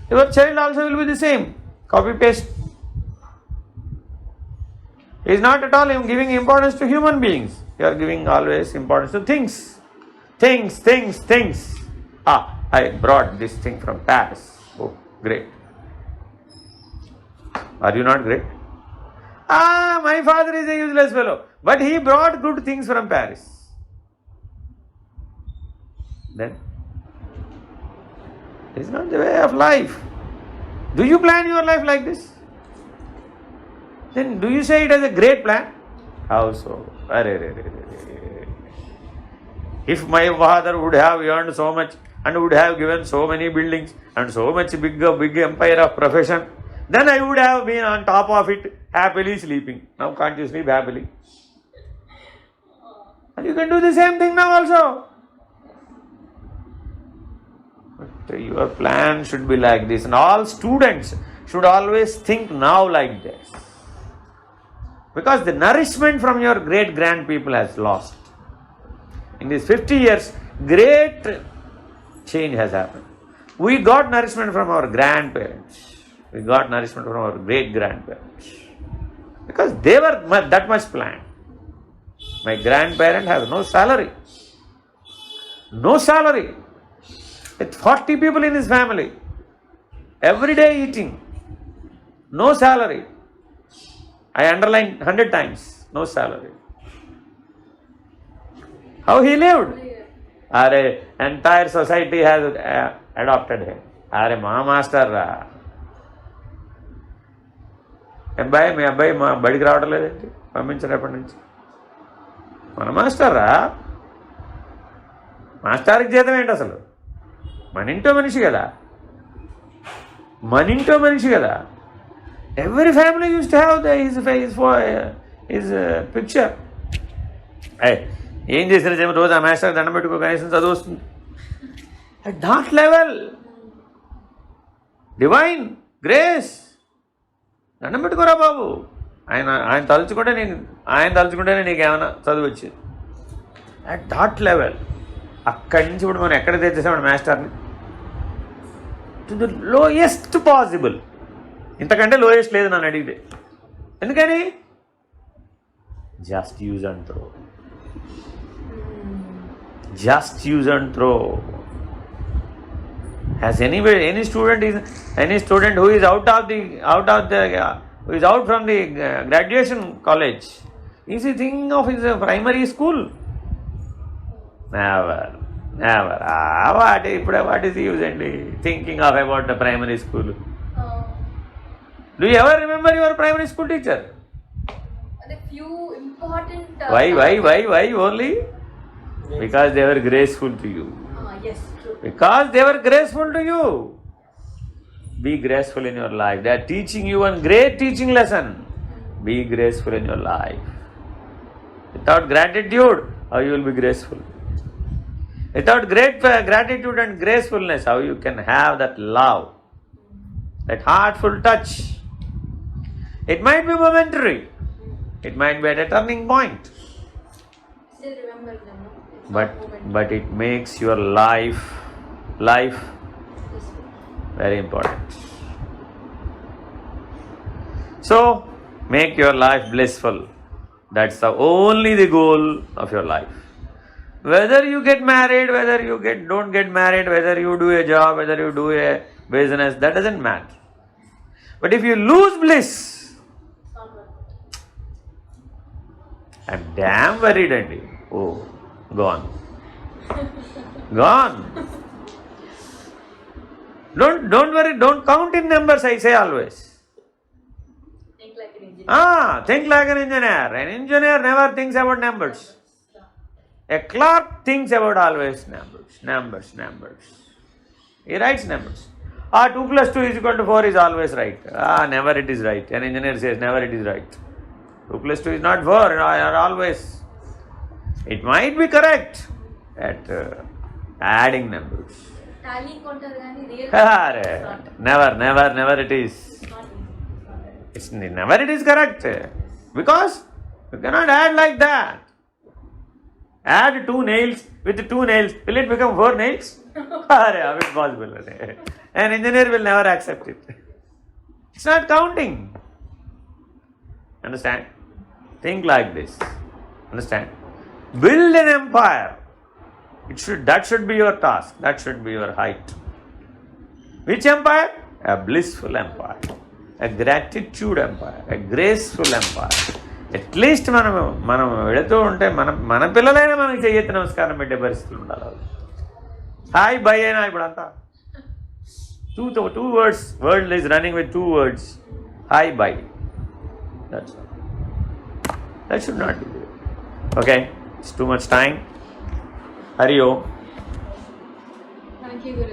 Your child also will be the same. Copy paste. He is not at all giving importance to human beings. You are giving always importance to things. Things. I brought this thing from Paris. Oh, great. Are you not great? My father is a useless fellow. But he brought good things from Paris. Then, this is not the way of life. Do you plan your life like this? Then do you say it as a great plan? How so? If my father would have earned so much and would have given so many buildings and so much big empire of profession, then I would have been on top of it, happily sleeping. Now can't you sleep happily? And you can do the same thing now also. But your plan should be like this. And all students should always think now like this. Because the nourishment from your great-grand people has lost. In these 50 years, great change has happened. We got nourishment from our grandparents. We got nourishment from our great-grandparents. Because they were that much planned. My grandparent has no salary. No salary. With 40 people in his family. Every day eating. No salary. I underline 100 times. No salary. How he lived? Entire society has adopted him. Ma master ra. మీ అబ్బాయి మా బడికి రావడం లేదండి, పంపించరు ఎప్పటి నుంచి. మన మాస్టర్ రా. మాస్టర్కి జీతం ఏంటి అసలు? మన ఇంటో మనిషి కదా. Every family used to have his picture. ఏం చేసినా చెప్పి రోజు ఆ మాస్టర్ దండం పెట్టుకో, కనీసం చదువు వస్తుంది. At that level, divine grace. దండం పెట్టుకోరా బాబు. ఆయన తలుచుకుంటేనే నీకు ఏమైనా చదువు వచ్చేది. At that level. అక్కడి నుంచి ఇప్పుడు మనం ఎక్కడ తెచ్చేసామండి మాస్టర్ని? To the lowest possible. ఇంతకంటే లోయెస్ట్ లేదు నన్ను అడిగితే. ఎందుకని? Just use and throw. Just use and throw. Has any student who is out from the graduation college, is he thinking of his primary school? Never. What is the use and thinking of about the primary school? Do you ever remember your primary school teacher? The few important. Why only? Because they were graceful to you. Yes, true. Because they were graceful to you. Be graceful in your life. They are teaching you one great teaching lesson. Be graceful in your life. Without gratitude, how you will be graceful? Without great gratitude and gracefulness, how you can have that love, that heartful touch? It might be momentary. It might be at a turning point. Still remember them. But it makes your life very important. So make your life blissful. That's the only the goal of your life. Whether you get married, whether you don't get married, whether you do a job, whether you do a business, that doesn't matter. But if you lose bliss, I'm damn worried, Andy. Oh, gone. Don't worry, don't count in numbers, I say always. Think like an engineer. Think like an engineer. An engineer never thinks about numbers. A clerk thinks about always numbers. He writes numbers. 2 + 2 = 4 is always right. Never it is right. An engineer says never it is right. 2 + 2 is not 4, always. It might be correct at adding numbers. Tally kontaru gaani real Never it is. Never it is correct. Because you cannot add like that. Add 2 nails with 2 nails. Will it become 4 nails? How is it possible? An engineer will never accept it. It's not counting. Understand? Think like this. Understand? Build an empire. That should be your task. That should be your height. Which empire? A blissful empire. A gratitude empire. A graceful empire. At least మనం వెళుతూ ఉంటే మన పిల్లలైనా మనకి చెయ్యెత్తి నమస్కారం పెట్టే పరిస్థితులు ఉండాలి. హాయ్ బై అయినా ఇప్పుడు అంతా two words. World is running with 2 words. Hi, bye. That's all. That should not be there. Okay, it's too much time. Hari Om. Thank you, Guru.